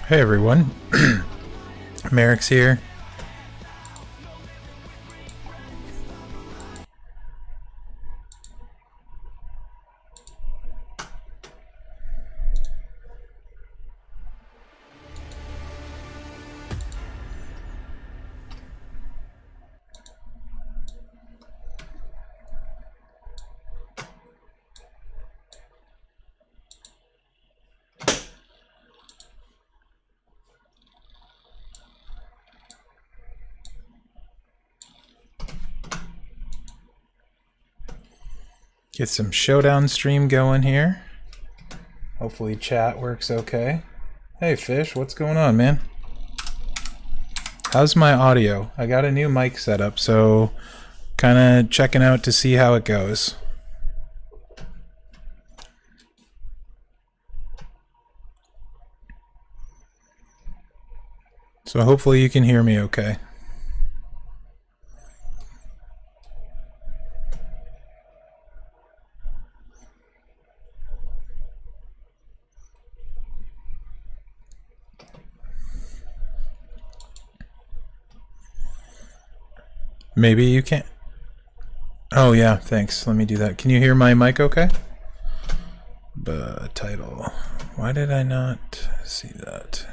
Hey everyone, Merrick's here. Get some Showdown stream going here. Hopefully chat works okay. Hey Fish, what's going on, man? How's my audio? I got a new mic set up, so kind of checking out to see how it goes. So hopefully you can hear me okay. Maybe you can't. Oh yeah, thanks. Let me do that. Can you hear my mic okay? Title. Why did I not see that?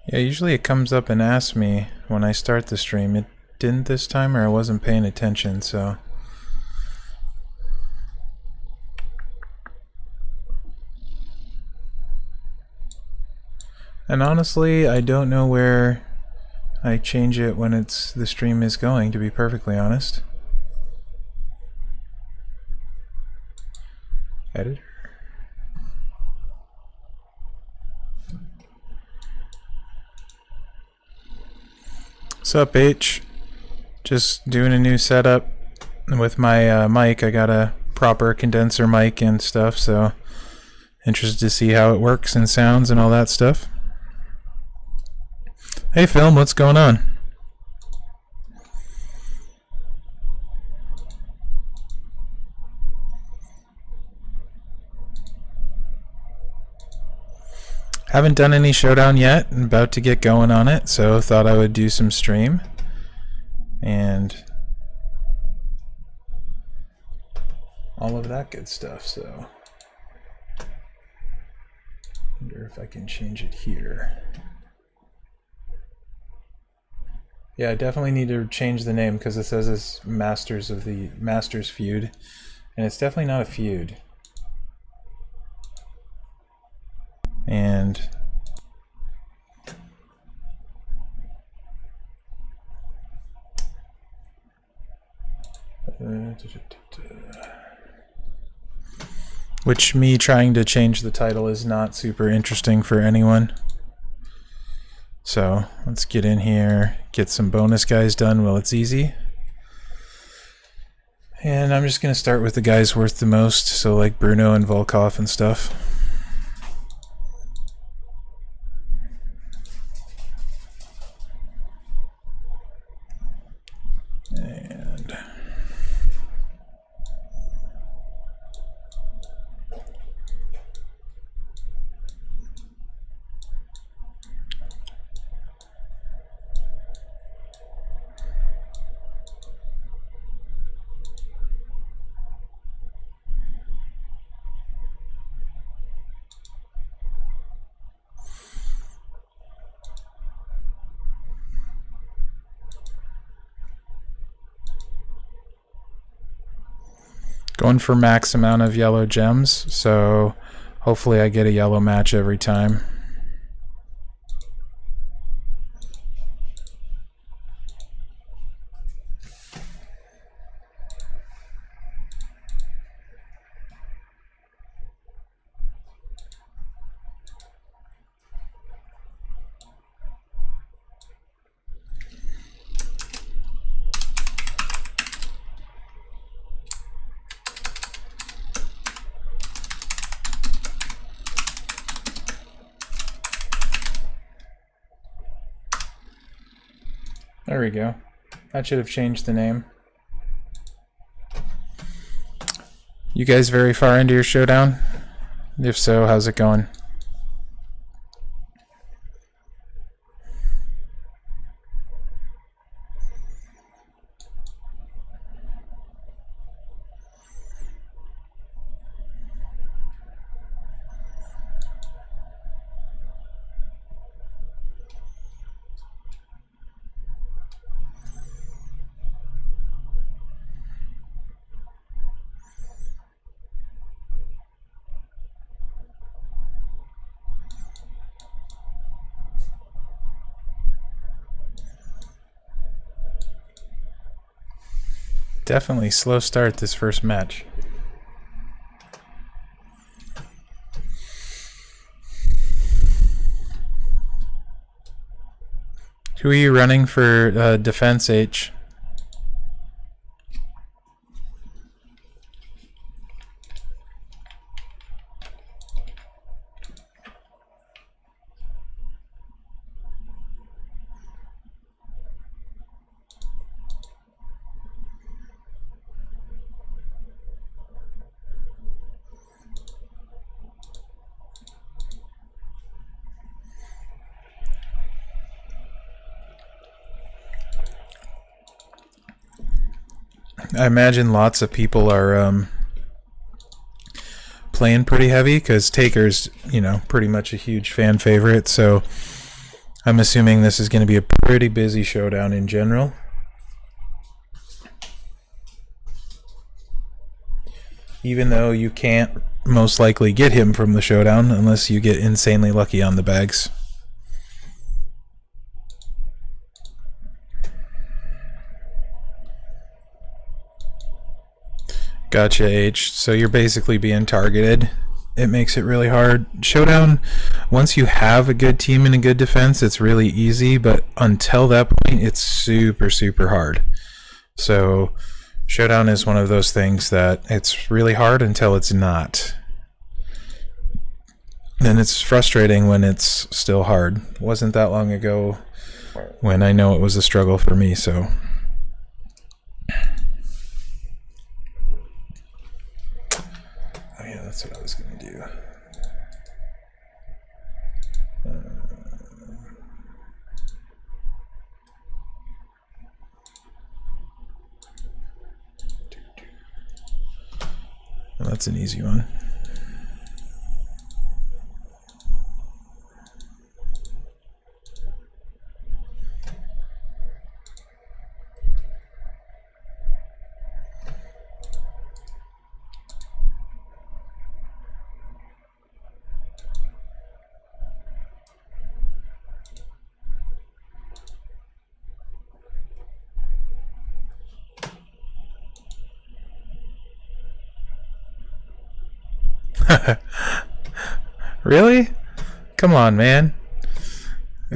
Yeah, usually it comes up and asks me when I start the stream. It didn't this time, or I wasn't paying attention, so. And honestly, I don't know where I change it when the stream is going, to be perfectly honest. Editor. What's up, H? Just doing a new setup with my mic. I got a proper condenser mic and stuff, so interested to see how it works and sounds and all that stuff. Hey Film, what's going on? Haven't done any Showdown yet. I'm about to get going on it, so thought I would do some stream. And all of that good stuff, so wonder if I can change it here. Yeah, I definitely need to change the name because it says it's Masters Feud, and it's definitely not a feud. And which me trying to change the title is not super interesting for anyone. So let's get in here, get some bonus guys done while it's easy. And I'm just going to start with the guys worth the most, so like Bruno and Volkov and stuff. And going for max amount of yellow gems, so hopefully I get a yellow match every time. There we go. That should have changed the name. You guys very far into your showdown? If so, how's it going? Definitely slow start this first match. Who are you running for defense, H? I imagine lots of people are playing pretty heavy because Taker's, you know, pretty much a huge fan favorite. So I'm assuming this is going to be a pretty busy showdown in general. Even though you can't most likely get him from the showdown unless you get insanely lucky on the bags. Gotcha, H. So you're basically being targeted. It makes it really hard. Showdown, once you have a good team and a good defense, it's really easy, but until that point, it's super, super hard. So Showdown is one of those things that it's really hard until it's not. And it's frustrating when it's still hard. It wasn't that long ago when I know it was a struggle for me, so... That's what I was going to do. Well, that's an easy one. Really? Come on, man.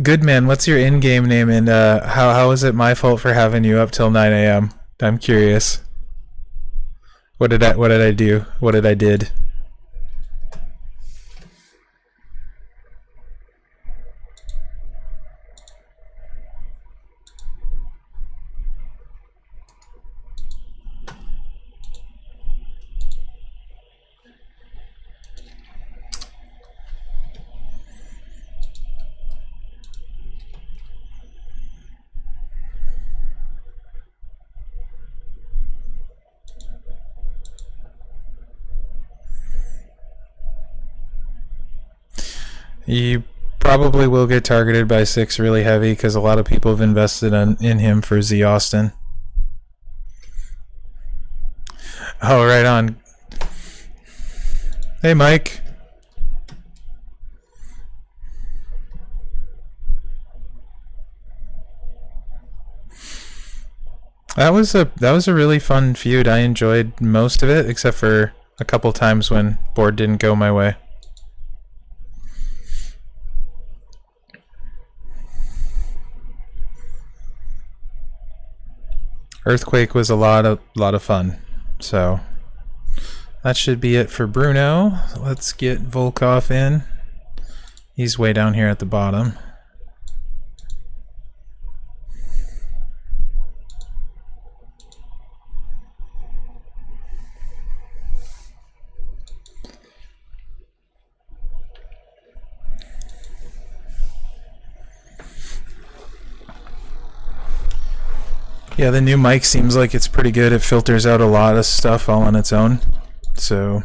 Good man, what's your in-game name, and how is it my fault for having you up till 9 a.m.? I'm curious. What did I do? What did I did? You probably will get targeted by 6 really heavy because a lot of people have invested in him for Z Austin. Oh, right on. Hey, Mike. That was a really fun feud. I enjoyed most of it except for a couple times when board didn't go my way. Earthquake was a lot of fun. So that should be it for Bruno. Let's get Volkov in. He's way down here at the bottom. Yeah, the new mic seems like it's pretty good. It filters out a lot of stuff all on its own. So,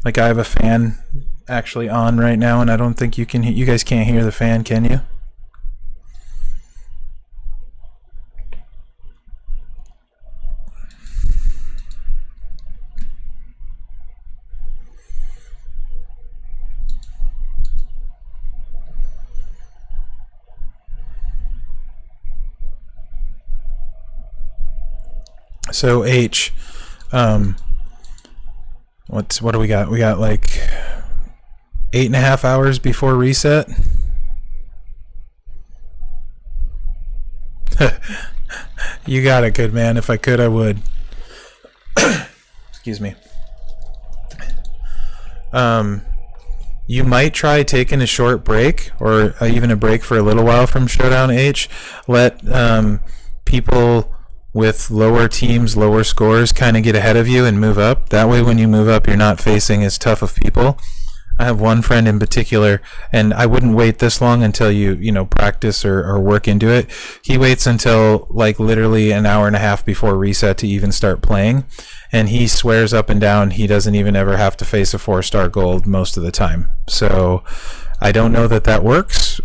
like, I have a fan actually on right now, and I don't think you can. You guys can't hear the fan, can you? So H, what do we got? We got like 8.5 hours before reset. You got it, good man. If I could, I would. Excuse me. You might try taking a short break, or even a break for a little while from Showdown H. Let people with lower teams, lower scores, kind of get ahead of you and move up. That way, when you move up, you're not facing as tough of people. I have one friend in particular, and I wouldn't wait this long until you practice or work into it. He waits until like literally an hour and a half before reset to even start playing, and he swears up and down he doesn't even ever have to face a 4-star gold most of the time. So I don't know that works.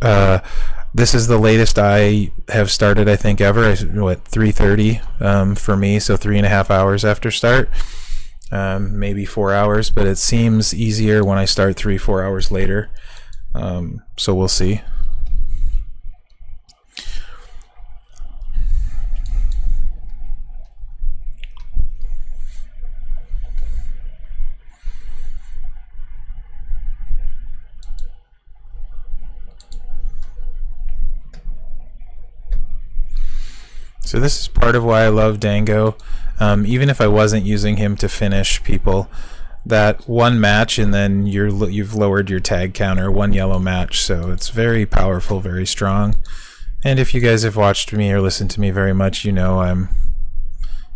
This is the latest I have started, I think, ever. 3:30 for me, so 3.5 hours after start. Maybe 4 hours, but it seems easier when I start 3-4 hours later. So we'll see. So this is part of why I love Dango. Even if I wasn't using him to finish people, that one match and then you've lowered your tag counter, one yellow match. So it's very powerful, very strong. And if you guys have watched me or listened to me very much, you know I'm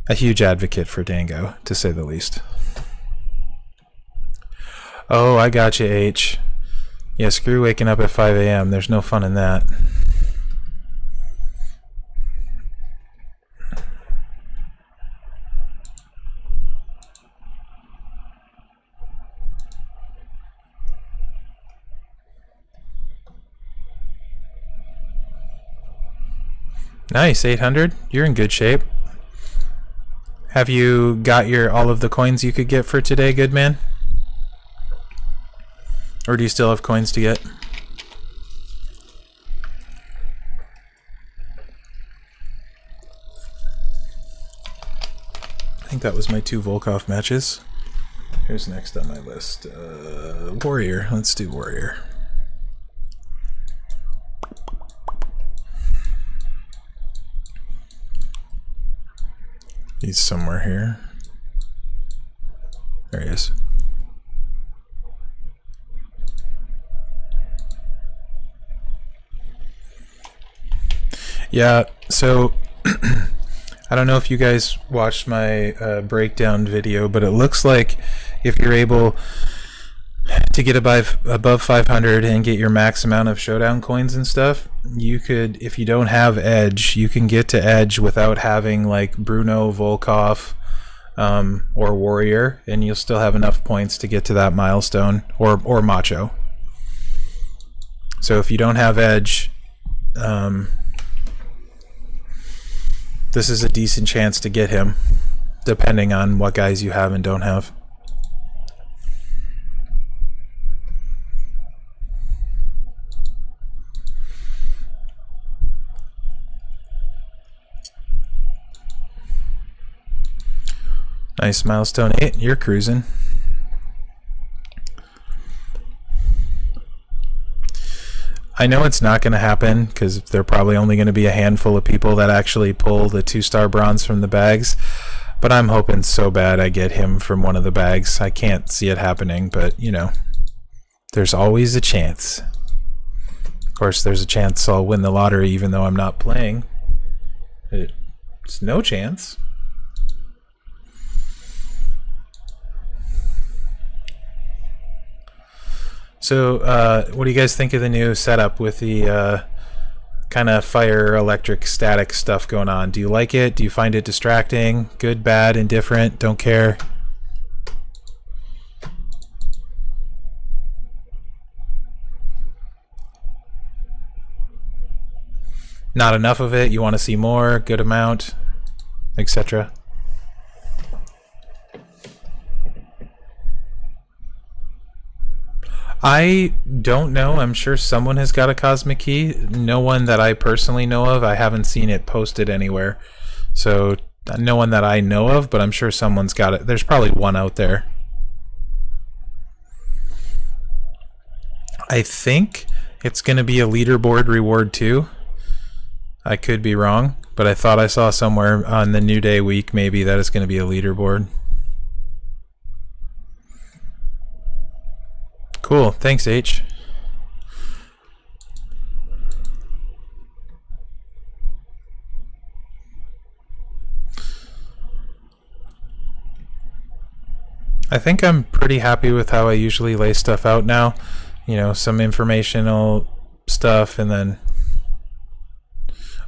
a huge advocate for Dango, to say the least. Oh, I got you, H. Yeah, screw waking up at 5 a.m. There's no fun in that. Nice, 800. You're in good shape. Have you got all of the coins you could get for today, good man? Or do you still have coins to get? I think that was my 2 Volkov matches. Here's next on my list. Warrior. Let's do Warrior. He's somewhere here. There he is. Yeah, so I don't know if you guys watched my breakdown video, but it looks like if you're able to get above 500 and get your max amount of Showdown coins and stuff, you could, if you don't have Edge, you can get to Edge without having like Bruno, Volkov, or Warrior, and you'll still have enough points to get to that milestone, or Macho. So if you don't have Edge, this is a decent chance to get him, depending on what guys you have and don't have. Nice, milestone 8. You're cruising. I know it's not going to happen because there are probably only going to be a handful of people that actually pull the 2-star bronze from the bags, but I'm hoping so bad I get him from one of the bags. I can't see it happening, but you know, there's always a chance. Of course, there's a chance I'll win the lottery even though I'm not playing. It's no chance. So what do you guys think of the new setup with the kind of fire, electric, static stuff going on. Do you like it? Do you find it distracting? Good, bad, indifferent, don't care? Not enough of it? You want to see more? Good amount? Etc. I don't know. I'm sure someone has got a cosmic key. No one that I personally know of. I haven't seen it posted anywhere. So no one that I know of, but I'm sure someone's got it. There's probably one out there. I think it's going to be a leaderboard reward too. I could be wrong, but I thought I saw somewhere on the New Day week maybe that it's going to be a leaderboard. Cool. Thanks, H. I think I'm pretty happy with how I usually lay stuff out now. You know, some informational stuff and then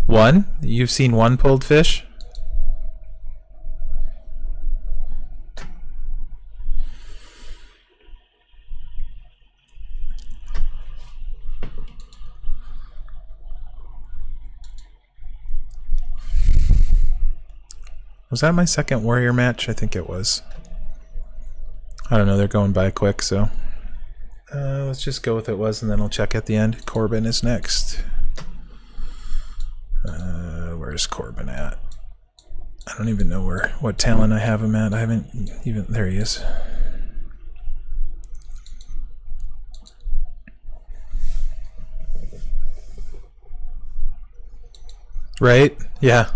one? You've seen one pulled fish? Was that my second warrior match? I think it was. I don't know, they're going by quick, so let's just go with it was, and then I'll check at the end. Corbin is next. Where's Corbin at? I don't even know what talent I have him at. I haven't even... There he is. Right? Yeah.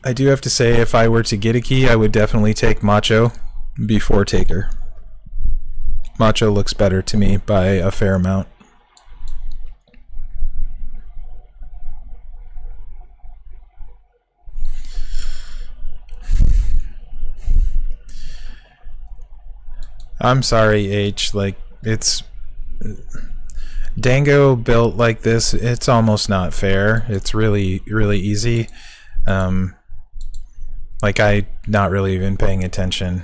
I do have to say, if I were to get a key, I would definitely take Macho before Taker. Macho looks better to me by a fair amount. I'm sorry, H. Like, it's... Dango built like this, it's almost not fair. It's really, really easy. Like, I not really even paying attention.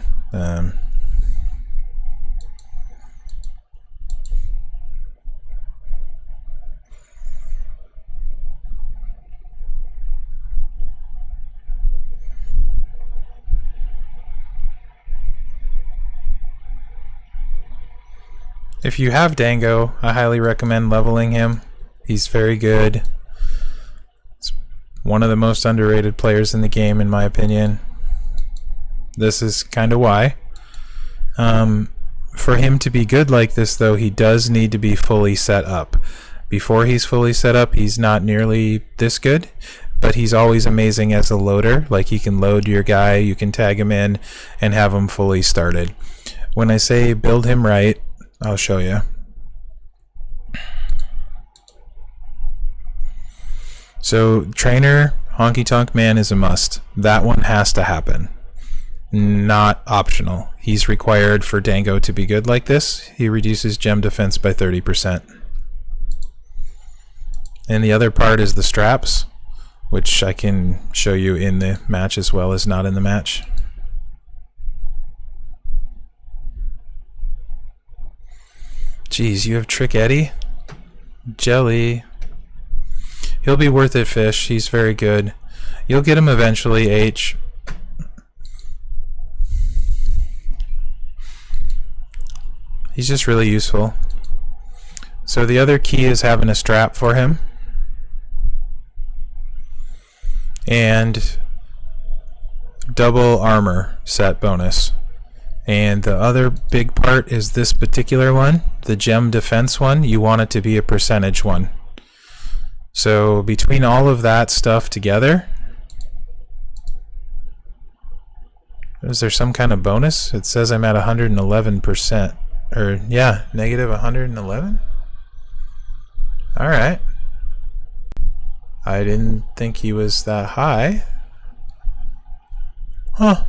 If you have Dango, I highly recommend leveling him. He's very good. He's one of the most underrated players in the game, in my opinion. This is kind of why. For him to be good like this, though, he does need to be fully set up. Before he's fully set up, he's not nearly this good, but he's always amazing as a loader. Like, he can load your guy, you can tag him in, and have him fully started. When I say build him right, I'll show you. So, trainer, Honky Tonk Man is a must. That one has to happen. Not optional. He's required for Dango to be good like this. He reduces gem defense by 30%. And the other part is the straps, which I can show you in the match as well as not in the match. Jeez, you have Trick Eddie? Jelly. He'll be worth it, Fish. He's very good. You'll get him eventually, H. He's just really useful. So the other key is having a strap for him. And double armor set bonus. And the other big part is this particular one, the gem defense one. You want it to be a percentage one. So between all of that stuff together, is there some kind of bonus? It says I'm at 111%. Or, yeah, negative 111? Alright. I didn't think he was that high. Huh.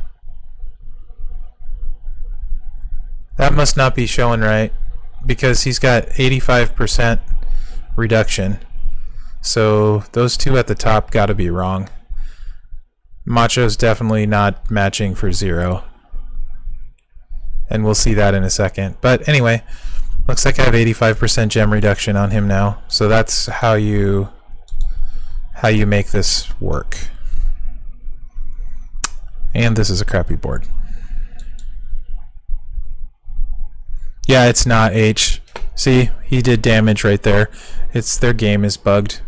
That must not be showing right because he's got 85% reduction. So those two at the top got to be wrong. Macho's definitely not matching for 0. And we'll see that in a second. But anyway, looks like I have 85% gem reduction on him now. So that's how you make this work. And this is a crappy board. Yeah, it's not H. See, he did damage right there. It's their game is bugged.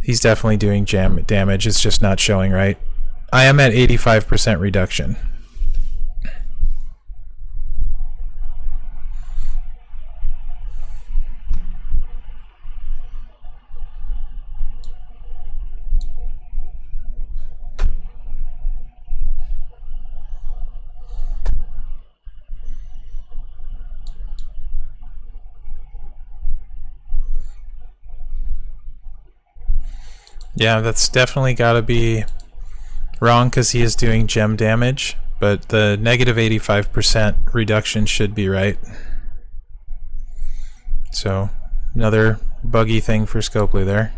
He's definitely doing damage. It's just not showing right. I am at 85% reduction. Yeah, that's definitely got to be wrong because he is doing gem damage, but the negative 85% reduction should be right. So, another buggy thing for Scopely there.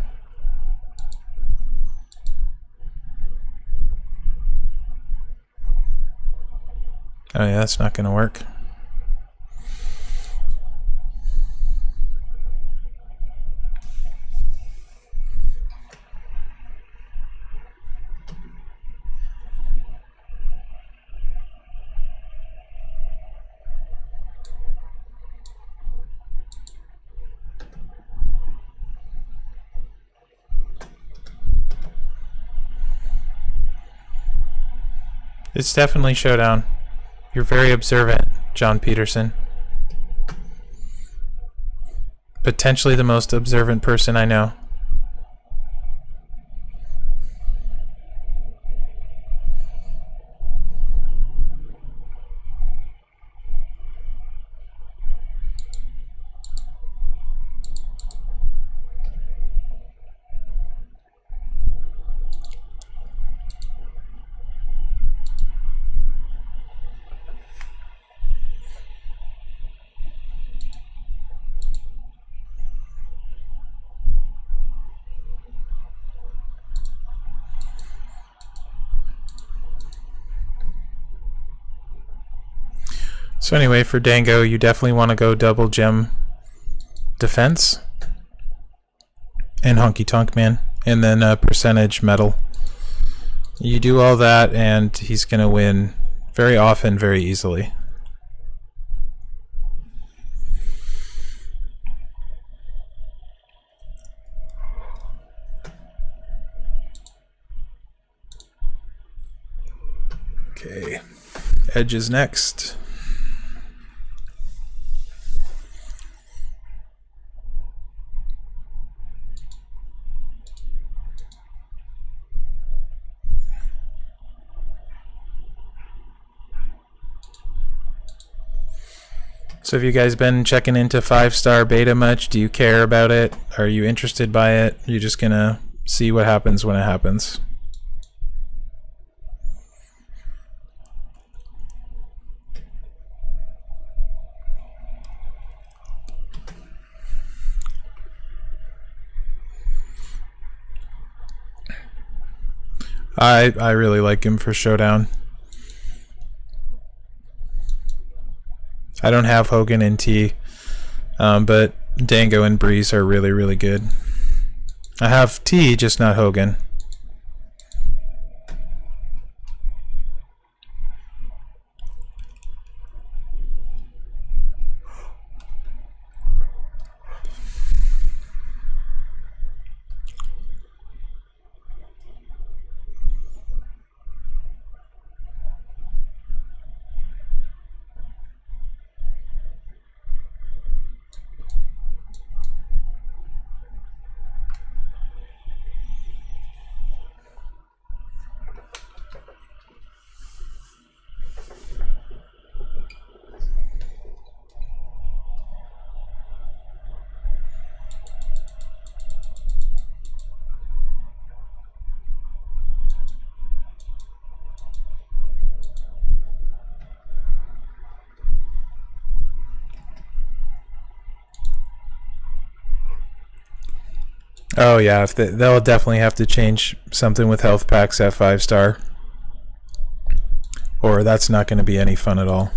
Oh yeah, that's not going to work. It's definitely Showdown. You're very observant, John Peterson. Potentially the most observant person I know. So anyway, for Dango, you definitely want to go double gem defense and Honky Tonk Man, and then percentage metal. You do all that, and he's going to win very often, very easily. Okay, Edge is next. So have you guys been checking into 5-star beta much? Do you care about it? Are you interested by it? You're just gonna see what happens when it happens. I really like him for Showdown. I don't have Hogan and T, but Dango and Breeze are really, really good. I have T, just not Hogan. Oh yeah, if they'll definitely have to change something with health packs at 5-star, or that's not going to be any fun at all.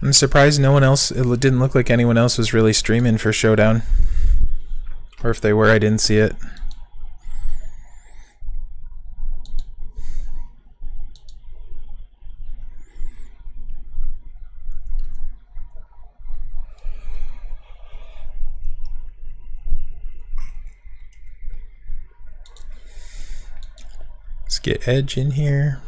I'm surprised no one else, it didn't look like anyone else was really streaming for Showdown. Or if they were, I didn't see it. Let's get Edge in here.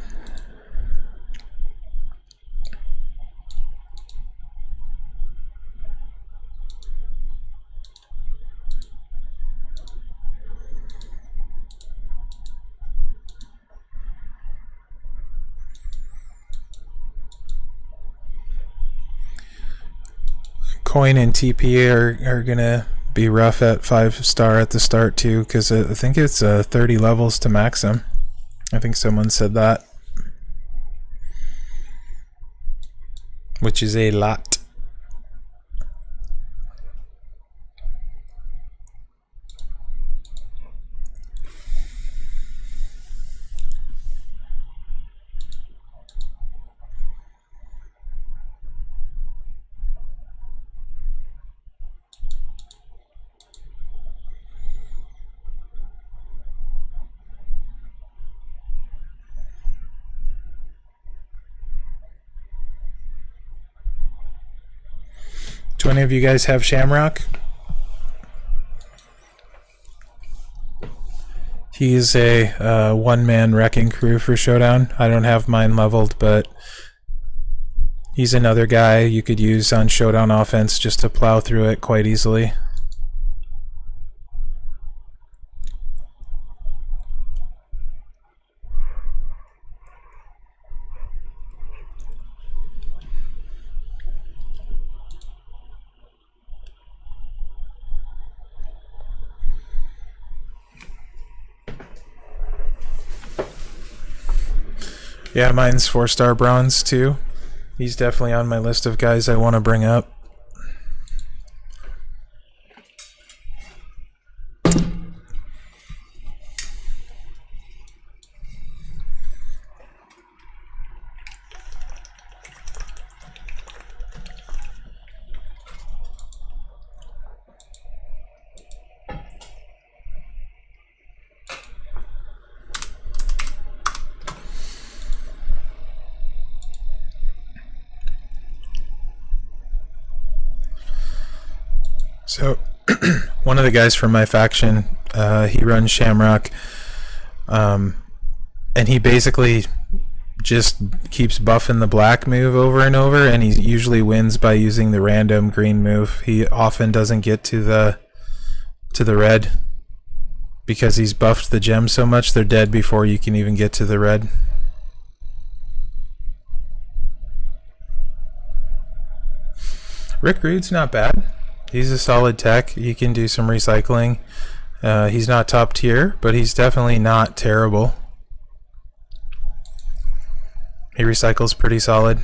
Coin and TP are gonna be rough at 5-star at the start too, because I think it's 30 levels to max them. I think someone said that, which is a lot. Do any of you guys have Shamrock? He's a one-man wrecking crew for Showdown. I don't have mine leveled, but he's another guy you could use on Showdown offense just to plow through it quite easily. Yeah, mine's 4-star bronze too. He's definitely on my list of guys I want to bring up. So, one of the guys from my faction, he runs Shamrock, and he basically just keeps buffing the black move over and over, and he usually wins by using the random green move. He often doesn't get to the red because he's buffed the gems so much they're dead before you can even get to the red. Rick Rude's not bad. He's a solid tech. He can do some recycling. He's not top tier, but he's definitely not terrible. He recycles pretty solid.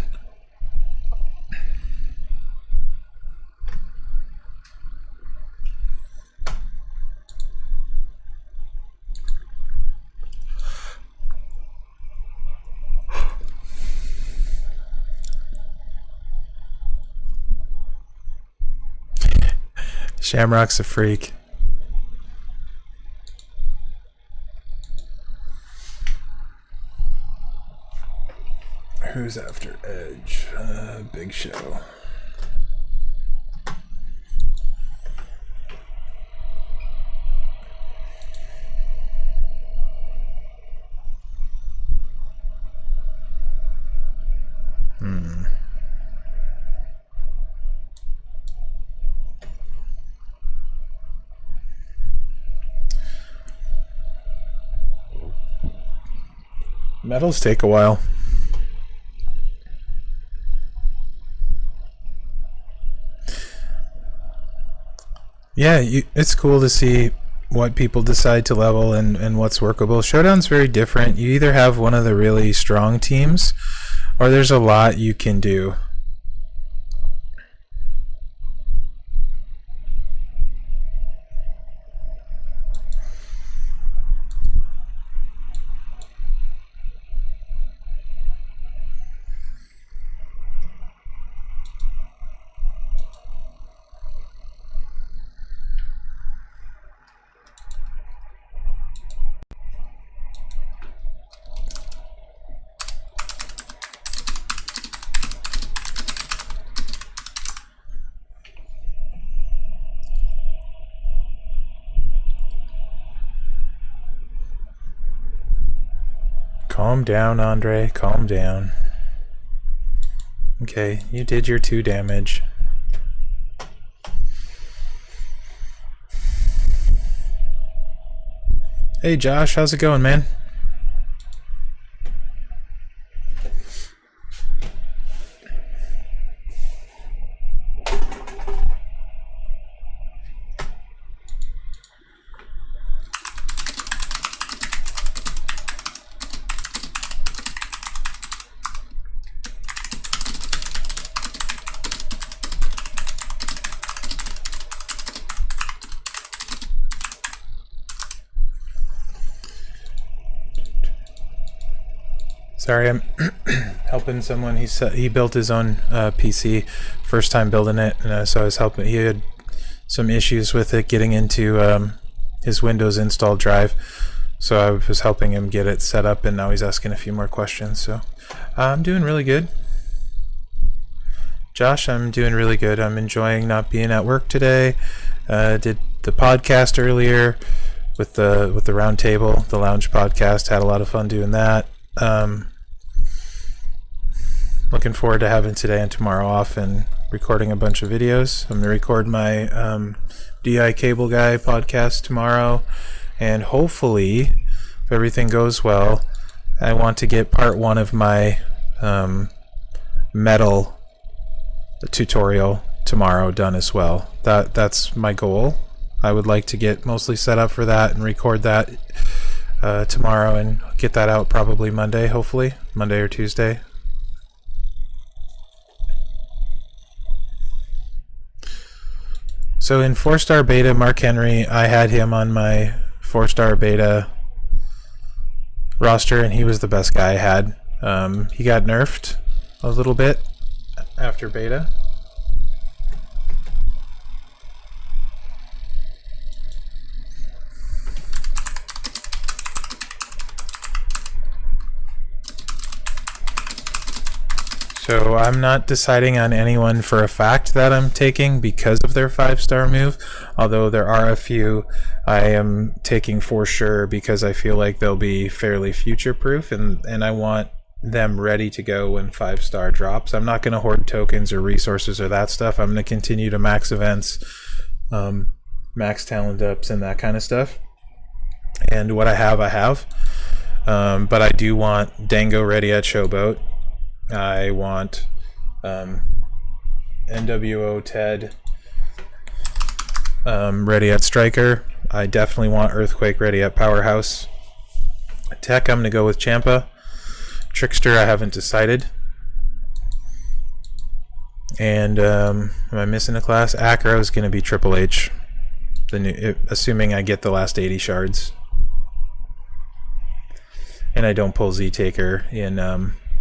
Shamrock's a freak. Who's after Edge? Big Show. Medals take a while. Yeah, it's cool to see what people decide to level and what's workable. Showdown's very different. You either have one of the really strong teams, or there's a lot you can do. Calm down, Andre. Calm down. Okay, you did your 2 damage. Hey Josh, how's it going, man? Sorry, I'm helping someone. He built his own PC, first time building it, and so I was helping. He had some issues with it getting into his Windows install drive, so I was helping him get it set up, and now he's asking a few more questions. So I'm doing really good. Josh, I'm doing really good. I'm enjoying not being at work today. Did the podcast earlier with the round table, the lounge podcast. Had a lot of fun doing that. Looking forward to having today and tomorrow off and recording a bunch of videos. I'm going to record my DI Cable Guy podcast tomorrow, and hopefully, if everything goes well, I want to get part 1 of my metal tutorial tomorrow done as well. That's my goal. I would like to get mostly set up for that and record that tomorrow and get that out probably Monday, hopefully Monday or Tuesday. So in 4-star beta, Mark Henry, I had him on my 4-star beta roster, and he was the best guy I had. He got nerfed a little bit after beta. So I'm not deciding on anyone for a fact that I'm taking because of their 5-star move, although there are a few I am taking for sure because I feel like they'll be fairly future-proof, and I want them ready to go when 5-star drops. I'm not going to hoard tokens or resources or that stuff. I'm going to continue to max events, max talent ups, and that kind of stuff. And what I have. But I do want Dango ready at Showboat. I want NWO Ted ready at Striker. I definitely want Earthquake ready at Powerhouse. Tech, I'm going to go with Champa. Trickster, I haven't decided. And am I missing a class? Acro is going to be Triple H, assuming I get the last 80 shards. And I don't pull Z-Taker in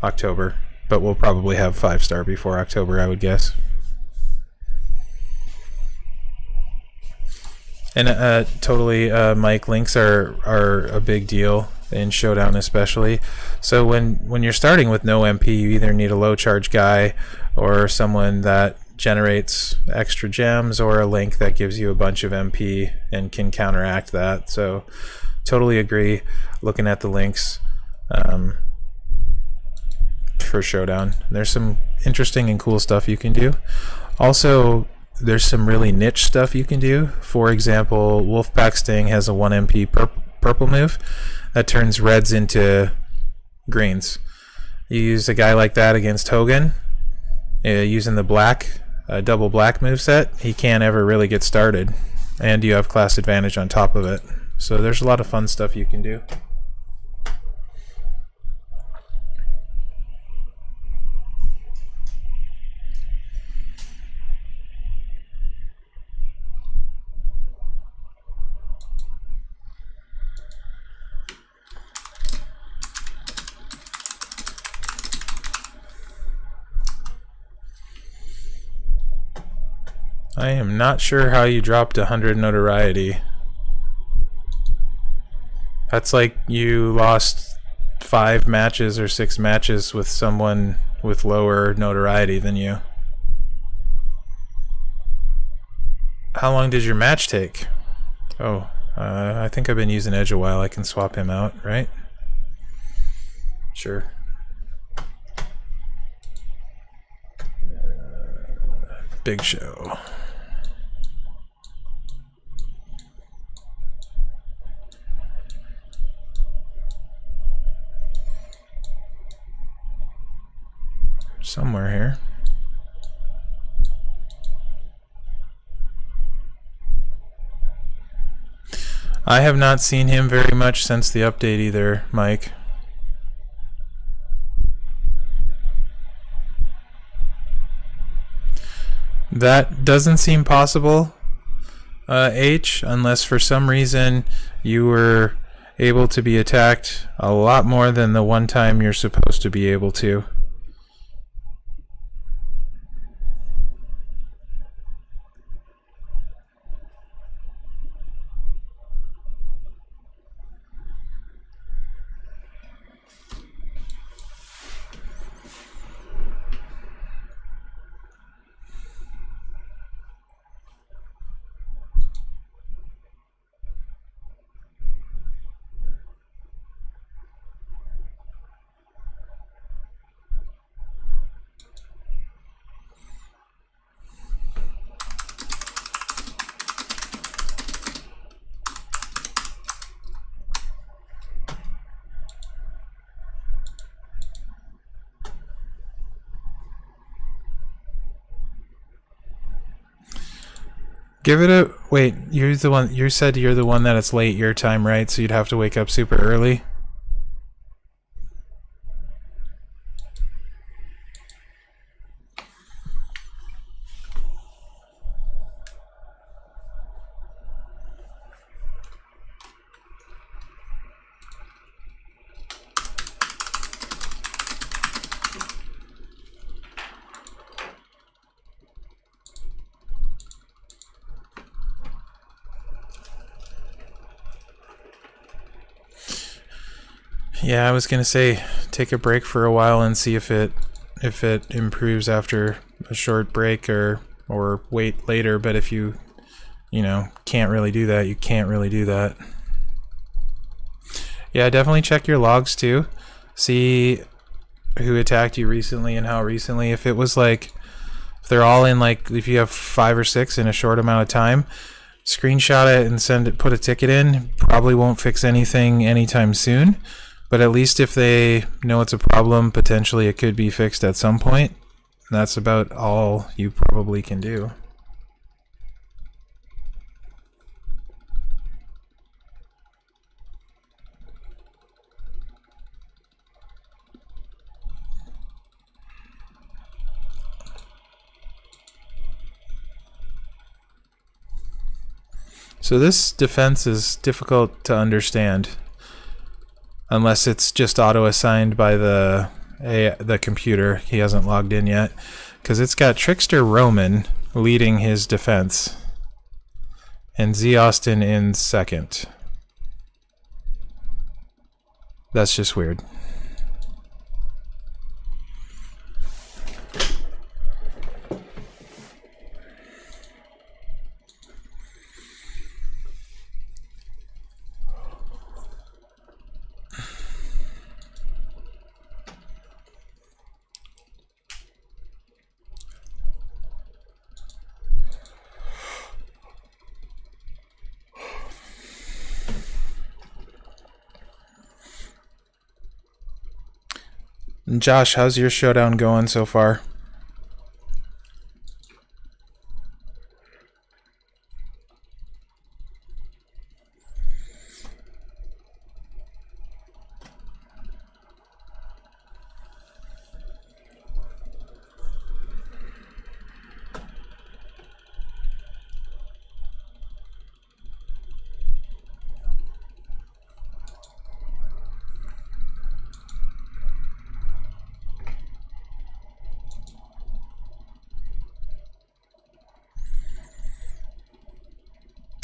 October. But we'll probably have 5-star before October, I would guess. And totally, Mike, links are a big deal in Showdown especially. So when you're starting with no MP, you either need a low charge guy or someone that generates extra gems, or a link that gives you a bunch of MP and can counteract that. So totally agree, looking at the links. For Showdown, there's some interesting and cool stuff you can do. Also, there's some really niche stuff you can do. For example, Wolfpack Sting has a 1 MP purple move that turns reds into greens. You use a guy like that against Hogan using the black double black moveset, he can't ever really get started. and you have class advantage on top of it. So there's a lot of fun stuff you can do. I am not sure how you dropped 100 notoriety. That's like you lost 5 matches or 6 matches with someone with lower notoriety than you. How long did your match take? Oh, I think I've been using Edge a while. I can swap him out, right? Sure. Big Show. Somewhere here. I have not seen him very much since the update either, Mike. That doesn't seem possible, H, unless for some reason you were able to be attacked a lot more than the one time you're supposed to be able to. Give it a wait. You're the one. You said you're the one that it's late your time, right? So you'd have to wake up super early. Yeah, I was gonna say take a break for a while and see if it improves after a short break or wait later. But if you can't really do that, you can't really do that. Yeah, definitely check your logs too. See who attacked you recently and how recently. If it was like if they're all in like if you have 5 or 6 in a short amount of time, screenshot it and send it. Put a ticket in. Probably won't fix anything anytime soon. But at least if they know it's a problem, potentially it could be fixed at some point. That's about all you probably can do. So this defense is difficult to understand. Unless it's just auto-assigned by the computer. He hasn't logged in yet. Because it's got Trickster Roman leading his defense. And Z Austin in second. That's just weird. Josh, how's your showdown going so far?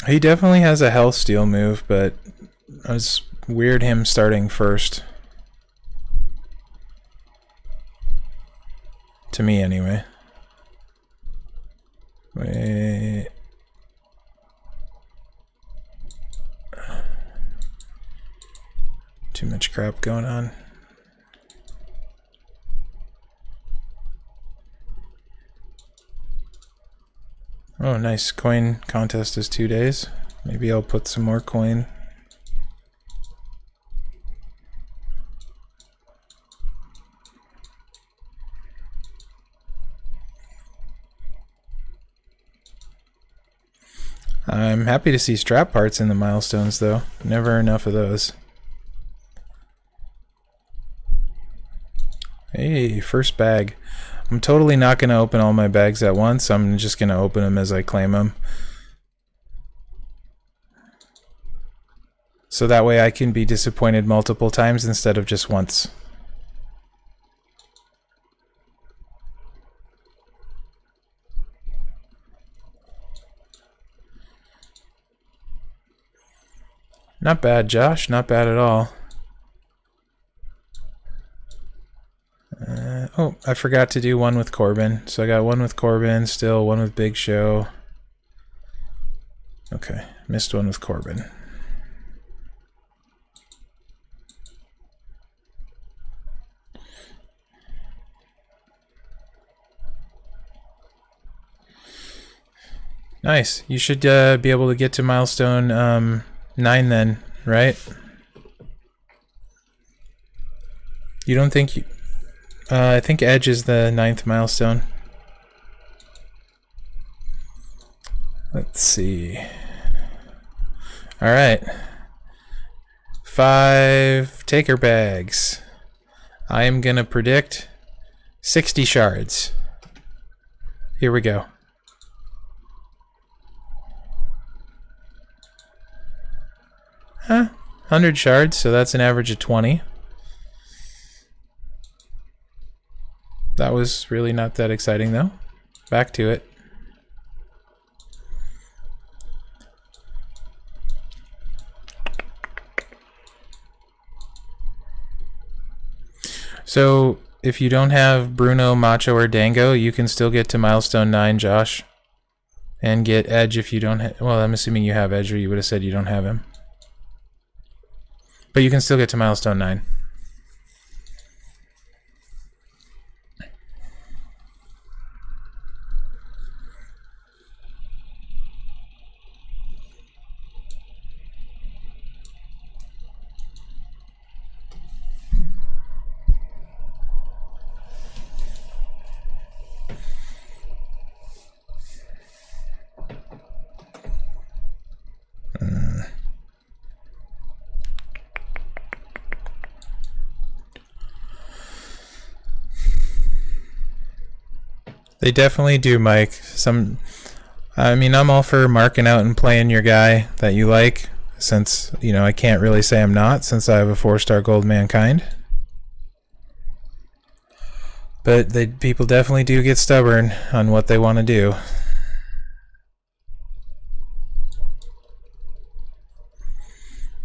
He definitely has a health steal move, but it was weird him starting first. To me, anyway. Wait. Too much crap going on. Oh, nice. Coin contest is 2 days. Maybe I'll put some more coin. I'm happy to see strap parts in the milestones, though. Never enough of those. Hey, first bag. I'm totally not going to open all my bags at once. I'm just going to open them as I claim them. So that way I can be disappointed multiple times instead of just once. Not bad, Josh. Not bad at all. Oh, I forgot to do one with Corbin. So I got one with Corbin, still one with Big Show. Okay, missed one with Corbin. Nice. You should be able to get to milestone 9 then, right? You don't think you... I think Edge is the 9th milestone. Let's see. Alright. 5 taker bags. I am gonna predict 60 shards. Here we go. Huh? 100 shards, so that's an average of 20. That was really not that exciting, though. Back to it. So, if you don't have Bruno, Macho, or Dango, you can still get to milestone 9, Josh. And get Edge if you don't have... Well, I'm assuming you have Edge, or you would have said you don't have him. But you can still get to milestone 9. They definitely do, Mike. I mean, I'm all for marking out and playing your guy that you like, since, you know, I can't really say I'm not, since I have a 4-star gold mankind. But people definitely do get stubborn on what they want to do.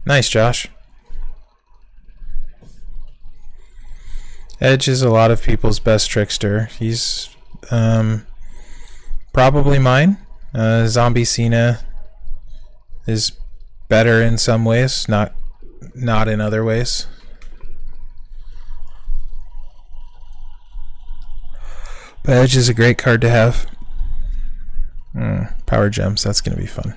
Nice, Josh. Edge is a lot of people's best trickster. He's probably mine. Zombie Cena is better in some ways, not in other ways. But Edge is a great card to have. Power gems, that's going to be fun.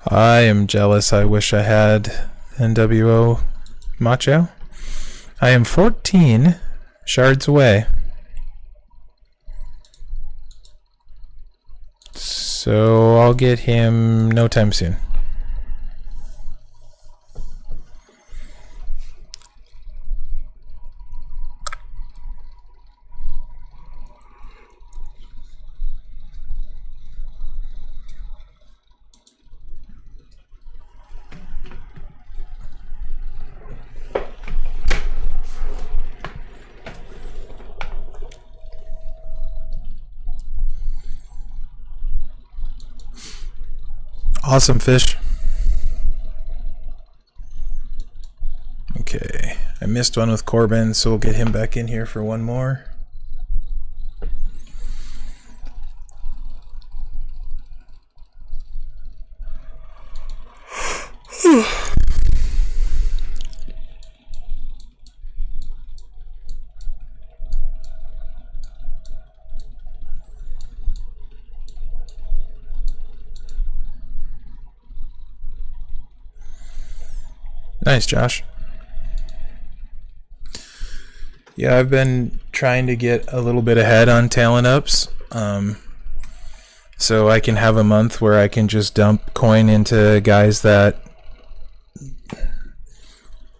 I am jealous. I wish I had NWO Macho. I am 14 shards away. So I'll get him no time soon. Awesome fish. Okay, I missed one with Corbin, so we'll get him back in here for one more. Nice, Josh. Yeah, I've been trying to get a little bit ahead on talent ups, so I can have a month where I can just dump coin into guys that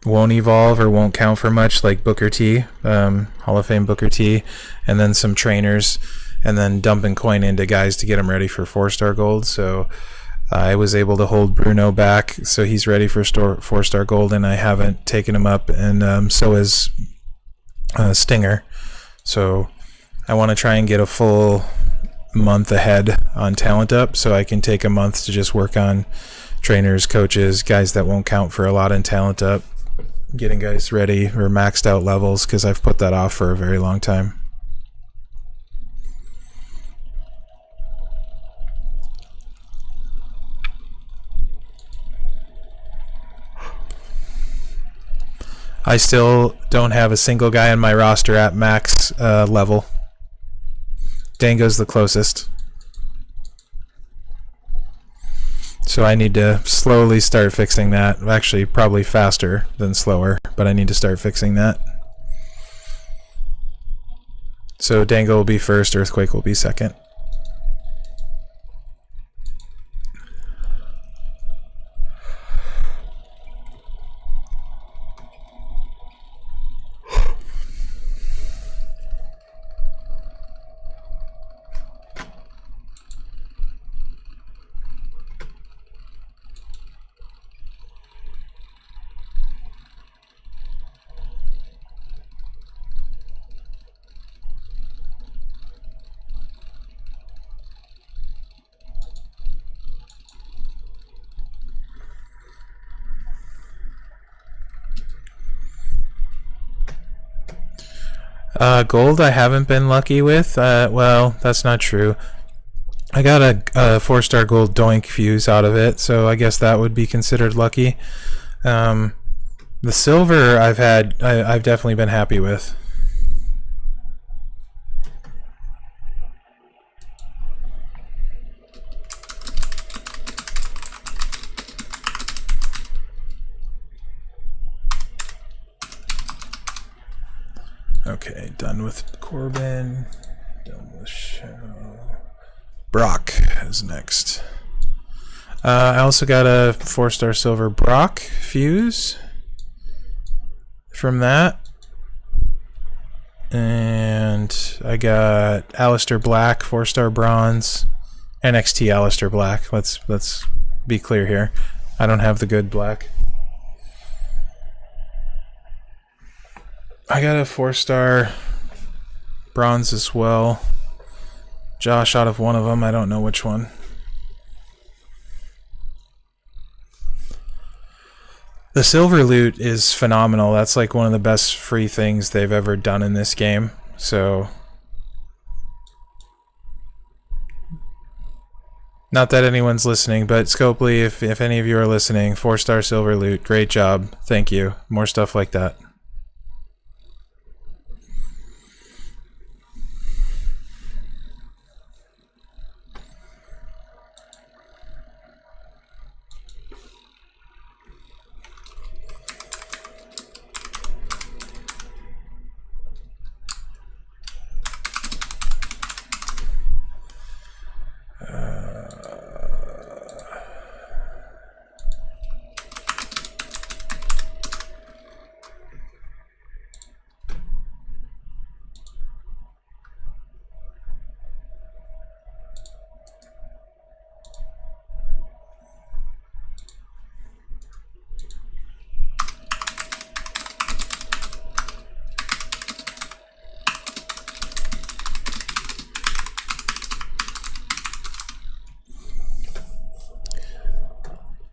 won't evolve or won't count for much, like Booker T, Hall of Fame Booker T, and then some trainers, and then dumping coin into guys to get them ready for 4-star gold. So I was able to hold Bruno back, so he's ready for 4-star gold, and I haven't taken him up, and so is Stinger. So I want to try and get a full month ahead on talent up, so I can take a month to just work on trainers, coaches, guys that won't count for a lot in talent up, getting guys ready or maxed out levels, because I've put that off for a very long time. I still don't have a single guy on my roster at max level. Dango's the closest. So I need to slowly start fixing that. Actually, probably faster than slower, but I need to start fixing that. So Dango will be first, Earthquake will be second. Gold I haven't been lucky with. Well, that's not true. I got a 4-star gold doink fuse out of it, so I guess that would be considered lucky. The silver I've definitely been happy with. Okay, done with Corbin. Done with Show. Brock is next. I also got a 4-star silver Brock fuse from that. And I got Alistair Black, 4-star bronze. NXT Alistair Black. Let's be clear here. I don't have the good black. I got a 4-star bronze as well. Josh out of one of them. I don't know which one. The silver loot is phenomenal. That's like one of the best free things they've ever done in this game. So, not that anyone's listening, but Scopely, if any of you are listening, 4-star silver loot, great job. Thank you. More stuff like that.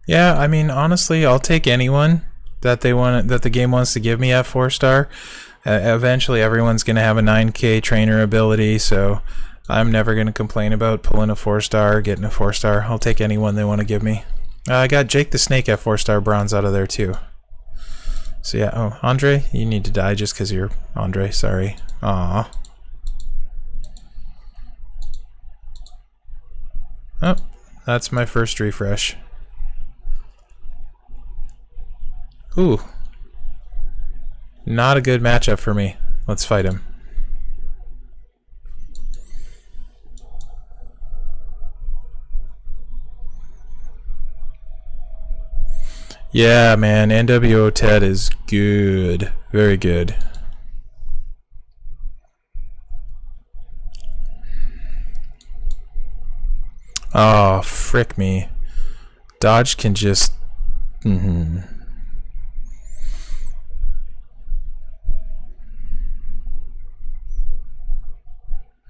Yeah, I mean, honestly, I'll take anyone that the game wants to give me at 4-star. Eventually, everyone's going to have a 9K trainer ability, so I'm never going to complain about pulling a 4-star, getting a 4-star. I'll take anyone they want to give me. I got Jake the Snake at 4-star bronze out of there too. So yeah, oh, Andre, you need to die just because you're Andre, sorry. Aww. Oh, that's my first refresh. Ooh. Not a good matchup for me. Let's fight him. Yeah, man, NWO Ted is good. Very good. Oh, frick me. Dodge can just... Mm-hmm.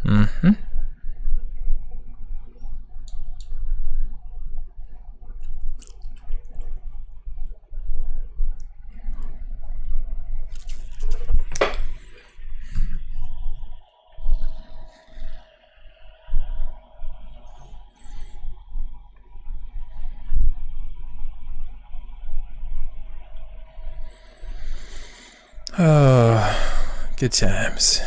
Mm-hmm. Oh, good times.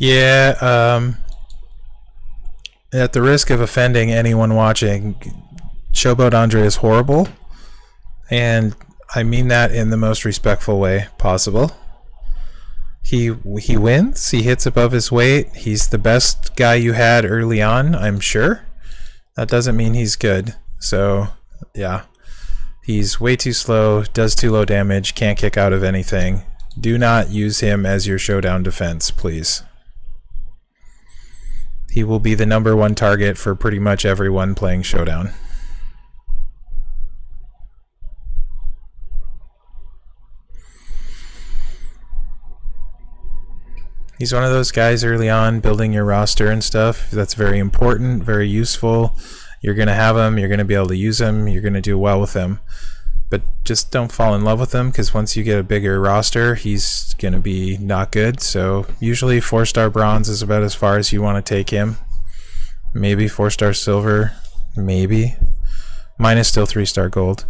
Yeah, at the risk of offending anyone watching, Showboat Andre is horrible, and I mean that in the most respectful way possible. He wins, he hits above his weight, he's the best guy you had early on, I'm sure. That doesn't mean he's good, so yeah. He's way too slow, does too low damage, can't kick out of anything. Do not use him as your Showdown defense, please. He will be the #1 target for pretty much everyone playing Showdown. He's one of those guys early on building your roster and stuff. That's very important, very useful. You're going to have him, you're going to be able to use him, you're going to do well with him. But just don't fall in love with him, because once you get a bigger roster, he's going to be not good. So usually 4-star bronze is about as far as you want to take him. Maybe 4-star silver, maybe. Mine is still 3-star gold.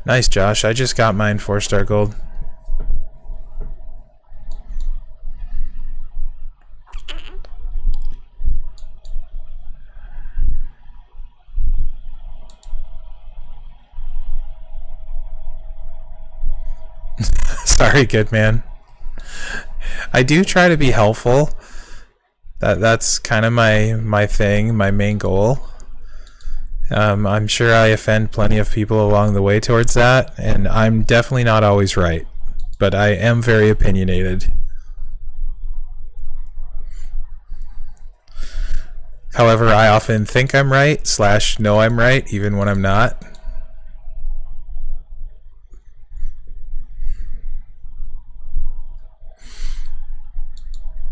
Nice, Josh. I just got mine 4-star gold. Sorry, good man. I do try to be helpful. That's kind of my thing, my main goal. I'm sure I offend plenty of people along the way towards that, and I'm definitely not always right, but I am very opinionated. However, I often think I'm right / know I'm right, even when I'm not.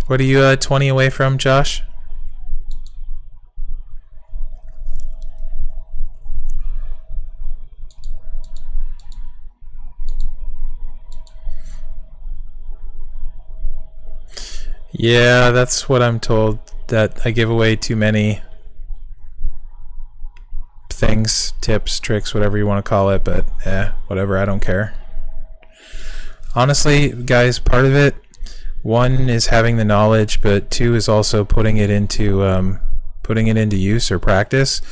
What are you 20 away from, Josh? Yeah, that's what I'm told, that I give away too many things, tips, tricks, whatever you want to call it, but whatever, I don't care. Honestly, guys, part of it, 1 is having the knowledge, but 2 is also putting it into use or practice.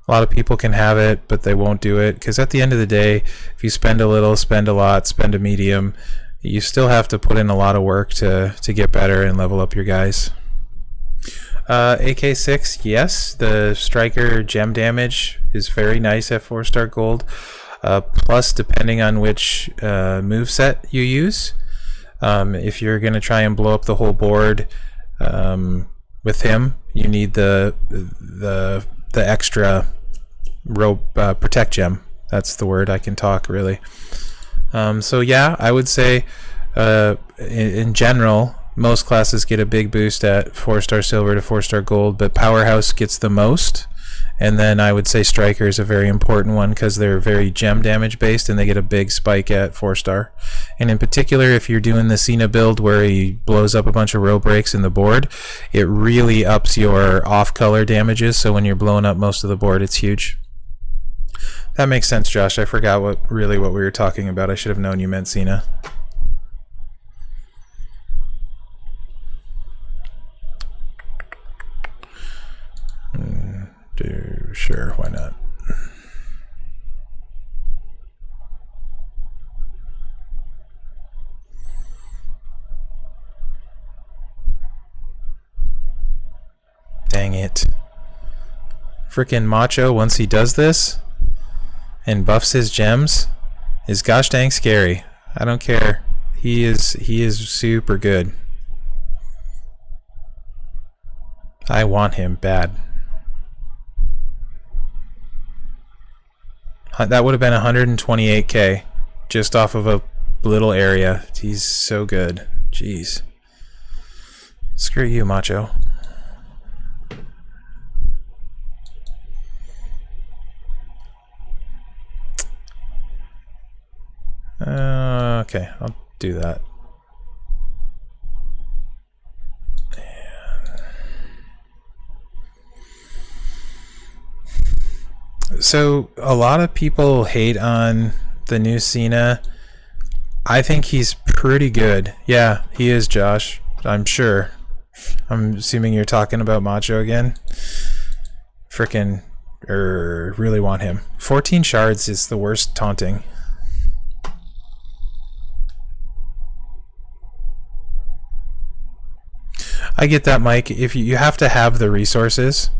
A lot of people can have it, but they won't do it, because at the end of the day, if you spend a little, spend a lot, spend a medium, you still have to put in a lot of work to get better and level up your guys. AK6, yes. The striker gem damage is very nice at 4-star gold. Plus, depending on which moveset you use, if you're going to try and blow up the whole board with him, you need the extra rope protect gem. That's the word. I can talk, really. So yeah, I would say in general, most classes get a big boost at 4-star silver to 4-star gold, but Powerhouse gets the most. And then I would say Striker is a very important one because they're very gem damage based and they get a big spike at 4-star. And in particular, if you're doing the Cena build where he blows up a bunch of row breaks in the board, it really ups your off-color damages. So when you're blowing up most of the board, it's huge. That makes sense, Josh. I forgot what we were talking about. I should have known you meant Cena. Sure, why not? Dang it. Frickin' Macho, once he does this and buffs his gems, is gosh dang scary. I don't care. He is super good. I want him bad. That would have been 128k just off of a little area. He's so good. Jeez. Screw you, Macho. Okay, I'll do that. So a lot of people hate on the new Cena. I think he's pretty good. Yeah, he is, Josh. I'm sure. I'm assuming you're talking about Macho again. Frickin' really want him. 14 shards is the worst taunting. I get that, Mike. If you have to have the resources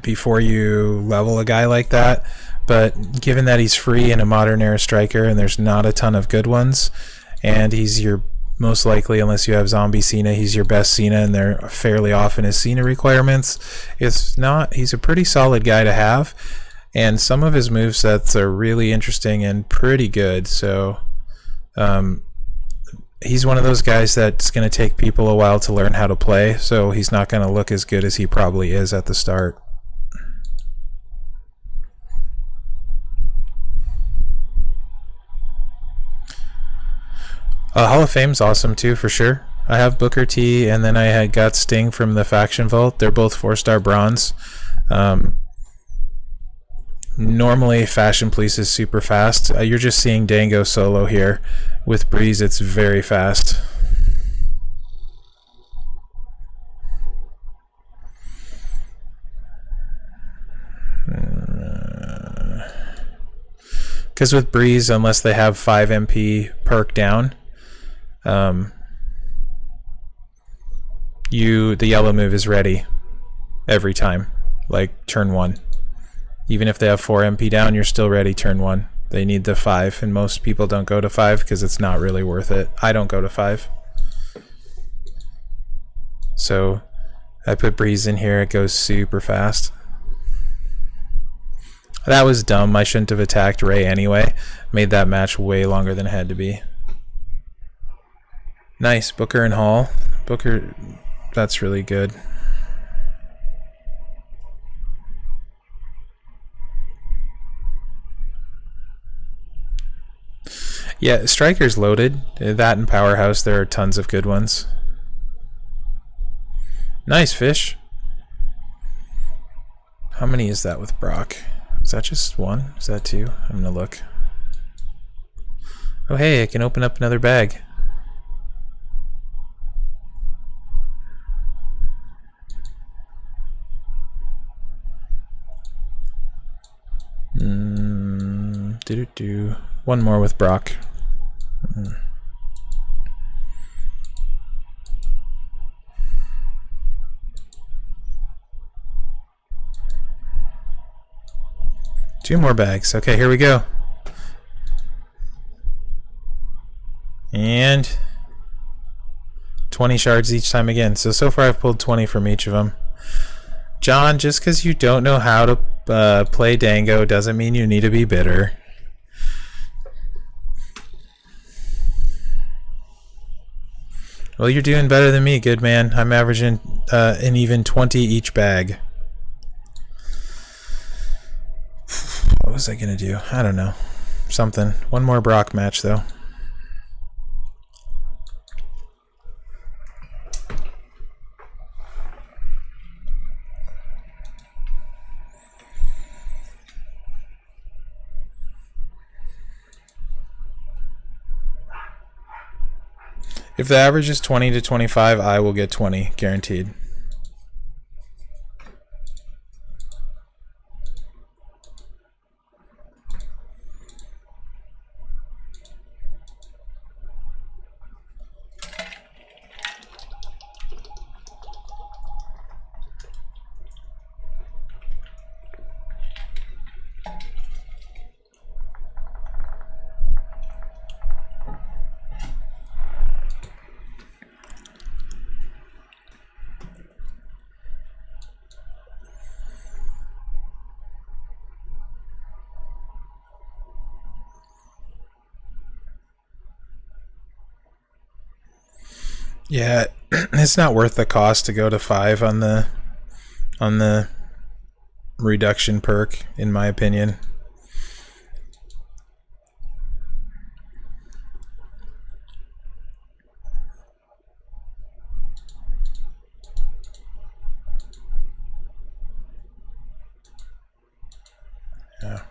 before you level a guy like that, but given that he's free in a modern era striker and there's not a ton of good ones, and he's your most likely, unless you have zombie Cena, he's your best Cena and they're fairly often his Cena requirements, he's a pretty solid guy to have, and some of his movesets are really interesting and pretty good. So he's one of those guys that's going to take people a while to learn how to play, so he's not going to look as good as he probably is at the start. Hall of Fame's awesome too, for sure. I have Booker T, and then I got Sting from the Faction Vault. They're both 4-star bronze. Normally Fashion Police is super fast. You're just seeing Dango solo here. With Breeze, it's very fast. Because with Breeze, unless they have 5 MP perk down, the yellow move is ready every time, like turn 1. Even if they have 4 MP down, you're still ready turn 1. They need the 5, and most people don't go to 5 because it's not really worth it. I don't go to 5. So I put Breeze in here, it goes super fast. That was dumb. I shouldn't have attacked Ray anyway. Made that match way longer than it had to be. Nice, Booker and Hall. Booker, that's really good. Yeah, Striker's loaded. That and Powerhouse, there are tons of good ones. Nice fish. How many is that with Brock? Is that just 1? Is that 2? I'm gonna look. Oh hey, I can open up another bag. One more with Brock. 2 more bags. Okay, here we go. And 20 shards each time again. So far I've pulled 20 from each of them. John, just because you don't know how to play Dango doesn't mean you need to be bitter. Well, you're doing better than me, good man. I'm averaging an even 20 each bag. What was I gonna do? I don't know. Something. One more Brock match, though. If the average is 20 to 25, I will get 20, guaranteed. Yeah, it's not worth the cost to go to 5 on the reduction perk, in my opinion. Yeah.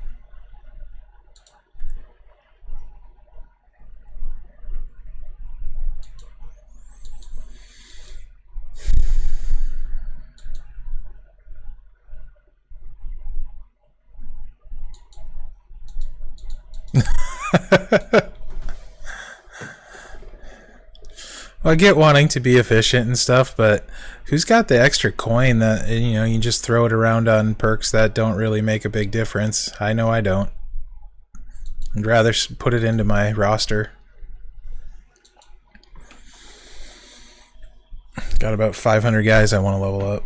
Well, I get wanting to be efficient and stuff, but who's got the extra coin that, you know, you just throw it around on perks that don't really make a big difference? I know I don't. I'd rather put it into my roster. Got about 500 guys I want to level up.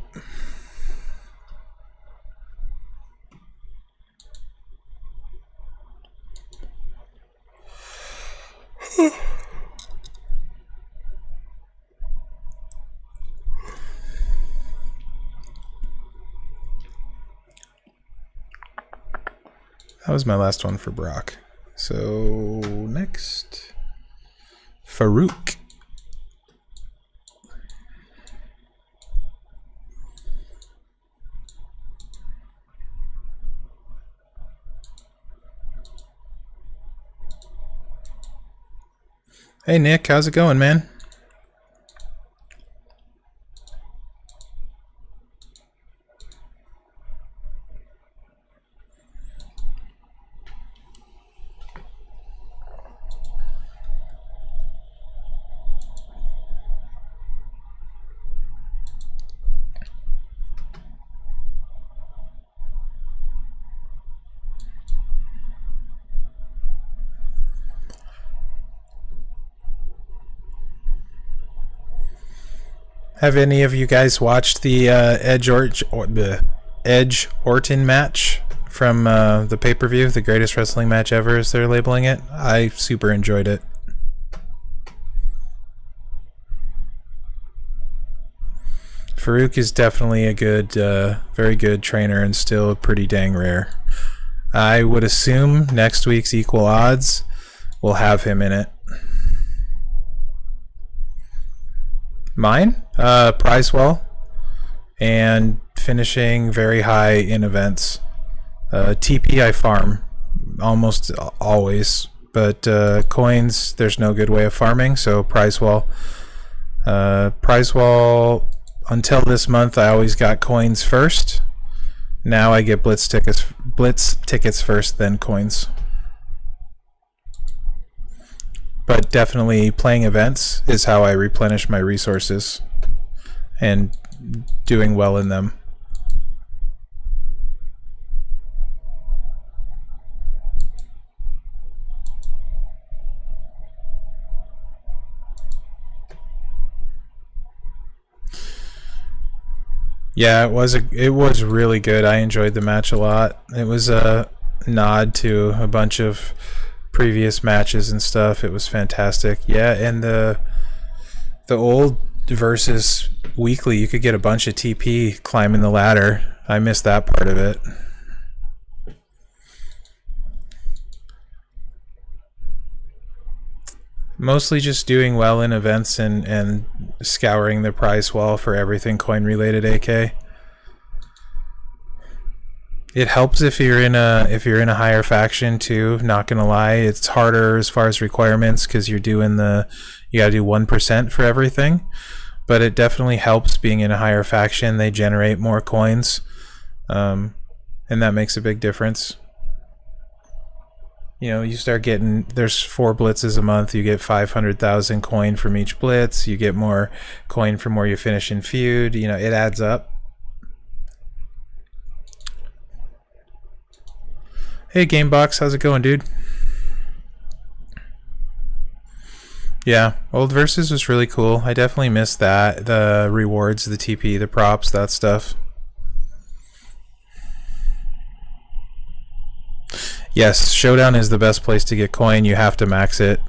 That was my last one for Brock. So next, Farouk. Hey Nick, how's it going, man? Have any of you guys watched the Edge Orton match from the pay-per-view, the greatest wrestling match ever, as they're labeling it? I super enjoyed it. Farouk is definitely a good, very good trainer and still pretty dang rare. I would assume next week's Equal Odds will have him in it. Mine? Prizewell, and finishing very high in events. TP I farm almost always, but coins there's no good way of farming, so Prizewell. Prizewell, until this month I always got coins first. Now I get blitz tickets first, then coins. But definitely playing events is how I replenish my resources and doing well in them. Yeah, it was really good. I enjoyed the match a lot. It was a nod to a bunch of previous matches and stuff. It was fantastic. Yeah, and the old versus weekly, you could get a bunch of TP climbing the ladder. I missed that part of it. Mostly just doing well in events and scouring the prize wall for everything coin related, AK. It helps if you're in a higher faction too, not gonna lie. It's harder as far as requirements because you gotta do 1% for everything. But it definitely helps being in a higher faction. They generate more coins. And that makes a big difference. You know, you start getting, there's 4 blitzes a month, you get 500,000 coin from each blitz, you get more coin from where you finish in feud, you know, it adds up. Hey Gamebox, how's it going, dude? Yeah, old versus was really cool. I definitely missed that. The rewards, the TP, the props, that stuff. Yes, Showdown is the best place to get coin. You have to max it.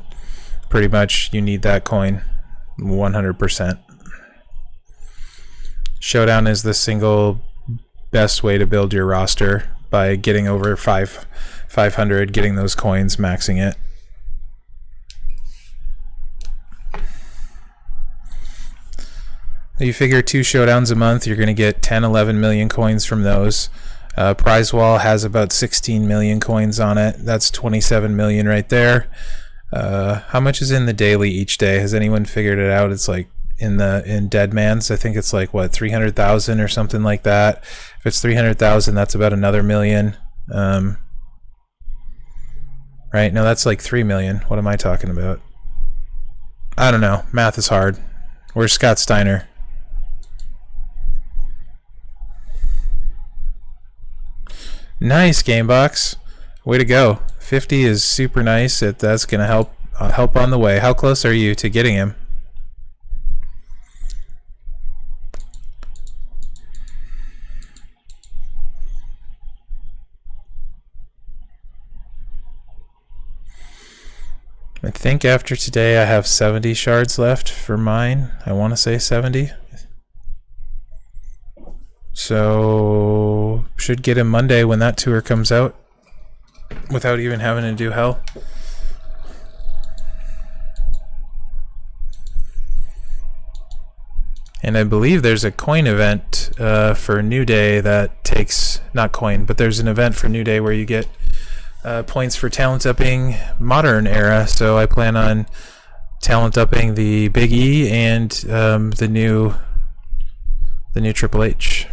Pretty much, you need that coin 100%. Showdown is the single best way to build your roster by getting over 500, getting those coins, maxing it. You figure 2 Showdowns a month, you're going to get 10, 11 million coins from those. Prize wall has about 16 million coins on it. That's 27 million right there. How much is in the daily each day? Has anyone figured it out? It's like in Dead Man's, I think it's like what, 300,000 or something like that. If it's 300,000, that's about another million. Right? No, that's like 3 million. What am I talking about? I don't know. Math is hard. Where's Scott Steiner? Nice, Gamebox. Way to go. 50 is super nice. That's going to help on the way. How close are you to getting him? I think after today I have 70 shards left for mine. I want to say 70. So should get him Monday when that tour comes out without even having to do hell. And I believe there's a coin event for New Day that takes, not coin, but there's an event for New Day where you get points for talent upping modern era. So I plan on talent upping the Big E and the new Triple H.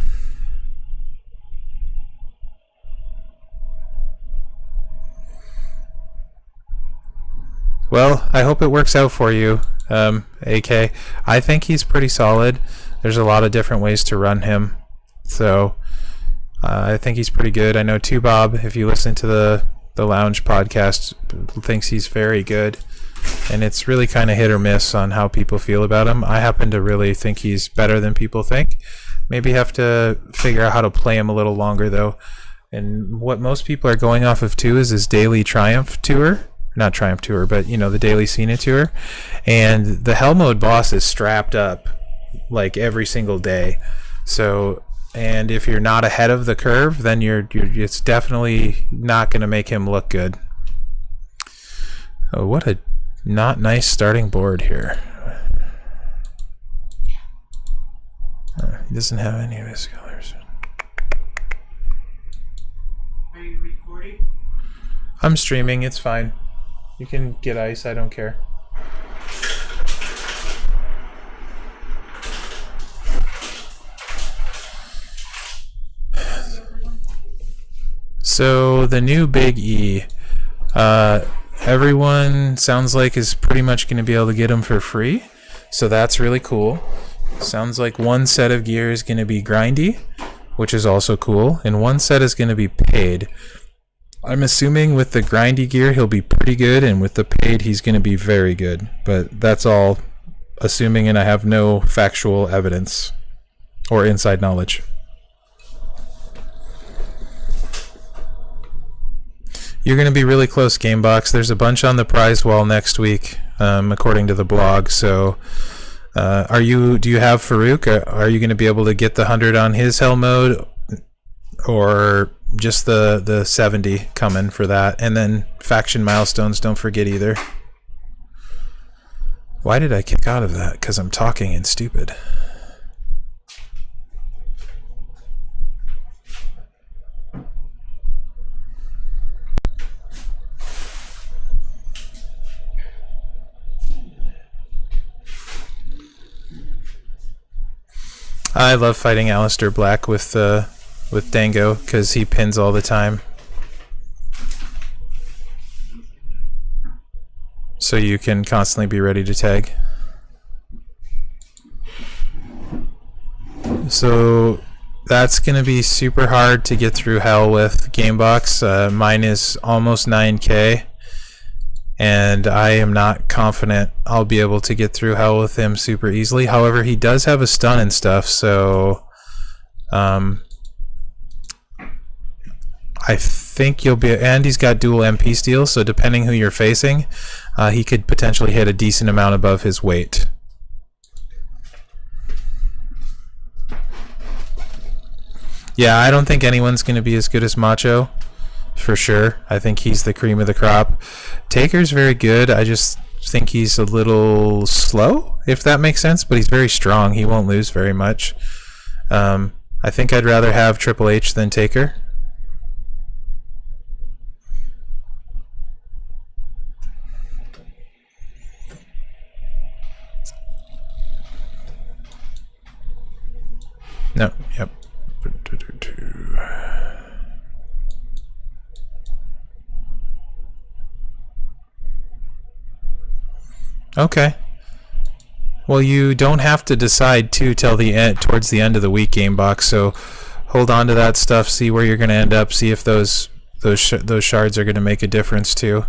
Well, I hope it works out for you, AK. I think he's pretty solid. There's a lot of different ways to run him. So I think he's pretty good. I know 2Bob, if you listen to the Lounge podcast, thinks he's very good. And it's really kind of hit or miss on how people feel about him. I happen to really think he's better than people think. Maybe have to figure out how to play him a little longer, though. And what most people are going off of, too, is his daily Triumph tour. Not Triumph Tour, but, you know, the Daily Cena Tour. And the Hell Mode boss is strapped up, like, every single day. So, and if you're not ahead of the curve, then it's definitely not going to make him look good. Oh, what a not nice starting board here. He doesn't have any of his colors. Are you recording? I'm streaming, it's fine. You can get ice, I don't care. So the new Big E, everyone sounds like is pretty much going to be able to get them for free. So that's really cool. Sounds like one set of gear is going to be grindy, which is also cool, and one set is going to be paid. I'm assuming with the grindy gear he'll be pretty good, and with the paid he's going to be very good. But that's all assuming, and I have no factual evidence. or inside knowledge. You're going to be really close, Gamebox. There's a bunch on the prize wall next week, according to the blog. So, do you have Farouk? Are you going to be able to get the 100 on his hell mode, or just the 70 coming for that? And then faction milestones, don't forget either. Why did I kick out of that? Because I'm talking and stupid. I love fighting Aleister Black with Dango because he pins all the time. So you can constantly be ready to tag. So that's going to be super hard to get through hell with Gamebox. Mine is almost 9K. And I am not confident I'll be able to get through hell with him super easily. However, he does have a stun and stuff, so I think you'll be... And he's got dual MP steal, so depending who you're facing, he could potentially hit a decent amount above his weight. Yeah, I don't think anyone's going to be as good as Macho. For sure. I think he's the cream of the crop. Taker's very good. I just think he's a little slow, if that makes sense, but he's very strong. He won't lose very much. I think I'd rather have Triple H than Taker. No, yep. Okay. Well, you don't have to decide till the end, towards the end of the week, Gamebox. So hold on to that stuff. See where you're going to end up. See if those shards are going to make a difference too.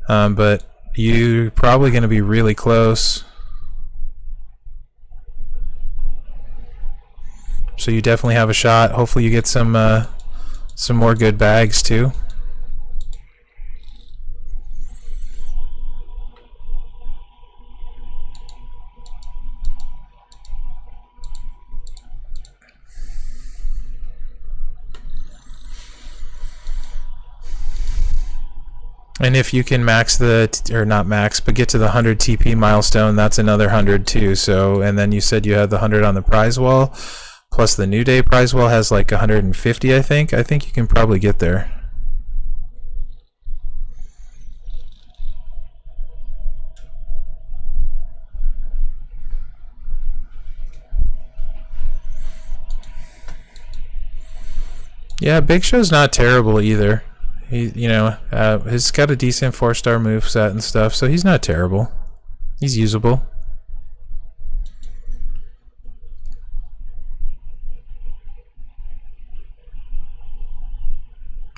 But you're probably going to be really close. So you definitely have a shot. Hopefully you get some more good bags too. And if you can max or not max, but get to the 100 TP milestone, that's another 100 too. So, and then you said you had the 100 on the prize wall, plus the New Day prize wall has like 150, I think. I think you can probably get there. Yeah, Big Show's not terrible either. He, he's got a decent 4-star moveset and stuff, so he's not terrible. He's usable.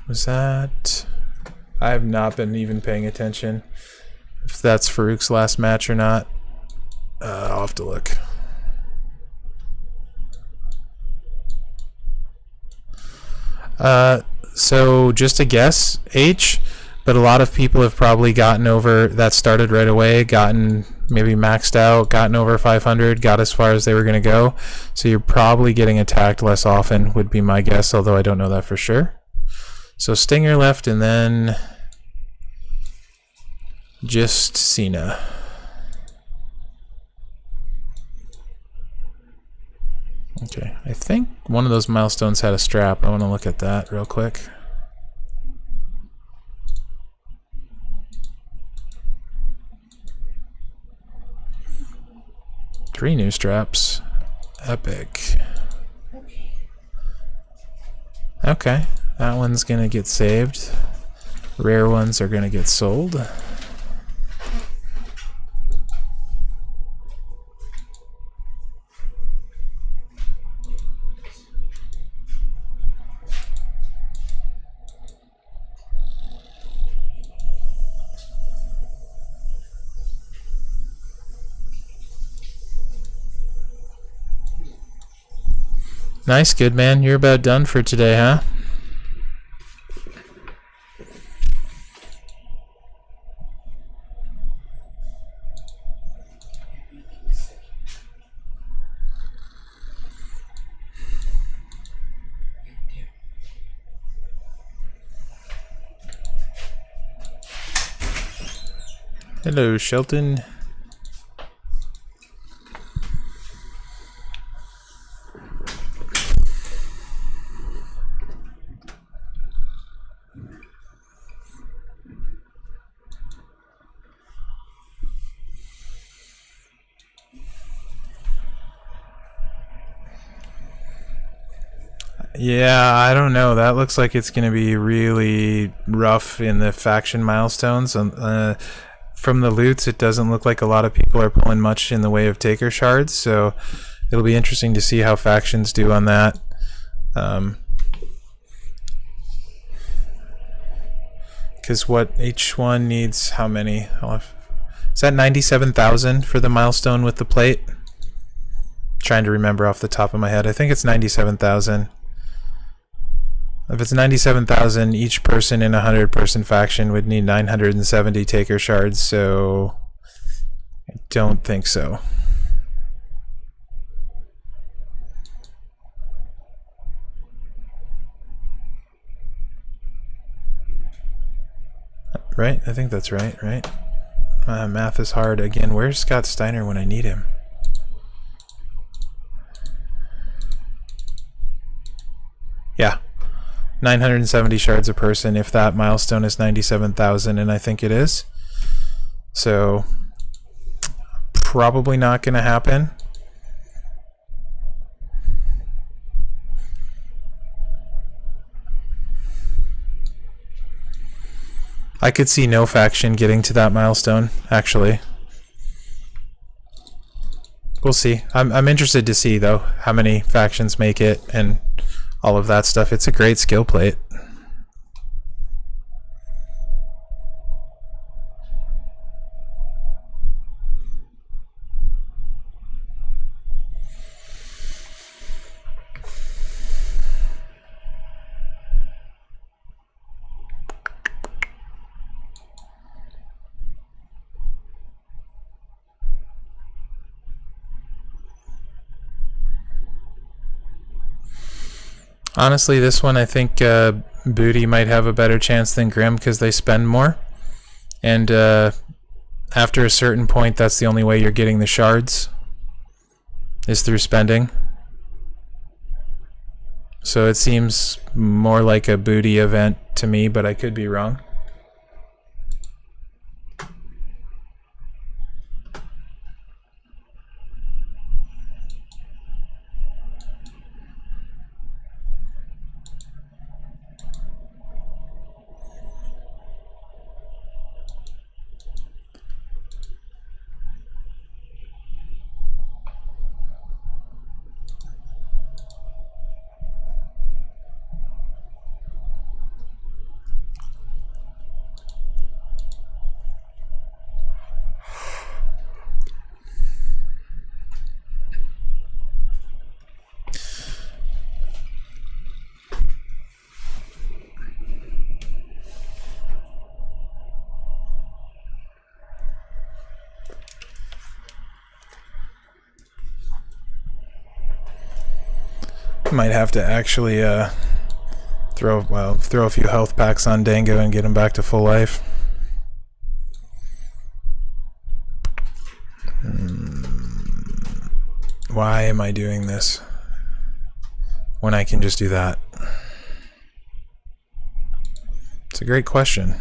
Was that... I have not been even paying attention if that's Farouk's last match or not. I'll have to look. So just a guess, H, but a lot of people have probably gotten over, that started right away, gotten maybe maxed out, gotten over 500, got as far as they were going to go. So you're probably getting attacked less often would be my guess, although I don't know that for sure. So Stinger left and then just Cena. Okay, I think one of those milestones had a strap. I want to look at that real quick. Three new straps. Epic. Okay, that one's gonna get saved. Rare ones are gonna get sold. Nice, good man. You're about done for today, huh? Hello, Shelton. Yeah, I don't know. That looks like it's going to be really rough in the faction milestones. From the loots, it doesn't look like a lot of people are pulling much in the way of taker shards, so it'll be interesting to see how factions do on that. Because what each one needs, how many? Is that 97,000 for the milestone with the plate? Trying to remember off the top of my head. I think it's 97,000. If it's 97,000, each person in a 100-person faction would need 970 taker shards, so I don't think so. Right? I think that's right, right? Math is hard. Again, where's Scott Steiner when I need him? Yeah. 970 shards a person if that milestone is 97,000, and I think it is. So, probably not going to happen. I could see no faction getting to that milestone, actually. We'll see. I'm interested to see, though, how many factions make it and all of that stuff. It's a great skill plate. Honestly, this one I think Booty might have a better chance than Grim because they spend more. And after a certain point, that's the only way you're getting the shards, is through spending. So it seems more like a Booty event to me, but I could be wrong. Might have to actually throw a few health packs on Dango and get him back to full life. Why am I doing this when I can just do that? It's a great question.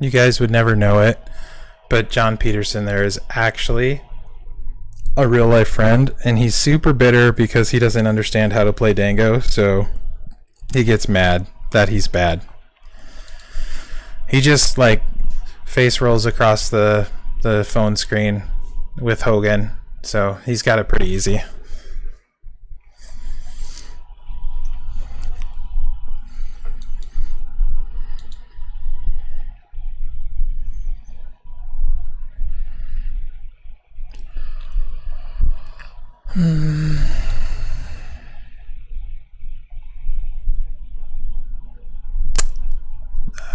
You guys would never know it, but John Peterson there is actually a real life friend, and he's super bitter because he doesn't understand how to play Dango, so he gets mad that he's bad. He just like face rolls across the phone screen with Hogan, so he's got it pretty easy.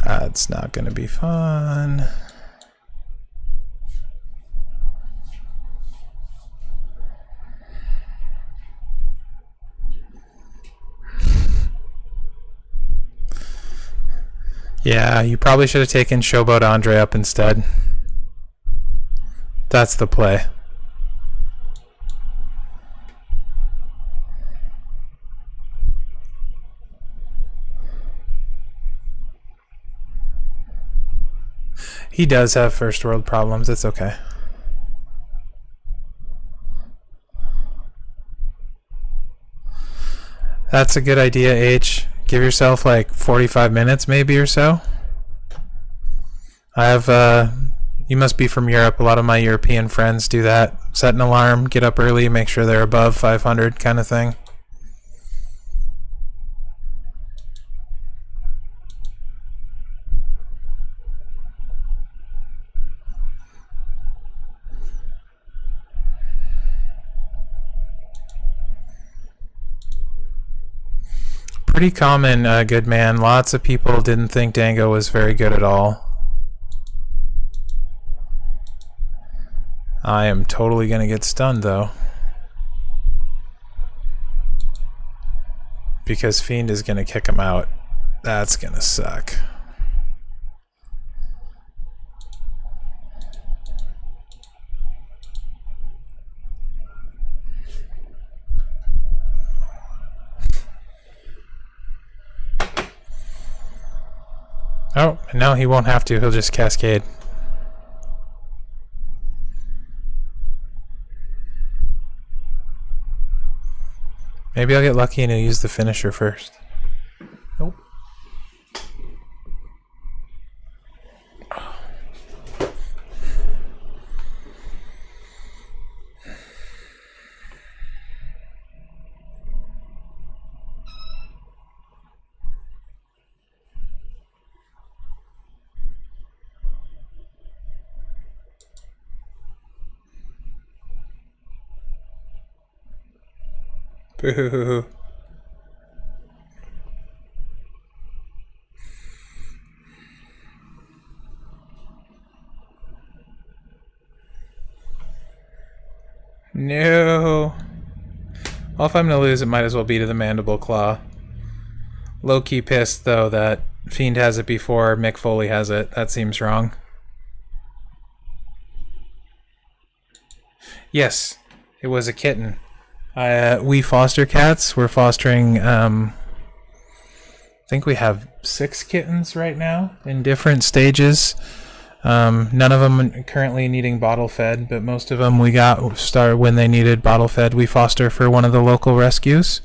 That's not going to be fun. Yeah, you probably should have taken Showboat Andre up instead. That's the play. He does have first world problems. It's okay. That's a good idea, H. Give yourself like 45 minutes maybe or so. I have, you must be from Europe. A lot of my European friends do that. Set an alarm, get up early, make sure they're above 500 kind of thing. Pretty common, good man. Lots of people didn't think Dango was very good at all. I am totally going to get stunned, though. Because Fiend is going to kick him out. That's going to suck. Oh, no, he won't have to. He'll just cascade. Maybe I'll get lucky and he'll use the finisher first. Nope. Boo. No. Well, if I'm going to lose, it might as well be to the Mandible Claw. Low-key pissed, though, that Fiend has it before Mick Foley has it. That seems wrong. Yes, it was a kitten. We foster cats. We're fostering, I think we have 6 kittens right now in different stages. None of them currently needing bottle fed, but most of them we got started when they needed bottle fed. We foster for one of the local rescues.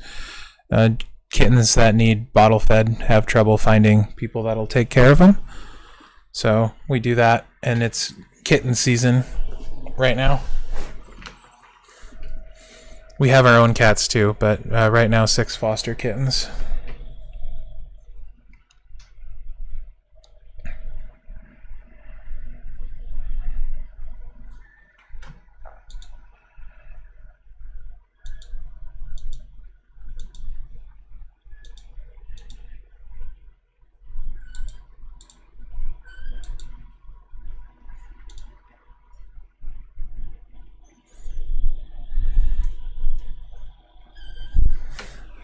Kittens that need bottle fed have trouble finding people that'll take care of them. So we do that, and it's kitten season right now. We have our own cats too, but right now 6 foster kittens.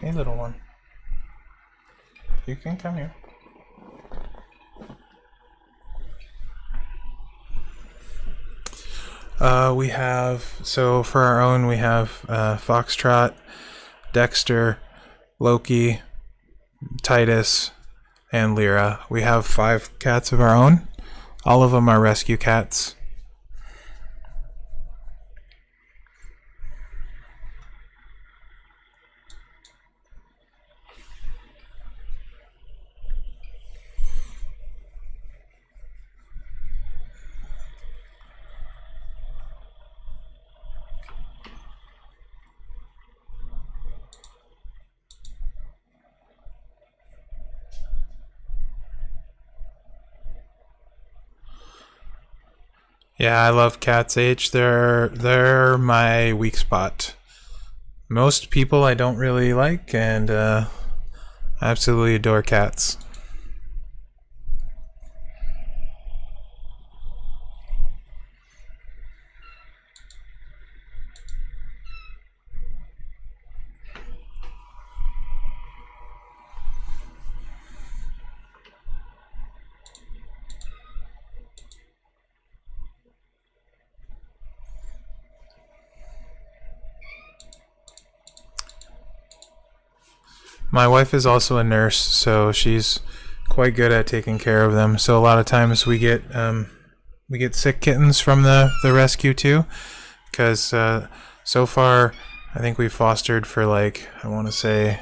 Hey, little one. You can come here. We have, so for our own, we have Foxtrot, Dexter, Loki, Titus, and Lyra. We have 5 cats of our own. All of them are rescue cats. Yeah, I love cats, H. They're my weak spot. Most people I don't really like, and I absolutely adore cats. My wife is also a nurse, so she's quite good at taking care of them. So a lot of times we get sick kittens from the rescue too, because so far I think we've fostered for like, I want to say,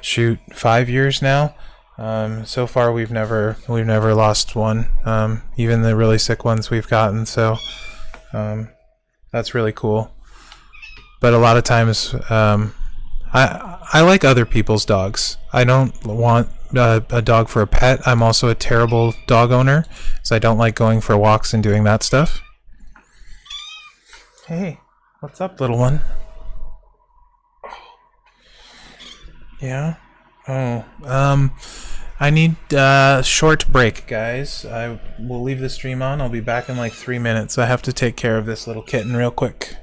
5 years now. So far we've never lost one, even the really sick ones we've gotten. So that's really cool. But a lot of times I like other people's dogs. I don't want a dog for a pet. I'm also a terrible dog owner, so I don't like going for walks and doing that stuff. Hey, what's up, little one? Yeah? Oh, I need a short break, guys. I will leave the stream on. I'll be back in like 3 minutes. I have to take care of this little kitten real quick.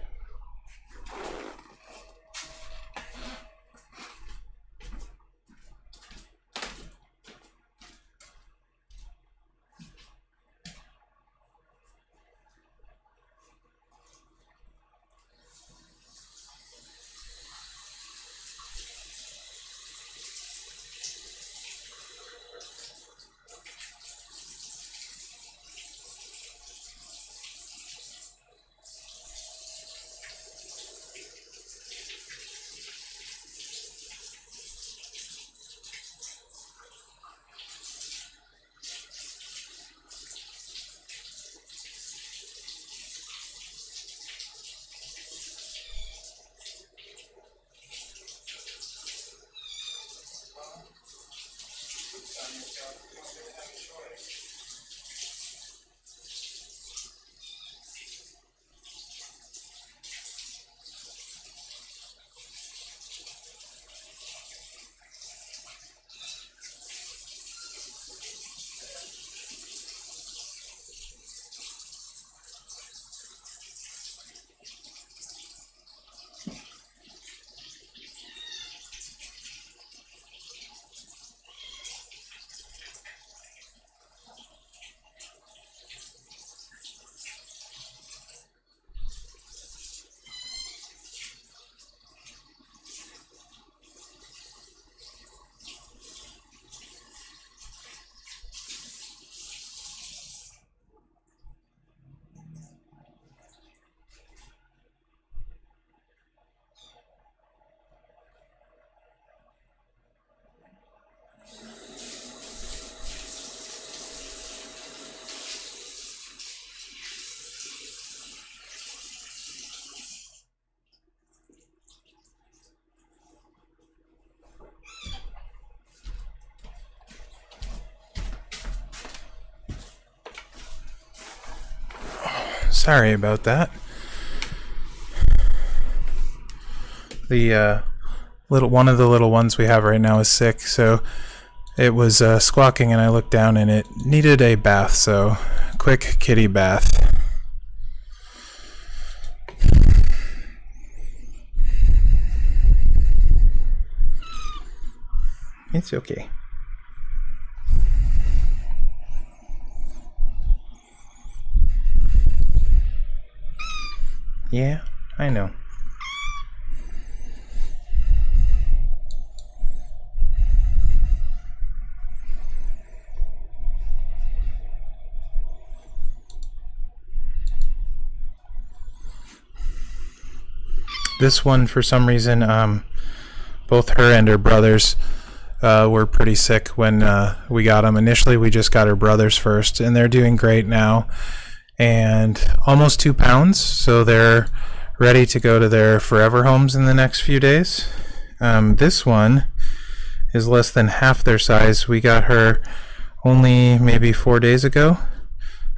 Sorry about that. The one of the little ones we have right now is sick, so it was squawking, and I looked down, and it needed a bath. So, quick kitty bath. It's okay. Yeah, I know. this one, for some reason, both her and her brothers were pretty sick when we got them. Initially, we just got her brothers first, and they're doing great now. And almost 2 pounds, so they're ready to go to their forever homes in the next few days. This one is less than half their size. We got her only maybe 4 days ago,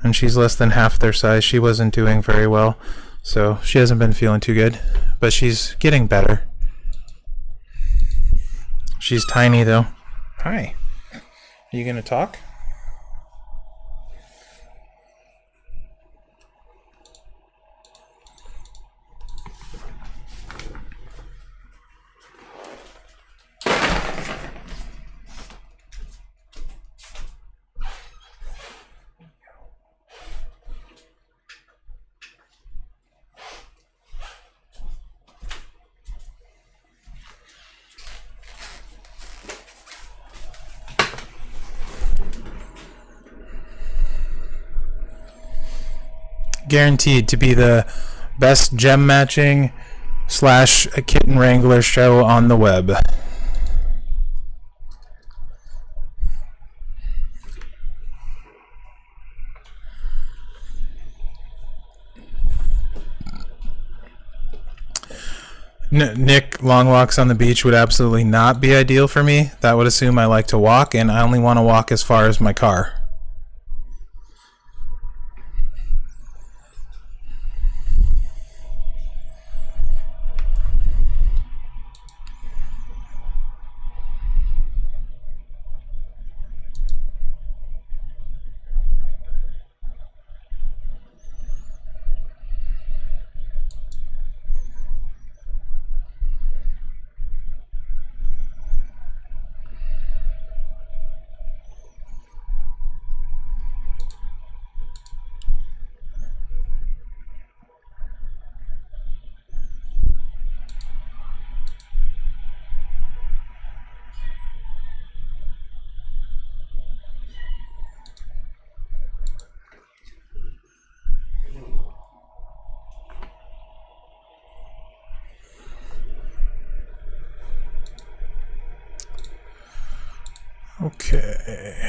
and she's less than half their size. She wasn't doing very well, so she hasn't been feeling too good, but she's getting better. She's tiny though. Hi. Are you gonna talk? Guaranteed to be the best gem matching / a kitten wrangler show on the web. Nick, long walks on the beach would absolutely not be ideal for me. That would assume I like to walk, and I only want to walk as far as my car. Okay.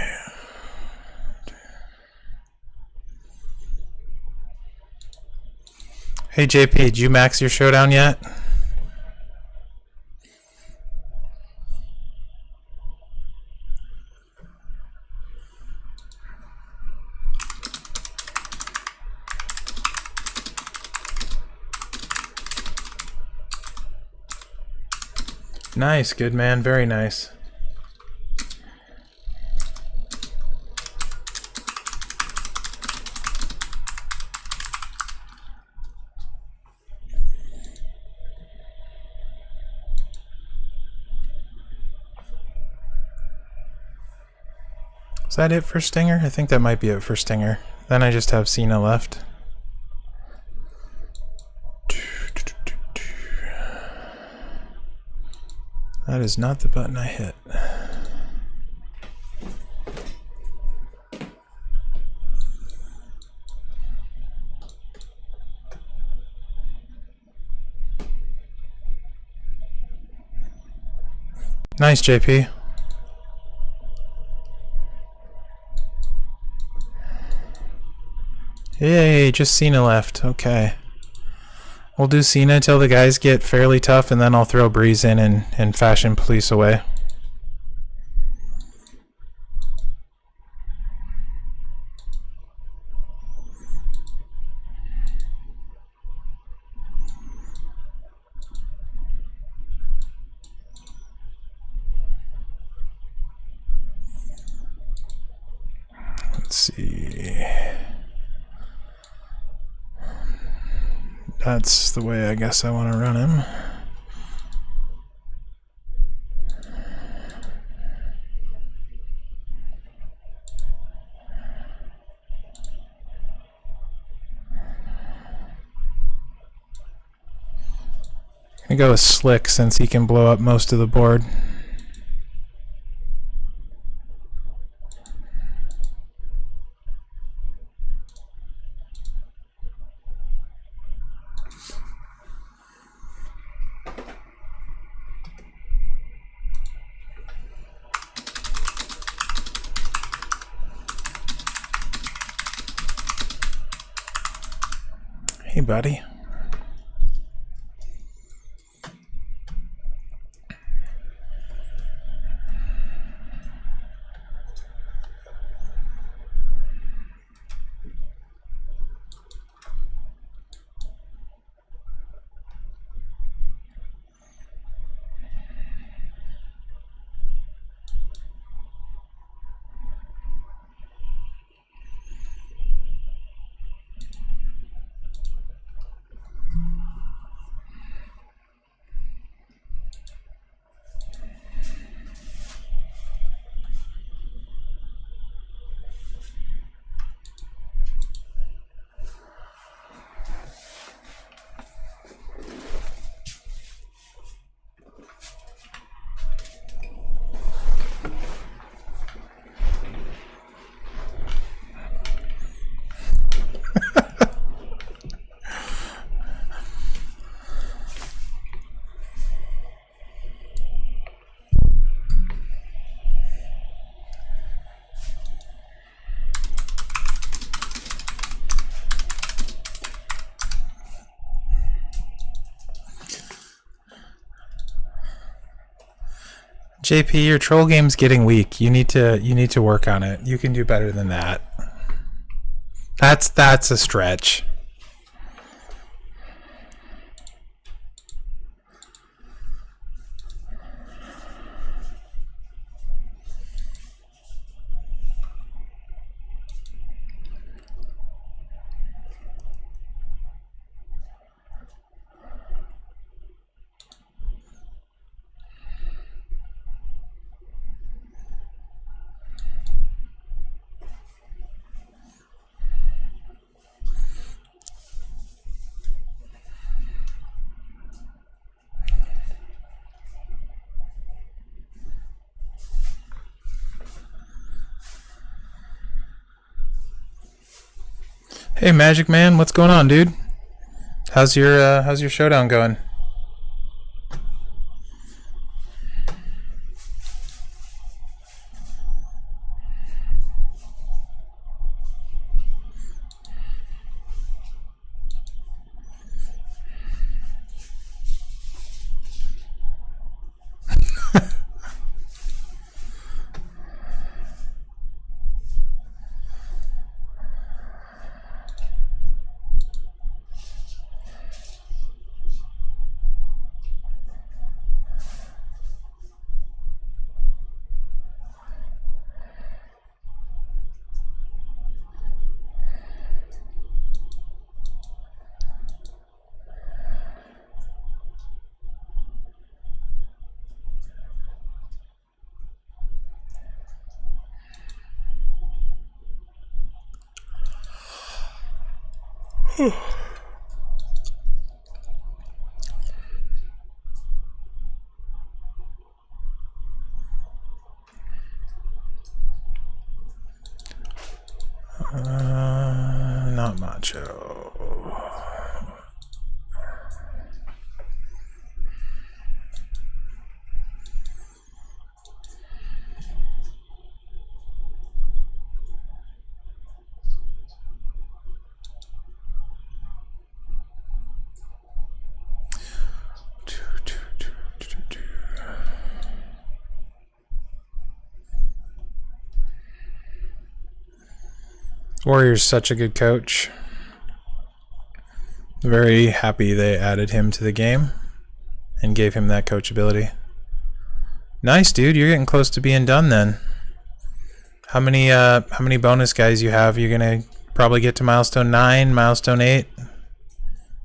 Hey JP, did you max your Showdown yet? Nice, good man, very nice. Is that it for Stinger? I think that might be it for Stinger. Then I just have Cena left. That is not the button I hit. Nice, JP. Yay, just Cena left. Okay. We'll do Cena till the guys get fairly tough, and then I'll throw Breeze in and fashion police away. Let's see. That's the way I guess I want to run him. I'm gonna go with Slick since he can blow up most of the board. Hey, buddy. JP, your troll game's getting weak. You need to work on it. You can do better than that. That's a stretch. Hey, Magic Man, what's going on, dude? How's your showdown going? Not macho. Warrior's such a good coach. Very happy they added him to the game and gave him that coachability. Nice, dude. You're getting close to being done then. How many bonus guys you have? You're gonna probably get to milestone 9, milestone 8.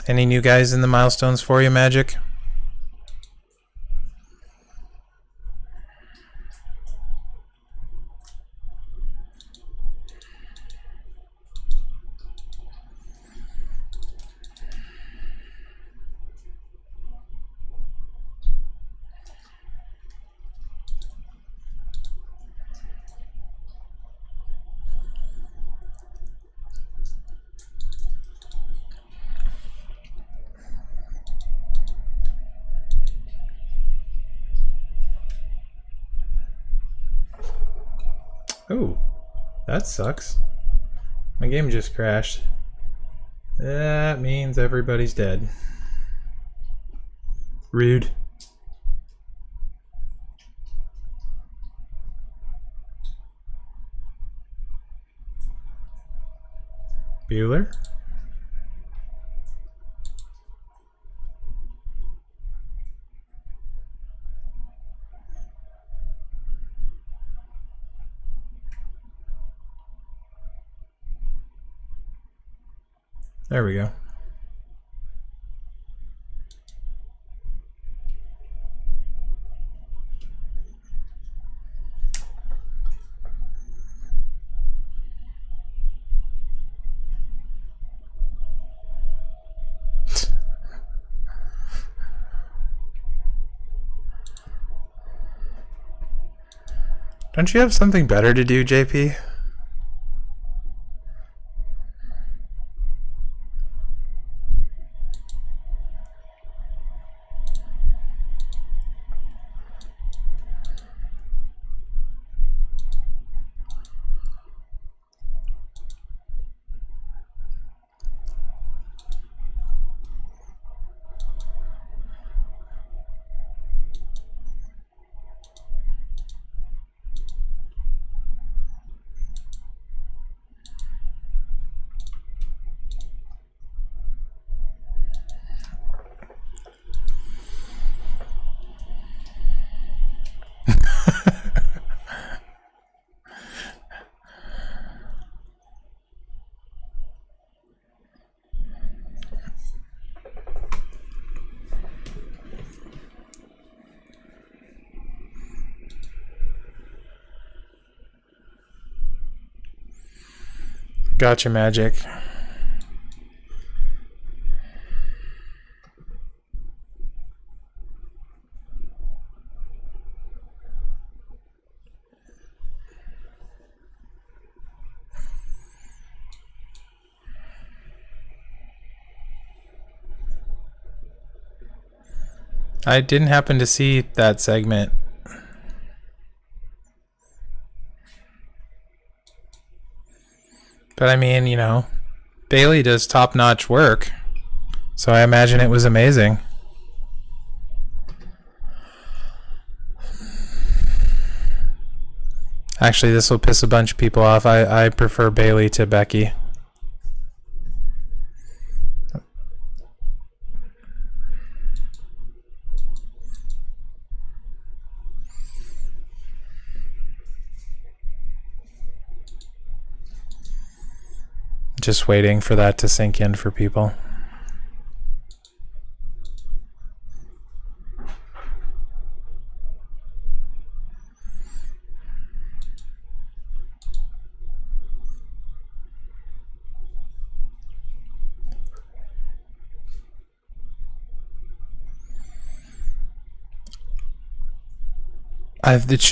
Any new guys in the milestones for you, Magic? Oh, that sucks. My game just crashed. That means everybody's dead. Rude. Bueller? There we go. Don't you have something better to do, JP? Gotcha, Magic. I didn't happen to see that segment. But I mean, you know, Bailey does top-notch work, so I imagine it was amazing. Actually, this will piss a bunch of people off. I prefer Bailey to Becky. Just waiting for that to sink in for people.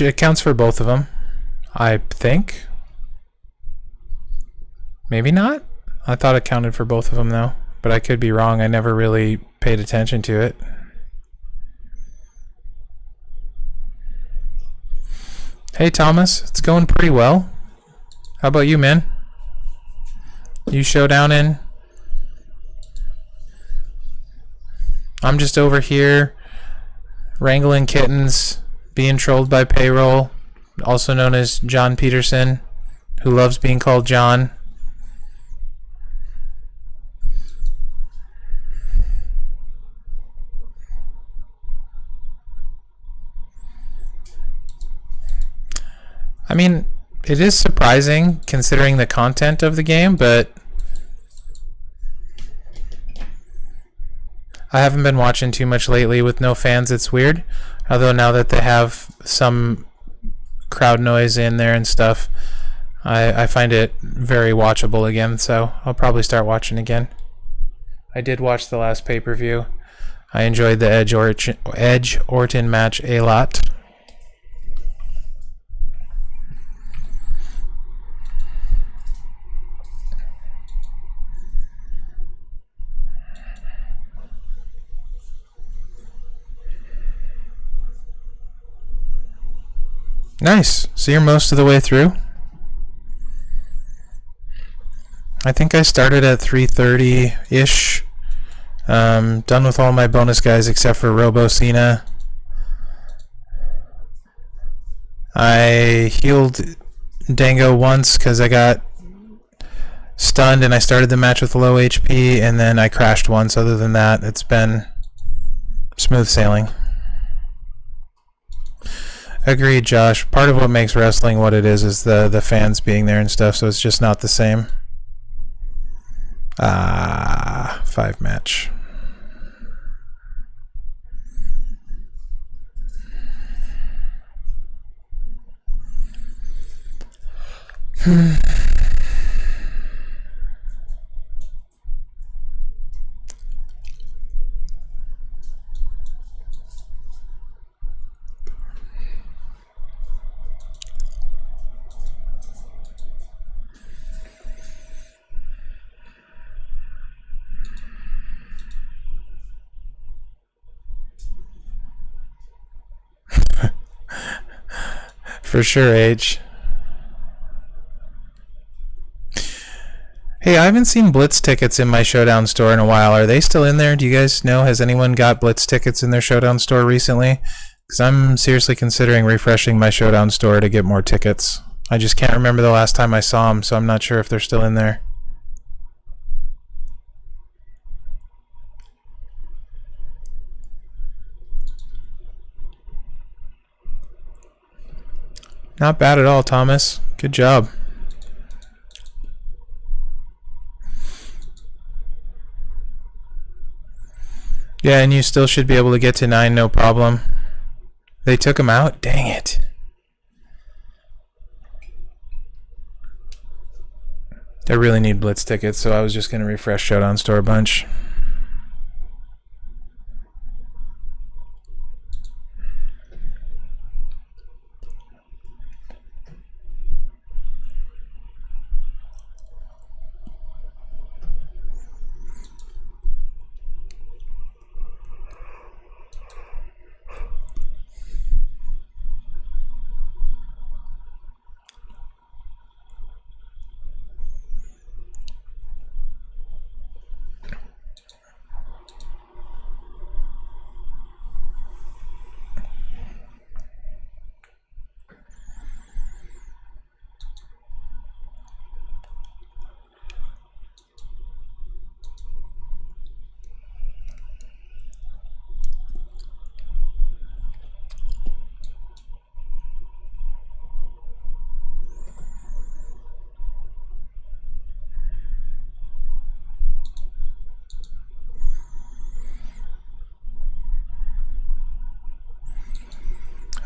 It counts for both of them, I think. Maybe not? I thought it counted for both of them though, but I could be wrong. I never really paid attention to it. Hey Thomas, it's going pretty well. How about you, man? You Showdown in? I'm just over here wrangling kittens, being trolled by Payroll, also known as John Peterson, who loves being called John. I mean, it is surprising considering the content of the game, but I haven't been watching too much lately with no fans. It's weird. Although now that they have some crowd noise in there and stuff, I find it very watchable again, so I'll probably start watching again. I did watch the last pay-per-view. I enjoyed the Edge Orton match a lot. Nice. So you're most of the way through? I think I started at 330-ish. Done with all my bonus guys except for Robo Cena. I healed Dango once because I got stunned and I started the match with low HP, and then I crashed once. Other than that, it's been smooth sailing. Agreed, Josh. Part of what makes wrestling what it is the fans being there and stuff, so it's just not the same. 5 match. For sure, H. Hey, I haven't seen Blitz tickets in my Showdown store in a while. Are they still in there? Do you guys know? Has anyone got Blitz tickets in their Showdown store recently? Because I'm seriously considering refreshing my Showdown store to get more tickets. I just can't remember the last time I saw them, so I'm not sure if they're still in there. Not bad at all, Thomas. Good job. Yeah, and you still should be able to get to 9, no problem. They took him out? Dang it. I really need Blitz tickets, so I was just going to refresh Showdown store a bunch.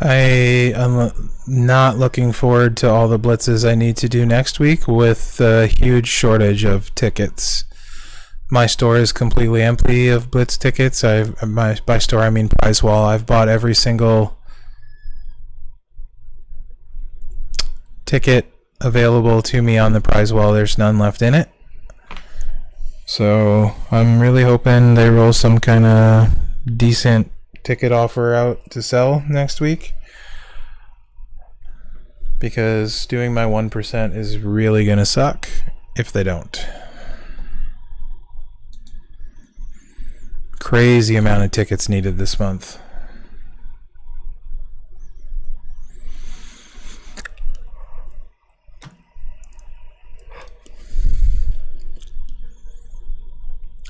I am not looking forward to all the blitzes I need to do next week with a huge shortage of tickets. My store is completely empty of blitz tickets. By store I mean prize wall. I've bought every single ticket available to me on the prize wall. There's none left in it. So I'm really hoping they roll some kind of decent ticket offer out to sell next week, because doing my 1% is really gonna suck if they don't. Crazy amount of tickets needed this month.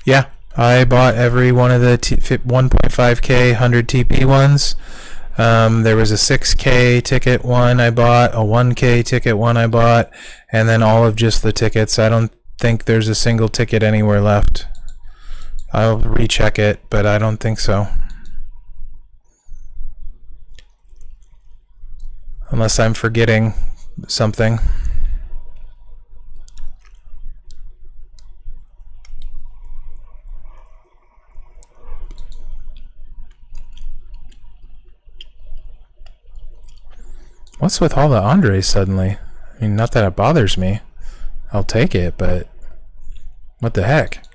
Yeah, I bought every one of the 1.5K 100 TP ones. There was a 6K ticket one I bought, a 1K ticket one I bought, and then all of just the tickets. I don't think there's a single ticket anywhere left. I'll recheck it, but I don't think so. Unless I'm forgetting something. What's with all the Andres suddenly? I mean, not that it bothers me. I'll take it, but what the heck?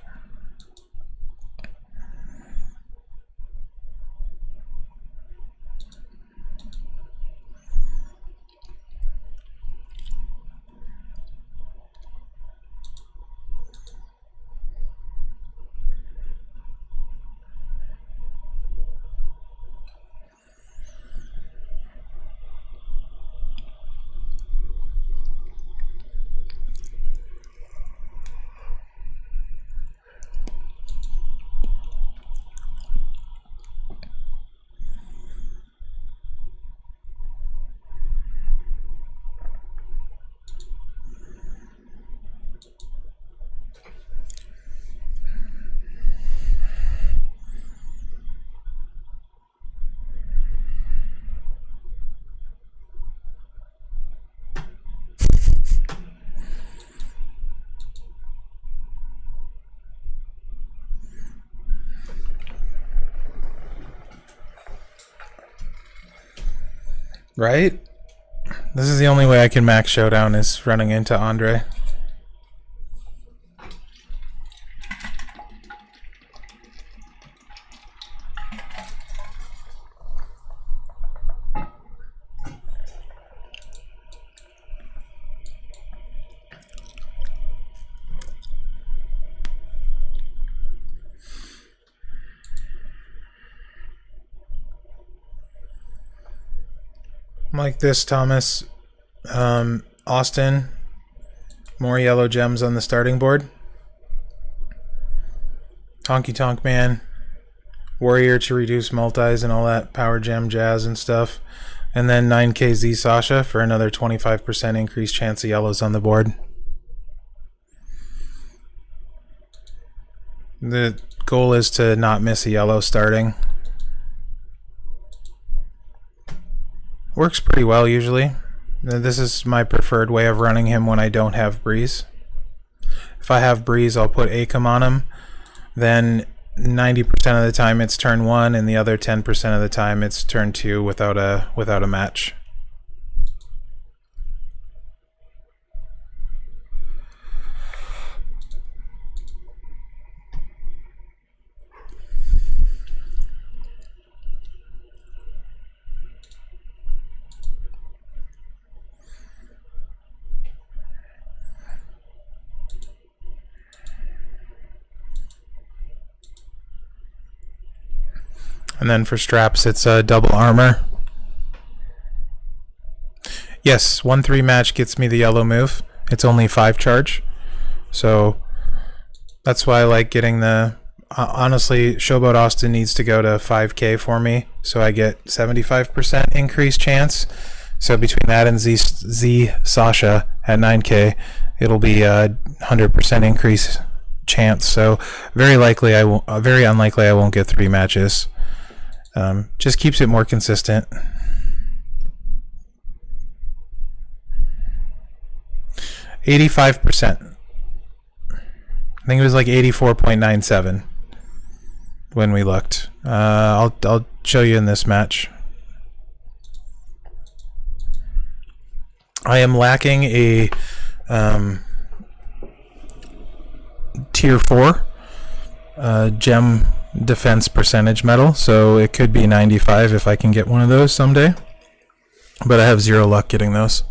Right? This is the only way I can max Showdown is running into Andre. Like this, Thomas. Austin. More yellow gems on the starting board. Honky Tonk Man. Warrior to reduce multis and all that power gem jazz and stuff. And then 9KZ Sasha for another 25% increased chance of yellows on the board. The goal is to not miss a yellow starting. Works pretty well usually. This is my preferred way of running him when I don't have Breeze. If I have Breeze, I'll put Acom on him. Then 90% of the time it's turn 1, and the other 10% of the time it's turn 2 without a match. And then for straps, it's double armor. Yes, 1-3 match gets me the yellow move. It's only 5 charge. So that's why I like getting the... honestly, Showboat Austin needs to go to 5k for me, so I get 75% increased chance. So between that and Z Sasha at 9k, it'll be a 100% increase chance. So very unlikely I won't get 3 matches. Just keeps it more consistent. %. I think it was like 84.97 when we looked. I'll show you in this match. I am lacking a tier 4 gem defense percentage medal, so it could be 95 if I can get one of those someday, but I have 0 luck getting those.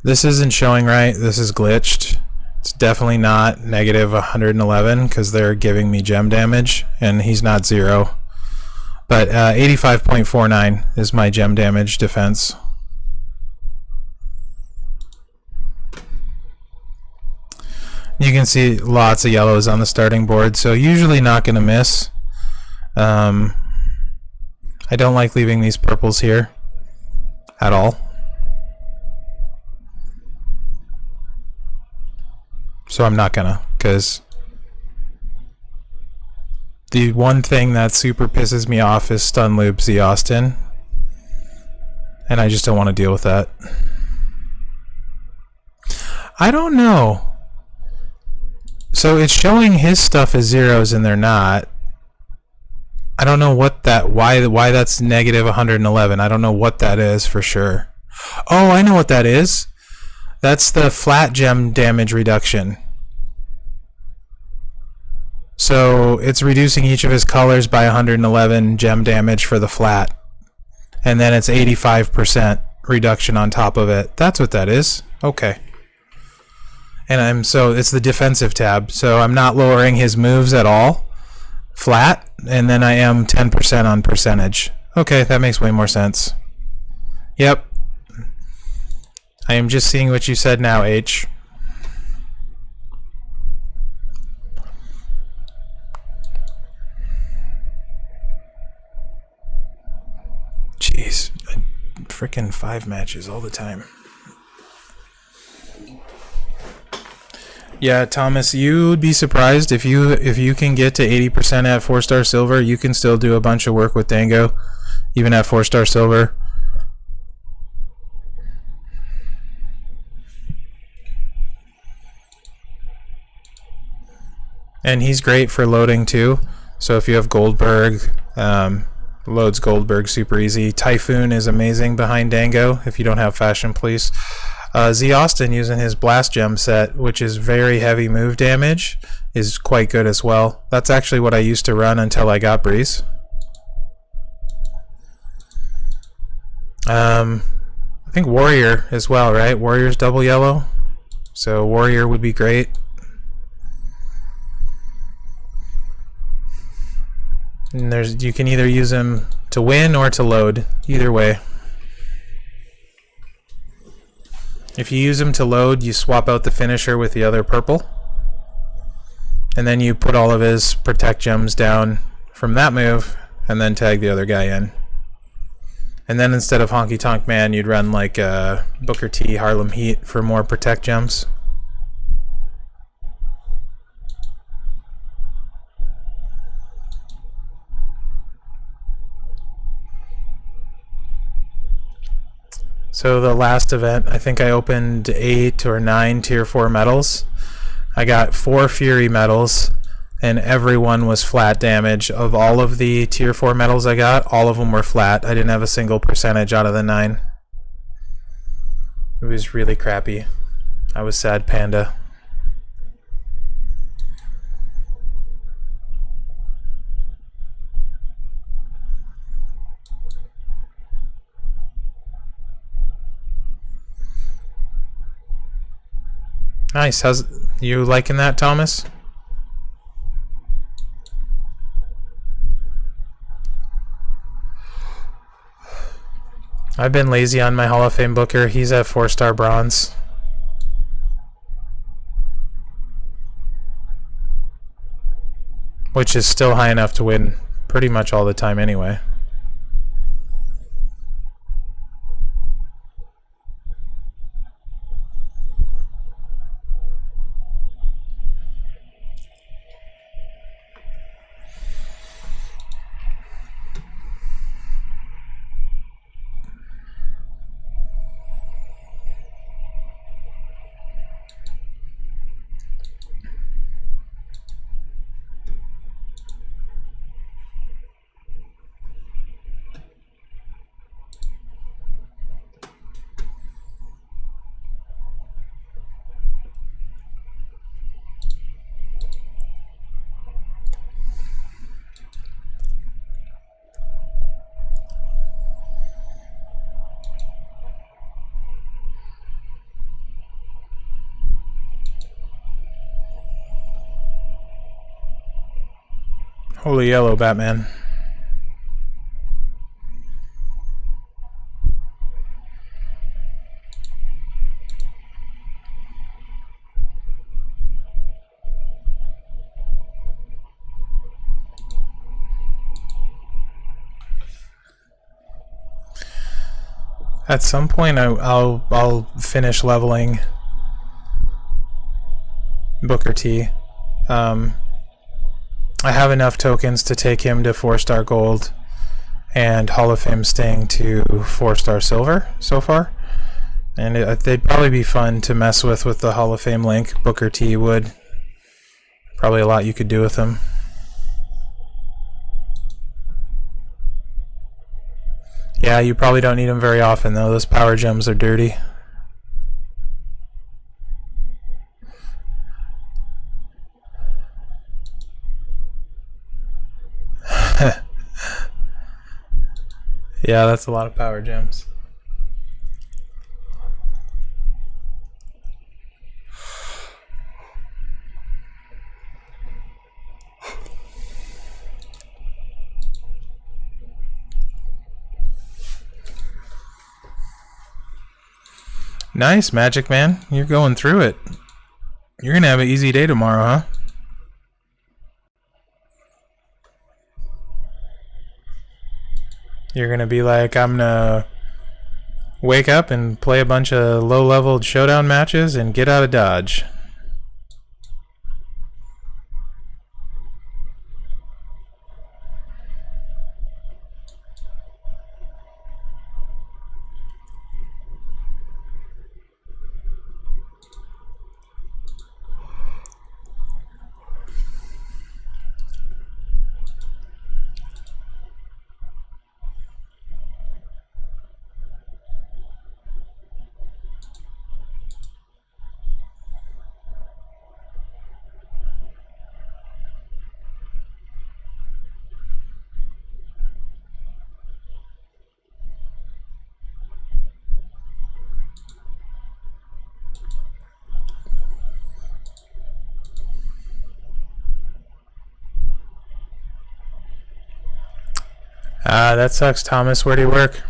This isn't showing right. This is glitched. It's definitely not negative 111 because they're giving me gem damage and he's not 0, but 85.49 is my gem damage defense. You can see lots of yellows on the starting board, so usually not going to miss. I don't like leaving these purples here at all. So I'm not gonna, because the one thing that super pisses me off is stun loop Z Austin, and I just don't want to deal with that. I don't know. So it's showing his stuff as 0s and they're not. I don't know what that, why that's negative 111. I don't know what that is for sure. Oh, I know what that is. That's the flat gem damage reduction. So it's reducing each of his colors by 111 gem damage for the flat. And then it's 85% reduction on top of it. That's what that is. Okay. And so it's the defensive tab. So I'm not lowering his moves at all. Flat. And then I am 10% on percentage. Okay, that makes way more sense. Yep. I am just seeing what you said now, H. Jeez. Frickin' 5 matches all the time. Yeah, Thomas, you'd be surprised if you can get to 80% at 4-star silver. You can still do a bunch of work with Dango, even at 4-star silver. And he's great for loading too. So if you have Goldberg, Loads Goldberg super easy. Typhoon is amazing behind Dango if you don't have Fashion Police. Z Austin using his Blast Gem set, which is very heavy move damage, is quite good as well. That's actually what I used to run until I got Breeze. I think Warrior as well, right? Warrior's double yellow, so Warrior would be great. And you can either use him to win or to load, either way. If you use him to load, you swap out the finisher with the other purple, and then you put all of his protect gems down from that move, and then tag the other guy in. And then instead of Honky Tonk Man, you'd run like Booker T, Harlem Heat for more protect gems. So the last event, I think I opened 8 or 9 tier 4 medals. I got 4 Fury medals, and everyone was flat damage. Of all of the tier 4 medals I got, all of them were flat. I didn't have a single percentage out of the 9. It was really crappy. I was sad panda. Nice. How's you liking that, Thomas? I've been lazy on my Hall of Fame Booker. He's at 4-star bronze. Which is still high enough to win pretty much all the time anyway. Holy yellow, Batman. At some point, I'll finish leveling Booker T. I have enough tokens to take him to 4-star gold and Hall of Fame Sting to 4-star silver so far. And they'd probably be fun to mess with the Hall of Fame link. Booker T would. Probably a lot you could do with them. Yeah, you probably don't need them very often though. Those power gems are dirty. Yeah, that's a lot of power gems. Nice, Magic Man. You're going through it. You're gonna have an easy day tomorrow, huh? You're gonna be like, I'm gonna wake up and play a bunch of low-leveled Showdown matches and get out of Dodge. That sucks, Thomas. Where do you work?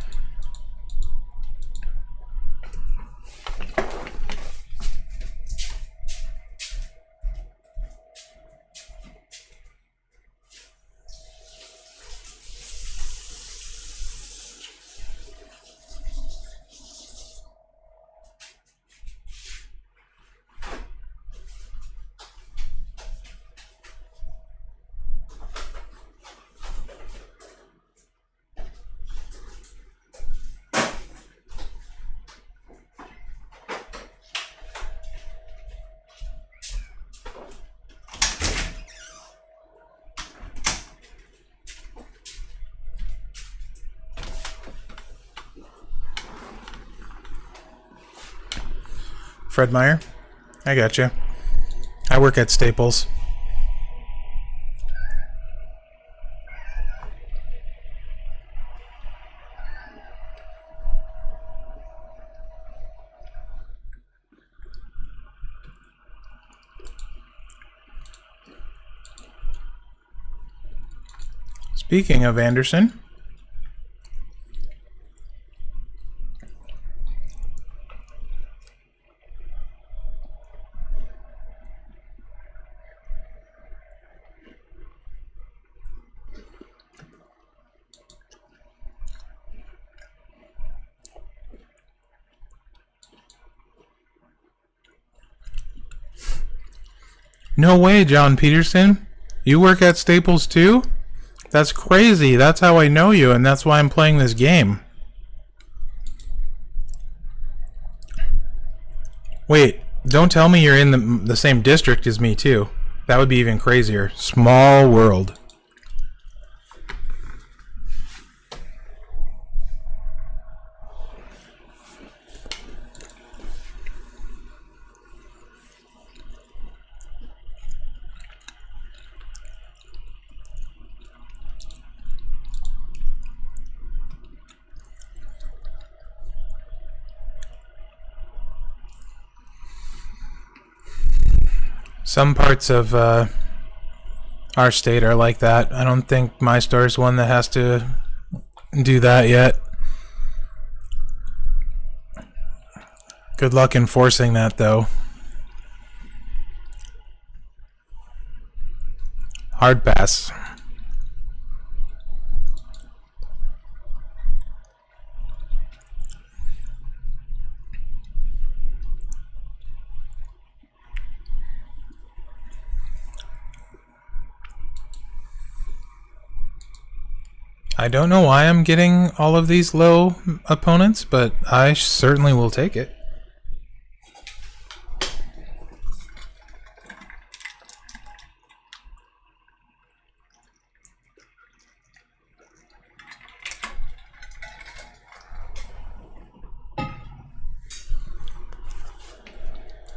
Fred Meyer? I got you. I work at Staples. Speaking of Anderson, no way, John Peterson. You work at Staples too? That's crazy. That's how I know you, and that's why I'm playing this game. Wait, don't tell me you're in the same district as me too. That would be even crazier. Small world. Some parts of our state are like that. I don't think my store is one that has to do that yet. Good luck enforcing that, though. Hard pass. I don't know why I'm getting all of these low opponents, but I certainly will take it.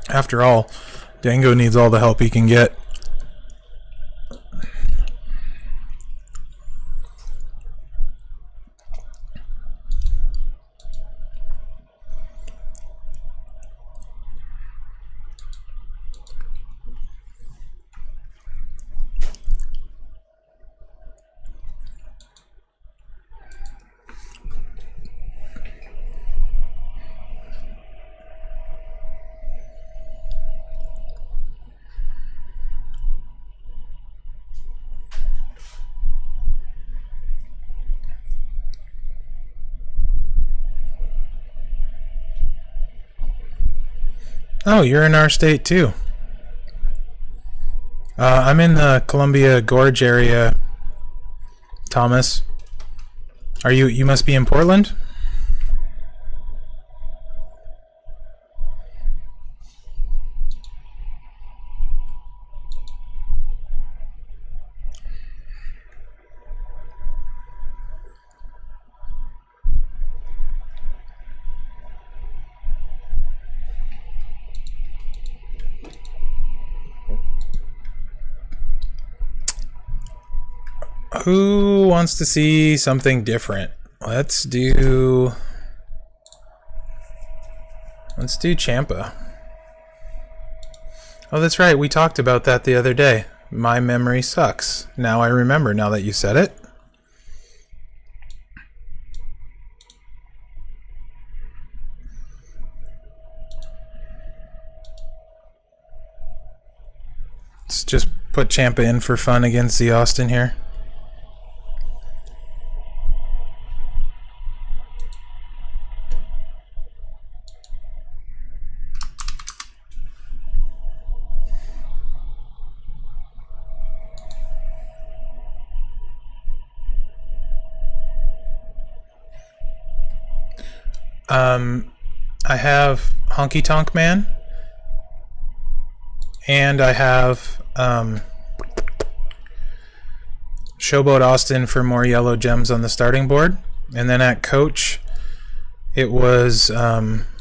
After all, Dango needs all the help he can get. Oh, you're in our state too. I'm in the Columbia Gorge area, Thomas. Are you? You must be in Portland? Who wants to see something different? Let's do Champa. Oh, that's right. We talked about that the other day. My memory sucks. Now I remember, now that you said it. Let's just put Ciampa in for fun against Z Austin here. I have Honky Tonk Man, and I have Showboat Austin for more yellow gems on the starting board. And then at coach, it was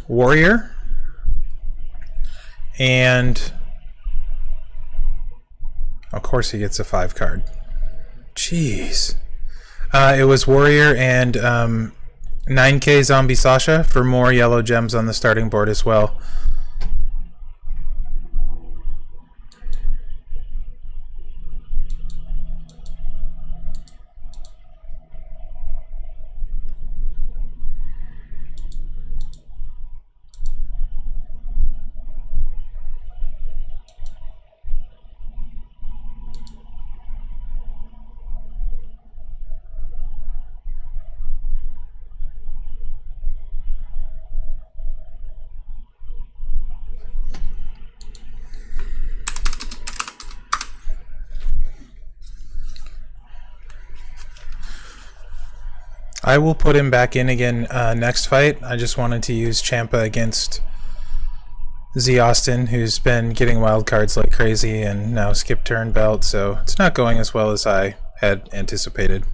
Warrior, and of course he gets a 5 card. Jeez. It was Warrior and 9K Zombie Sasha for more yellow gems on the starting board as well. I will put him back in again next fight. I just wanted to use Ciampa against Z Austin, who's been getting wild cards like crazy and now skip turn belt, so it's not going as well as I had anticipated.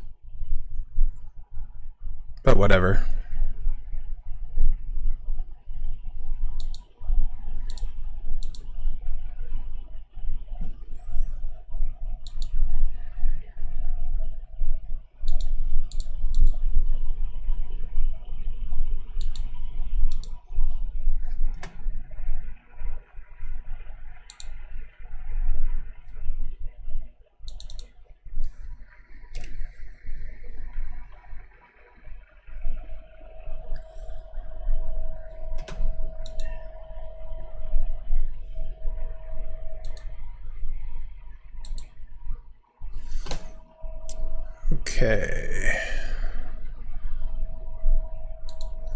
But whatever. Okay.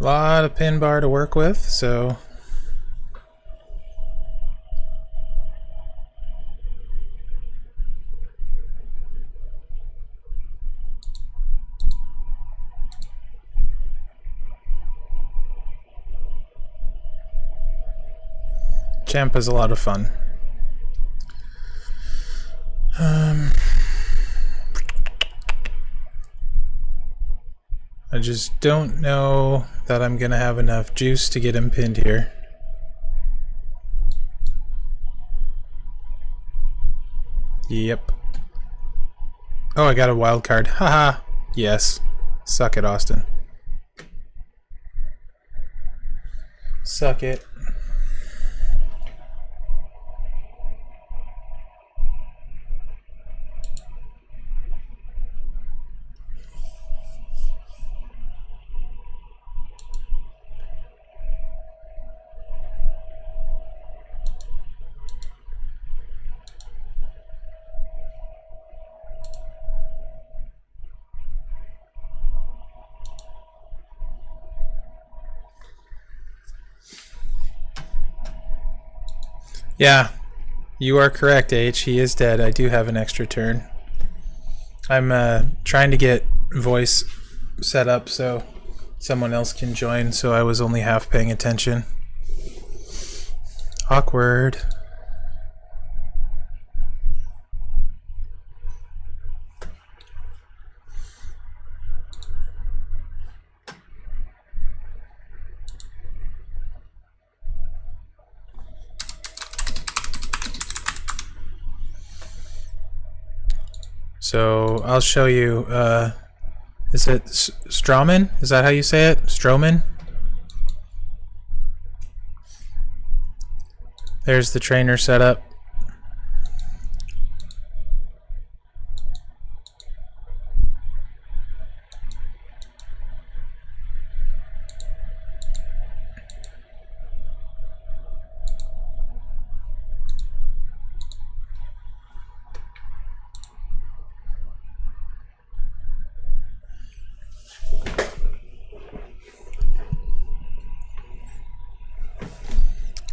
A lot of pin bar to work with, so Ciampa's a lot of fun. I just don't know that I'm gonna have enough juice to get him pinned here. Yep. Oh, I got a wild card. Haha. Yes. Suck it, Austin. Suck it. Yeah, you are correct, H. He is dead. I do have an extra turn. I'm trying to get voice set up so someone else can join, so I was only half paying attention. Awkward. So I'll show you, is it Strowman? Is that how you say it? Strowman? There's the trainer setup.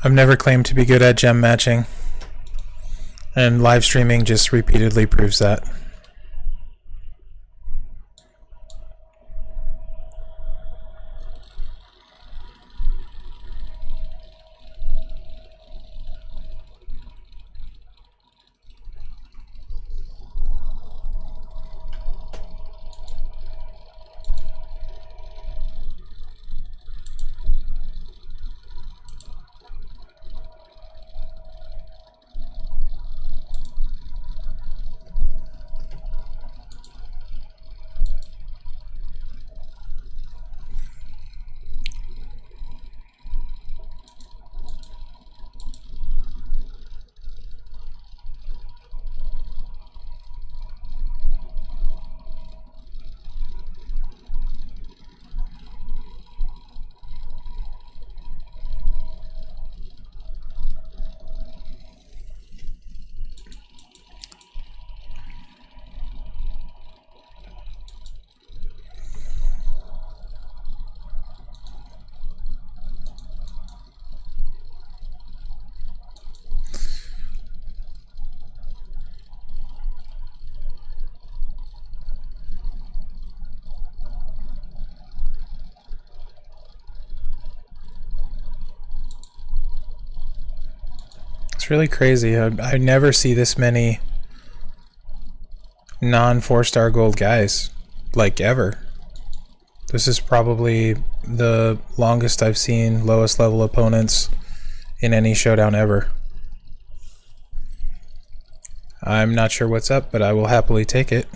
I've never claimed to be good at gem matching, and live streaming just repeatedly proves that. It's really crazy. I never see this many non 4-star gold guys, like, ever. This is probably the longest I've seen lowest level opponents in any showdown ever. I'm not sure what's up, but I will happily take it.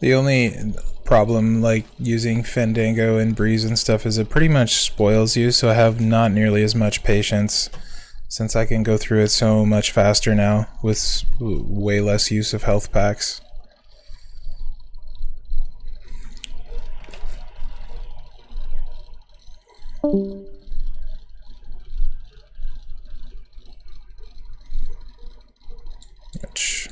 The only problem, like, using Fandango and Breeze and stuff is it pretty much spoils you, so I have not nearly as much patience since I can go through it so much faster now with way less use of health packs. Which...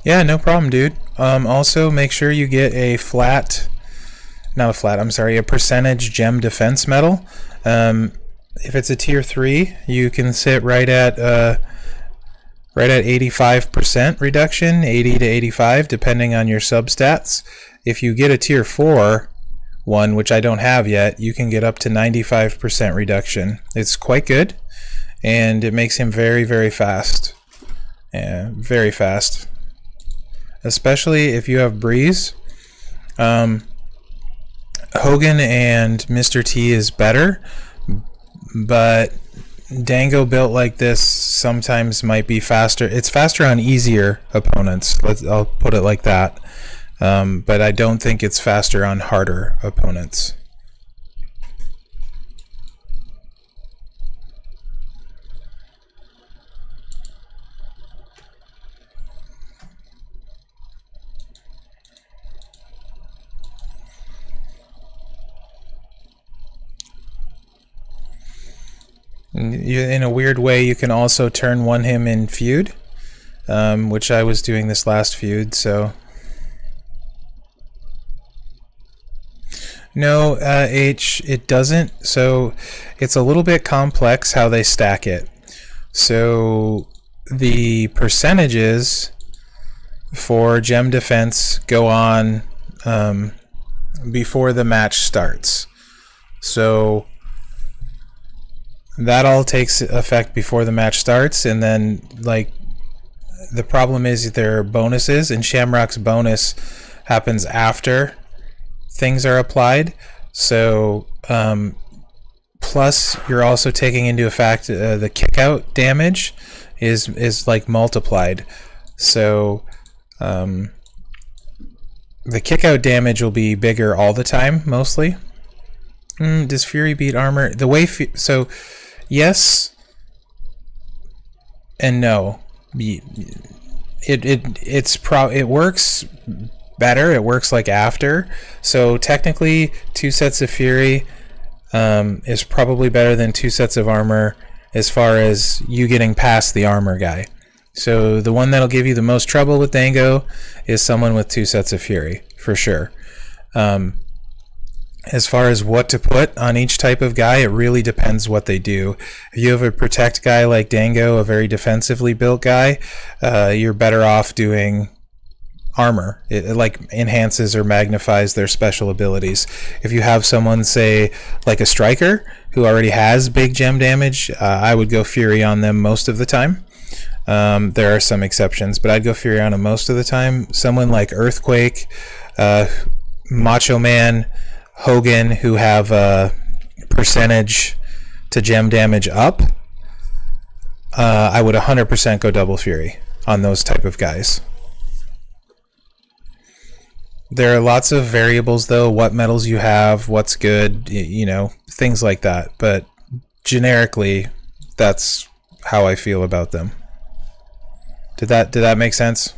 Yeah, no problem, dude. Also, make sure you get a a percentage gem defense medal. If it's a tier 3, you can sit right at 85% reduction, 80 to 85, depending on your substats. If you get a tier 4 one, which I don't have yet, you can get up to 95% reduction. It's quite good, and it makes him very, very fast. Yeah, very fast. Especially if you have Breeze. Hogan and Mr. T is better, but Dango built like this sometimes might be faster. It's faster on easier opponents. I'll put it like that. But I don't think it's faster on harder opponents. In a weird way, you can also turn one him in feud, which I was doing this last feud, so... No, H, it doesn't. So it's a little bit complex how they stack it. So the percentages for gem defense go on before the match starts. So that all takes effect before the match starts, and then like the problem is there are bonuses, and Shamrock's bonus happens after things are applied. So plus you're also taking into effect the kick out damage is like multiplied. So the kick out damage will be bigger all the time, mostly. Does Fury beat armor? The way so yes and no. It works better. It works like after. So technically 2 sets of Fury is probably better than 2 sets of armor as far as you getting past the armor guy. So the one that'll give you the most trouble with Dango is someone with 2 sets of Fury, for sure. As far as what to put on each type of guy, it really depends what they do. If you have a protect guy like Dango, a very defensively built guy, you're better off doing armor. It like enhances or magnifies their special abilities. If you have someone, say, like a striker who already has big gem damage, I would go Fury on them most of the time. There are some exceptions, but I'd go Fury on them most of the time. Someone like Earthquake, Macho Man, Hogan, who have a percentage to gem damage up, I would 100% go double Fury on those type of guys. There are lots of variables, though, what medals you have, what's good, you know, things like that. But generically, that's how I feel about them. Did that make sense?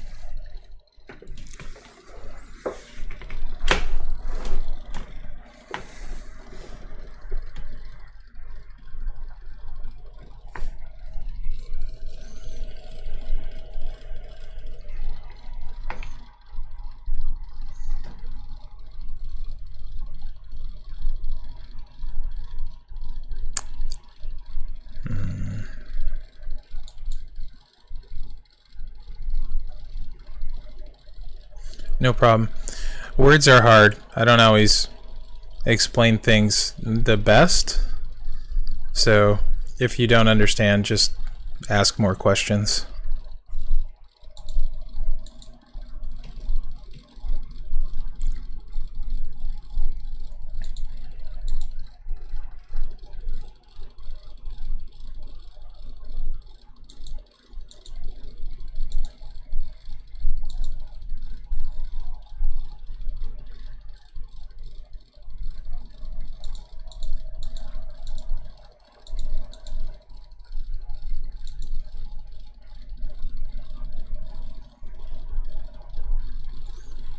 No problem. Words are hard. I don't always explain things the best. So if you don't understand, just ask more questions.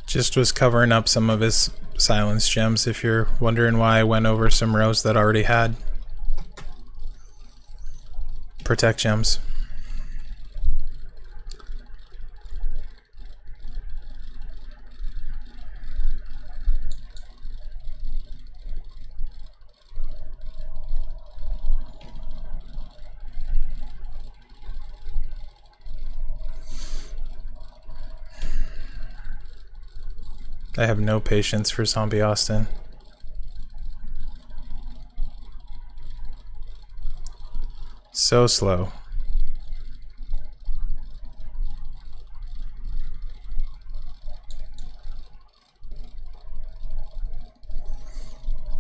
Just was covering up some of his silence gems, if you're wondering why I went over some rows that already had protect gems. I have no patience for Zombie Austin. So slow.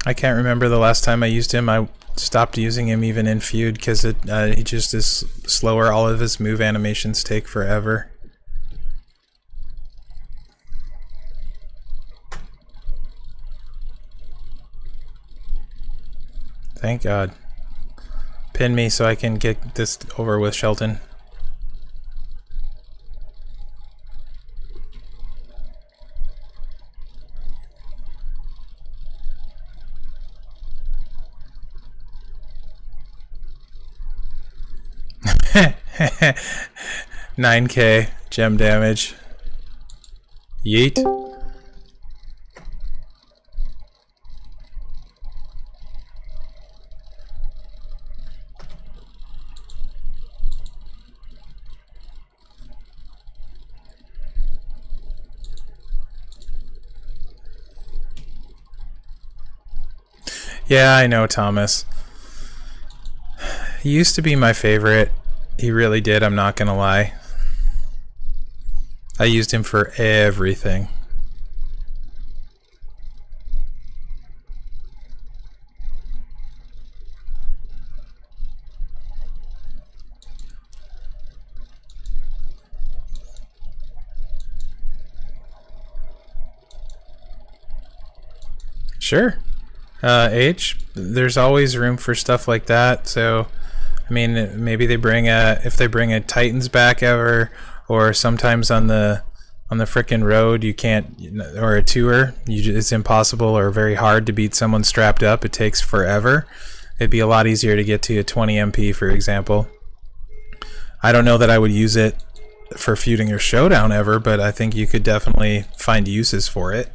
I can't remember the last time I used him. I stopped using him even in feud because he just is slower. All of his move animations take forever. Thank God. Pin me so I can get this over with, Shelton. $9K gem damage. Yeet. Yeah, I know Thomas. He used to be my favorite. He really did, I'm not gonna lie. I used him for everything. Sure. H, there's always room for stuff like that. So, I mean, maybe if they bring a Titans back ever, or sometimes on the frickin' road you can't, or a tour, it's impossible or very hard to beat someone strapped up. It takes forever. It'd be a lot easier to get to a 20 MP, for example. I don't know that I would use it for feuding or showdown ever, but I think you could definitely find uses for it.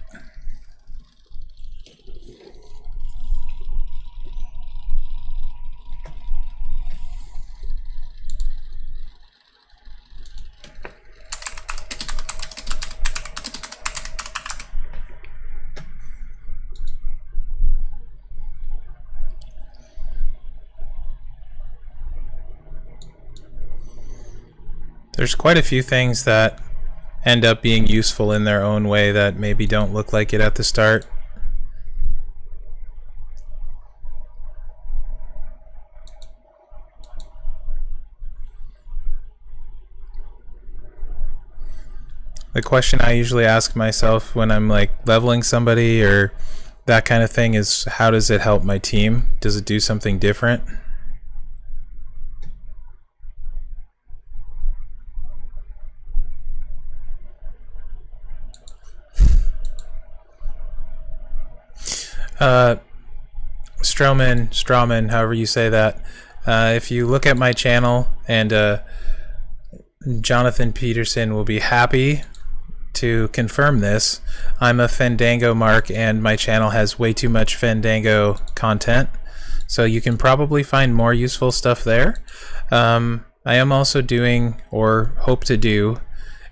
There's quite a few things that end up being useful in their own way that maybe don't look like it at the start. The question I usually ask myself when I'm like leveling somebody or that kind of thing is, how does it help my team? Does it do something different? Strawman, however you say that. If you look at my channel, and Jonathan Peterson will be happy to confirm this, I'm a Fandango mark, and my channel has way too much Fandango content. So you can probably find more useful stuff there. I am also doing, or hope to do,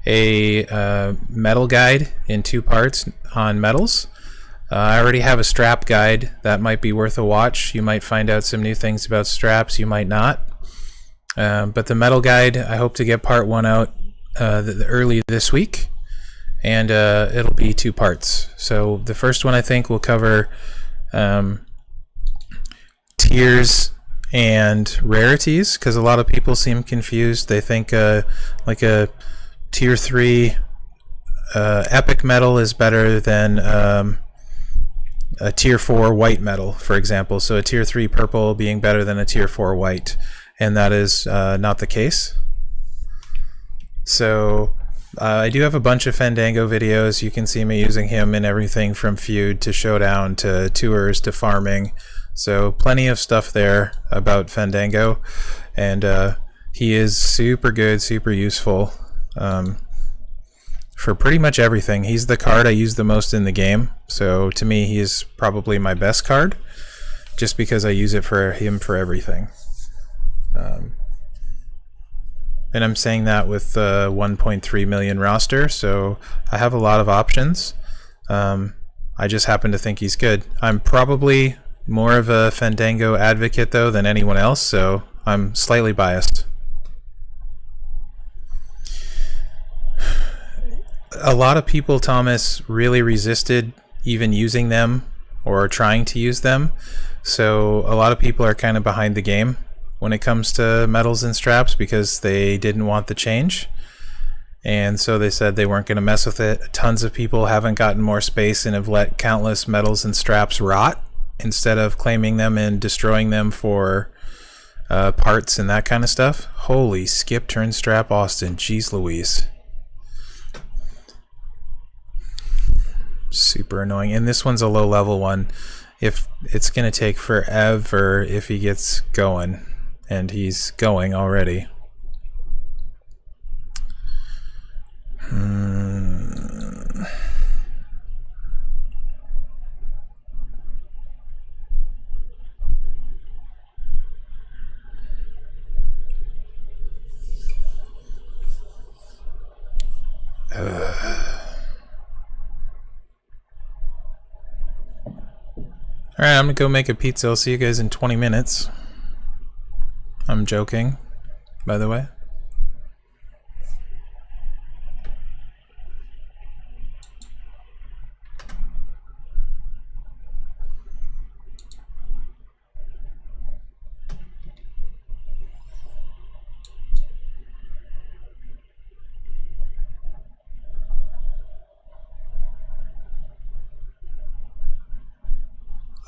a metal guide in 2 parts on metals. I already have a strap guide that might be worth a watch. You might find out some new things about straps, you might not. But the metal guide, I hope to get part 1 out early this week, and it'll be 2 parts. So the first one I think will cover tiers and rarities, because a lot of people seem confused. They think like a tier 3 epic metal is better than a tier 4 white metal, for example. So a tier 3 purple being better than a tier 4 white, and that is not the case. So I do have a bunch of Fandango videos. You can see me using him in everything from feud to showdown to tours to farming. So plenty of stuff there about Fandango, and he is super good, super useful for pretty much everything. He's the card I use the most in the game, so to me he is probably my best card, just because I use it for him for everything. And I'm saying that with 1.3 million roster, so I have a lot of options. I just happen to think he's good. I'm probably more of a Fandango advocate though than anyone else, so I'm slightly biased. A lot of people, Thomas, really resisted even using them or trying to use them, so a lot of people are kind of behind the game when it comes to metals and straps because they didn't want the change, and so they said they weren't going to mess with it. Tons of people haven't gotten more space and have let countless metals and straps rot instead of claiming them and destroying them for parts and that kind of stuff. Holy skip turn strap Austin, jeez Louise. Super annoying. And this one's a low level one. If it's gonna take forever if he gets going, and he's going already. Alright, I'm gonna go make a pizza. I'll see you guys in 20 minutes. I'm joking, by the way.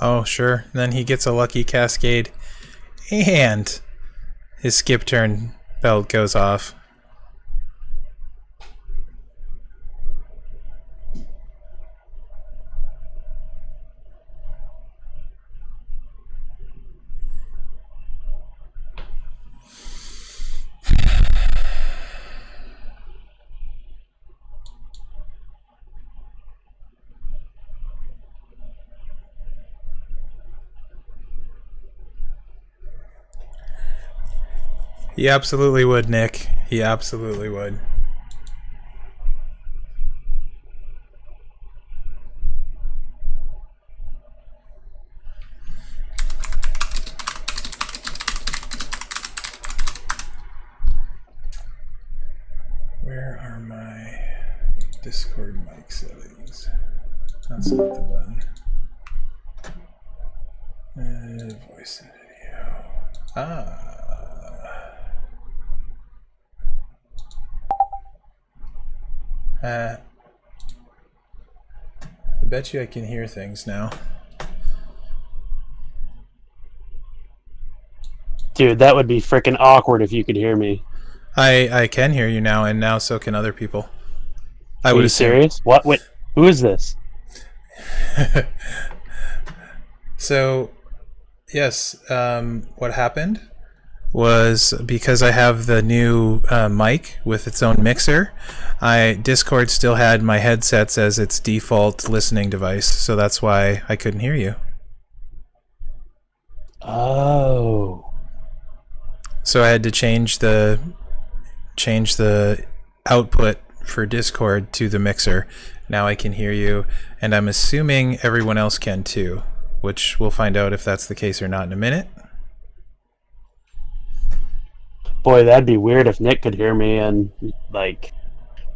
Oh, sure. Then he gets a lucky cascade, and his skip turn belt goes off. He absolutely would, Nick. He absolutely would. Where are my Discord mic settings? That's not the button. Voice and video. I bet you I can hear things now. Dude, that would be freaking awkward if you could hear me. I can hear you now, and now so can other people. Are you serious? What? Wait, who is this? So, yes, what happened was because I have the new mic with its own mixer, Discord still had my headsets as its default listening device, so that's why I couldn't hear you. Oh. So I had to change the output for Discord to the mixer. Now I can hear you, and I'm assuming everyone else can too, which we'll find out if that's the case or not in a minute. Boy, that'd be weird if Nick could hear me and, like,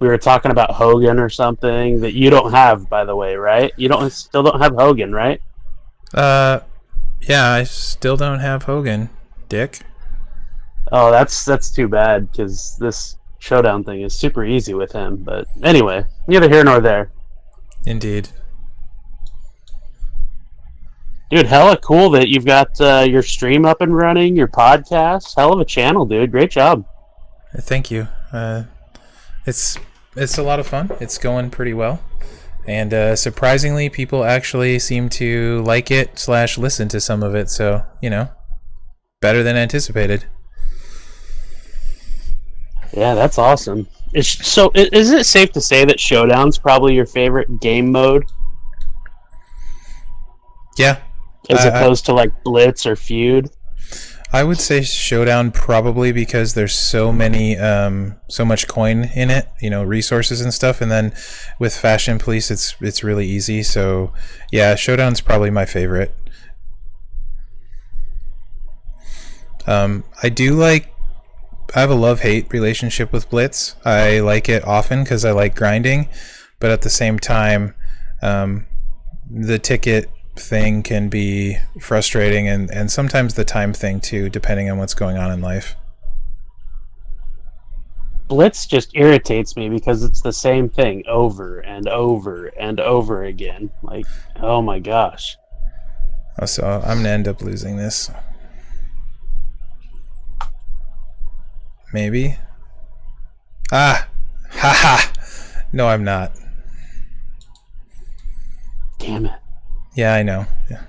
we were talking about Hogan or something that you don't have, by the way, right? Still don't have Hogan, right? Yeah, I still don't have Hogan, Dick. Oh, that's too bad, because this Showdown thing is super easy with him. But anyway, neither here nor there. Indeed. Dude, hella cool that you've got your stream up and running, your podcast. Hell of a channel, dude. Great job. Thank you. It's a lot of fun. It's going pretty well. And surprisingly, people actually seem to like it / listen to some of it. So, better than anticipated. Yeah, that's awesome. Is it safe to say that Showdown's probably your favorite game mode? Yeah. As opposed to like Blitz or Feud? I would say Showdown probably because there's so much coin in it, resources and stuff, and then with Fashion Police it's really easy. So yeah, Showdown's probably my favorite. I have a love-hate relationship with Blitz. I like it often because I like grinding, but at the same time, the ticket thing can be frustrating, and sometimes the time thing too, depending on what's going on in life. Blitz just irritates me because it's the same thing over and over and over again. Like, oh my gosh. Oh, so I'm gonna end up losing this. Maybe. Haha. No, I'm not. Damn it. Yeah, I know. Yeah.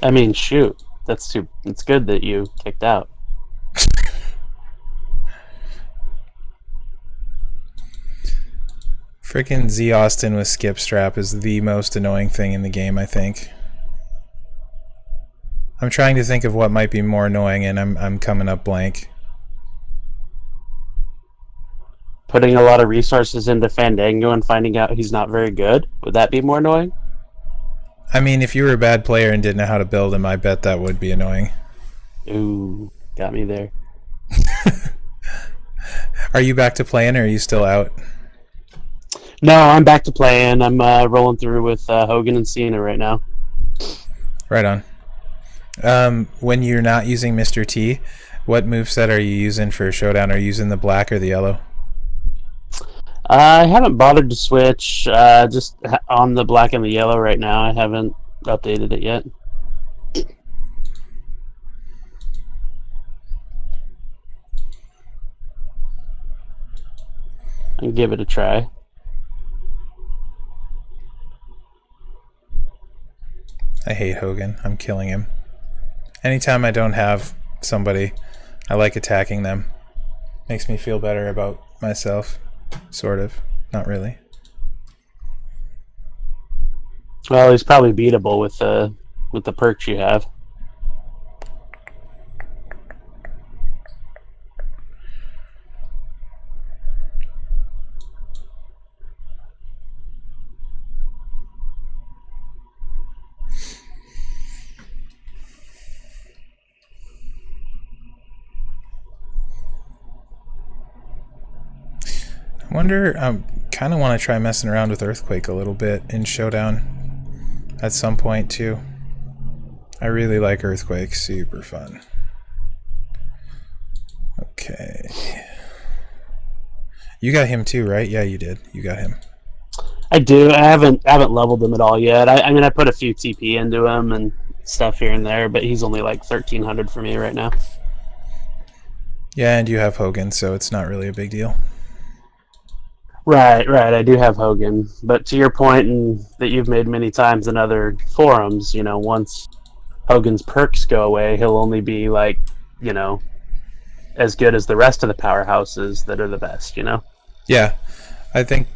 I mean, shoot. It's good that you kicked out. Freaking Z Austin with skip strap is the most annoying thing in the game, I think. I'm trying to think of what might be more annoying, and I'm coming up blank. Putting a lot of resources into Fandango and finding out he's not very good? Would that be more annoying? I mean, if you were a bad player and didn't know how to build him, I bet that would be annoying. Ooh, got me there. Are you back to playing, or are you still out? No, I'm back to playing. I'm rolling through with Hogan and Cena right now. Right on. When you're not using Mr. T, what moveset are you using for Showdown? Are you using the black or the yellow? I haven't bothered to switch. Just on the black and the yellow right now. I haven't updated it yet. I can give it a try. I hate Hogan. I'm killing him. Anytime I don't have somebody, I like attacking them. Makes me feel better about myself. Sort of. Not really. Well, he's probably beatable with the perks you have. I wonder, I kind of want to try messing around with Earthquake a little bit in Showdown at some point too. I really like Earthquake, super fun. Okay. You got him too, right? Yeah, you did. You got him. I do. I haven't leveled him at all yet. I mean, I put a few TP into him and stuff here and there, but he's only like 1300 for me right now. Yeah, and you have Hogan, so it's not really a big deal. Right. I do have Hogan, but to your point, and that you've made many times in other forums, you know, once Hogan's perks go away, he'll only be like, you know, as good as the rest of the powerhouses that are the best, you know? Yeah, I think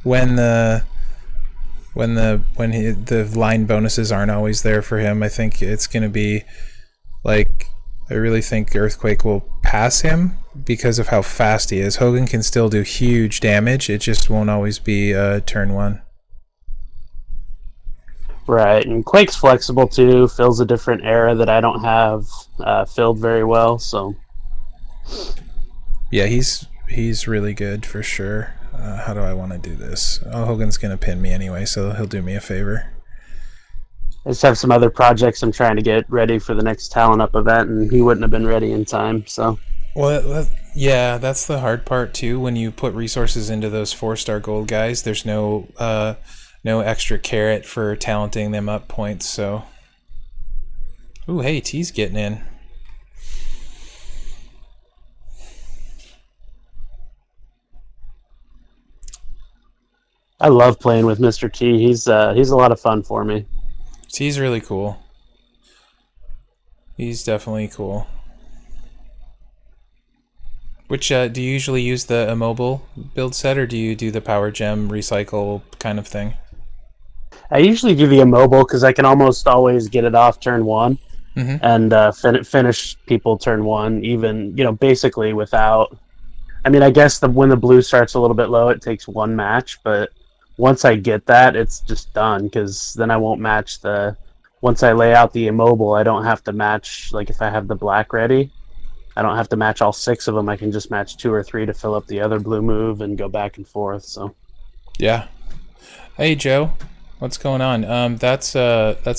when the line bonuses aren't always there for him, I think it's gonna be like, I really think Earthquake will pass him because of how fast he is. Hogan can still do huge damage. It just won't always be turn one. Right, and Quake's flexible too, fills a different era that I don't have filled very well, so... Yeah, he's really good for sure. How do I want to do this? Oh, Hogan's going to pin me anyway, so he'll do me a favor. I just have some other projects I'm trying to get ready for the next Talent Up event, and he wouldn't have been ready in time, so... Well, yeah, that's the hard part too. When you put resources into those 4-star gold guys, there's no extra carrot for talenting them up points, so... Ooh, hey, T's getting in. I love playing with Mr. T. He's a lot of fun for me. T's really cool. He's definitely cool. Which, do you usually use the immobile build set, or do you do the power gem recycle kind of thing? I usually do the immobile because I can almost always get it off turn one and finish people turn one, even, you know, basically without... I mean, I guess when the blue starts a little bit low, it takes one match, but once I get that, it's just done, because then I won't match the... Once I lay out the immobile, I don't have to match, like if I have the black ready, I don't have to match all 6 of them. I can just match 2 or 3 to fill up the other blue move and go back and forth, so... Yeah. Hey, Joe. What's going on? That's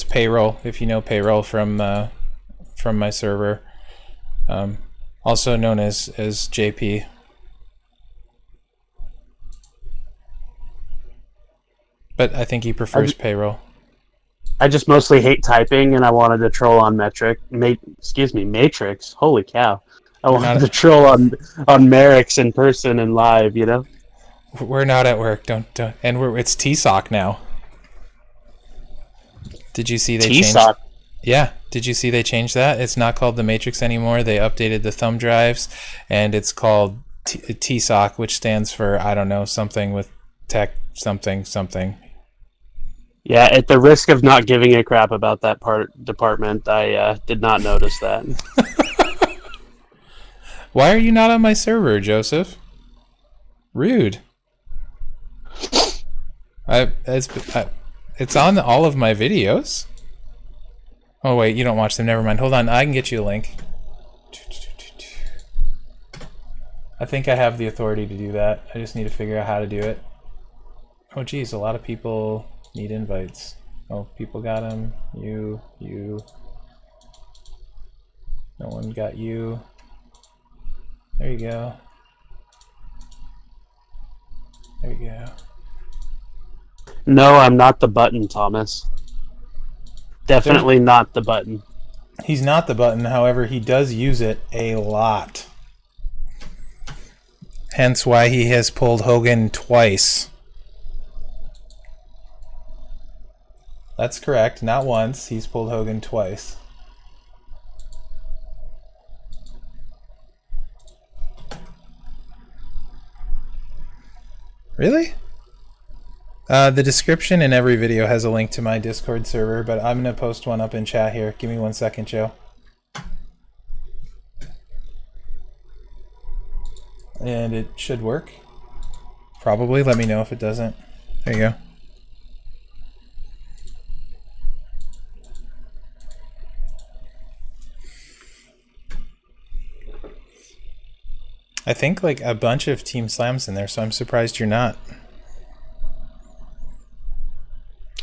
Payroll, if you know Payroll from my server. Also known as JP. But I think he prefers Payroll. I just mostly hate typing, and I wanted to troll on Matrix. Holy cow! I wanted to troll on Merrick's in person and live. You know. We're not at work. Don't. And it's TSOC now. Did you see they changed? TSOC. Yeah. Did you see they changed that? It's not called the Matrix anymore. They updated the thumb drives, and it's called TSOC, which stands for, I don't know, something with tech something. Yeah, at the risk of not giving a crap about that department, I did not notice that. Why are you not on my server, Joseph? Rude. It's It's on all of my videos. Oh wait, you don't watch them. Never mind. Hold on, I can get you a link. I think I have the authority to do that. I just need to figure out how to do it. Oh geez, a lot of people need invites. Oh, people got them. You. No one got you. There you go. There you go. No, I'm not the button, Thomas. Definitely not the button. He's not the button, however, he does use it a lot. Hence why he has pulled Hogan twice. That's correct, not once. He's pulled Hogan twice. Really? The description in every video has a link to my Discord server, but I'm going to post one up in chat here. Give me 1 second, Joe. And it should work. Probably. Let me know if it doesn't. There you go. I think like a bunch of Team Slams in there, so I'm surprised you're not.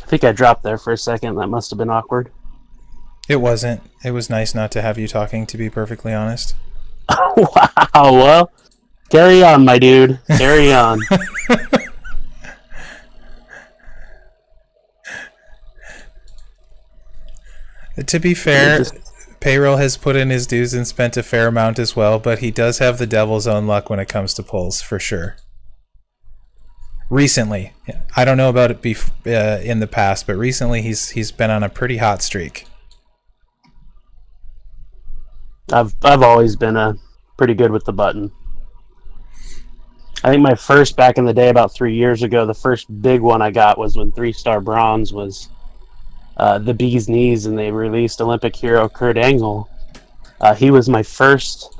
I think I dropped there for a second. That must have been awkward. It wasn't. It was nice not to have you talking, to be perfectly honest. Wow. Well, carry on, my dude. Carry on. To be fair, Payroll has put in his dues and spent a fair amount as well, but he does have the devil's own luck when it comes to pulls, for sure. Recently. I don't know about it in the past, but recently he's been on a pretty hot streak. I've always been pretty good with the button. I think my first, back in the day, about 3 years ago, the first big one I got was when 3-star bronze was the Bee's Knees, and they released Olympic hero Kurt Angle. He was my first,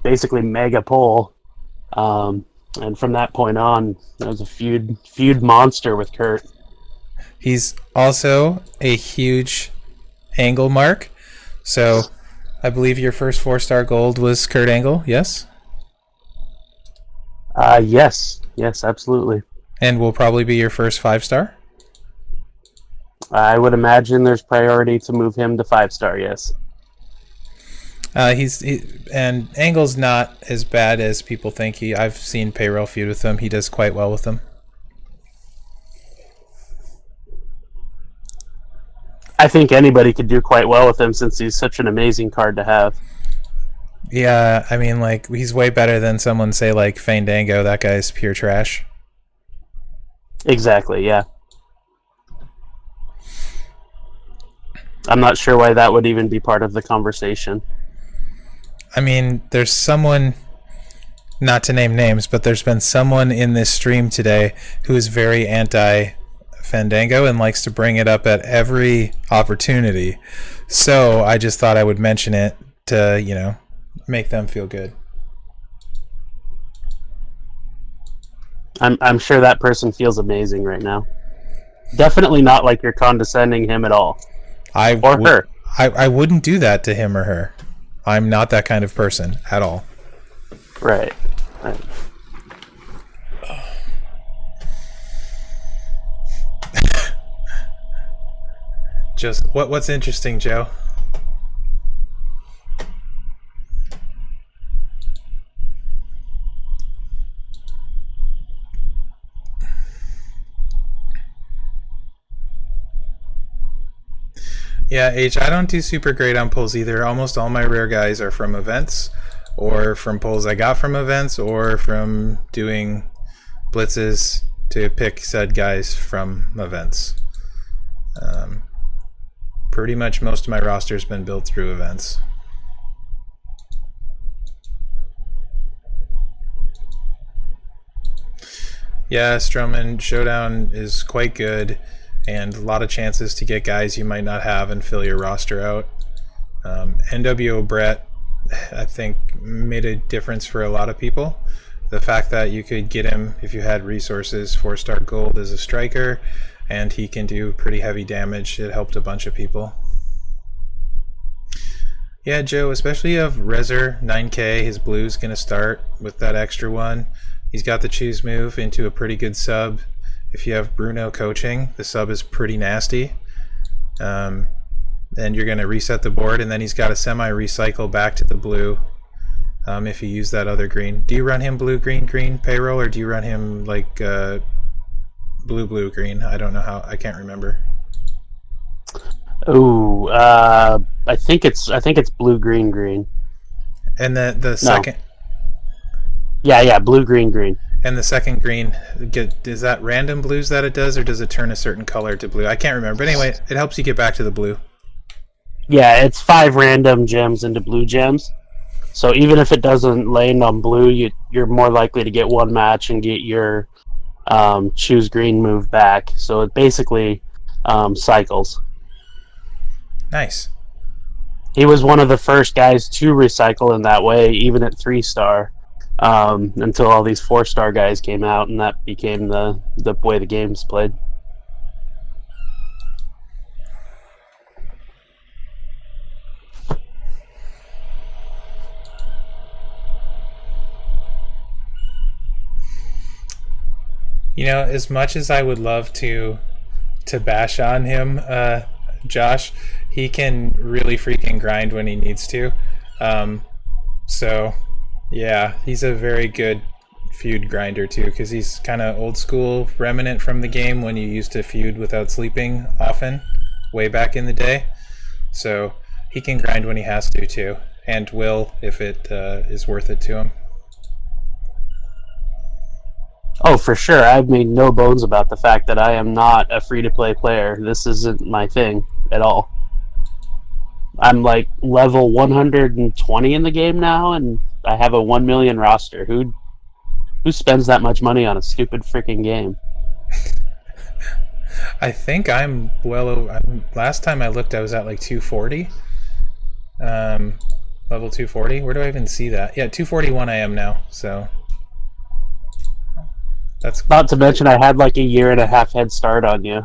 basically mega pull, and from that point on, it was a feud monster with Kurt. He's also a huge Angle mark, so I believe your first 4-star gold was Kurt Angle, yes? Yes, absolutely. And will probably be your first 5-star? I would imagine there's priority to move him to 5-star, yes. And Angle's not as bad as people think. I've seen Payroll feud with him. He does quite well with them. I think anybody could do quite well with him since he's such an amazing card to have. Yeah, I mean, like, he's way better than someone, say, like, Fandango. That guy's pure trash. Exactly, yeah. I'm not sure why that would even be part of the conversation. I mean, there's someone, not to name names, but there's been someone in this stream today who is very anti-Fandango and likes to bring it up at every opportunity. So I just thought I would mention it to, you know, make them feel good. I'm sure that person feels amazing right now. Definitely not like you're condescending him at all. Or her. I wouldn't do that to him or her. I'm not that kind of person at all. Right. Just what's interesting, Joe? Yeah, H, I don't do super great on pulls either. Almost all my rare guys are from events, or from pulls I got from events, or from doing blitzes to pick said guys from events. Pretty much most of my roster's been built through events. Yeah, Strowman, Showdown is quite good, and a lot of chances to get guys you might not have and fill your roster out. NWO Brett, I think, made a difference for a lot of people. The fact that you could get him if you had resources, 4-star gold as a striker, and he can do pretty heavy damage. It helped a bunch of people. Yeah, Joe, especially if Rezer 9k, his blue's going to start with that extra one. He's got the choose move into a pretty good sub. If you have Bruno coaching, the sub is pretty nasty. And you're going to reset the board, and then he's got to semi-recycle back to the blue if you use that other green. Do you run him blue, green, green payroll, or do you run him like blue, blue, green? I don't know how. I can't remember. Ooh, I think it's blue, green, green. And the second. Yeah, blue, green, green. And the second green, is that random blues that it does, or does it turn a certain color to blue? I can't remember. But anyway, it helps you get back to the blue. Yeah, it's 5 random gems into blue gems. So even if it doesn't land on blue, you're more likely to get one match and get your choose green move back. So it basically cycles. Nice. He was one of the first guys to recycle in that way, even at 3-star, until all these 4-star guys came out, and that became the way the game's played. You know, as much as I would love to bash on him, Josh, he can really freaking grind when he needs to. So, yeah, he's a very good feud grinder too, because he's kind of old school, remnant from the game when you used to feud without sleeping often, way back in the day. So he can grind when he has to too, and will if it is worth it to him. Oh, for sure. I've made no bones about the fact that I am not a free-to-play player. This isn't my thing at all. I'm like level 120 in the game now, and I have a 1 million roster. Who spends that much money on a stupid freaking game? I think I'm well over. Last time I looked, I was at like 240. Level 240. Where do I even see that? Yeah, 241 I am now, so... That's not to mention I had like a 1.5 head start on you.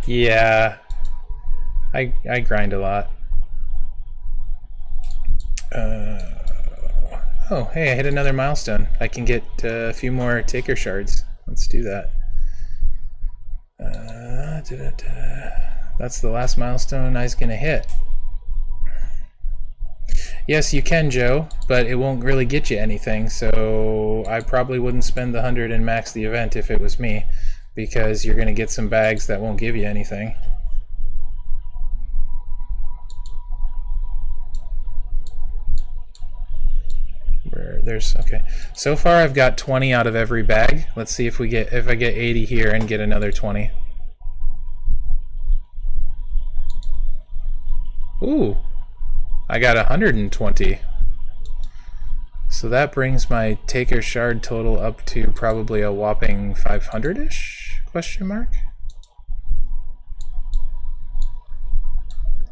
Yeah, I grind a lot. Oh, hey, I hit another milestone. I can get a few more taker shards. Let's do that. That's the last milestone I was gonna hit. Yes, you can, Joe, but it won't really get you anything, so I probably wouldn't spend the 100 and max the event if it was me, because you're going to get some bags that won't give you anything. Okay. So far I've got 20 out of every bag. Let's see if I get 80 here and get another 20. Ooh. I got 120. So that brings my taker shard total up to probably a whopping 500-ish? Question mark?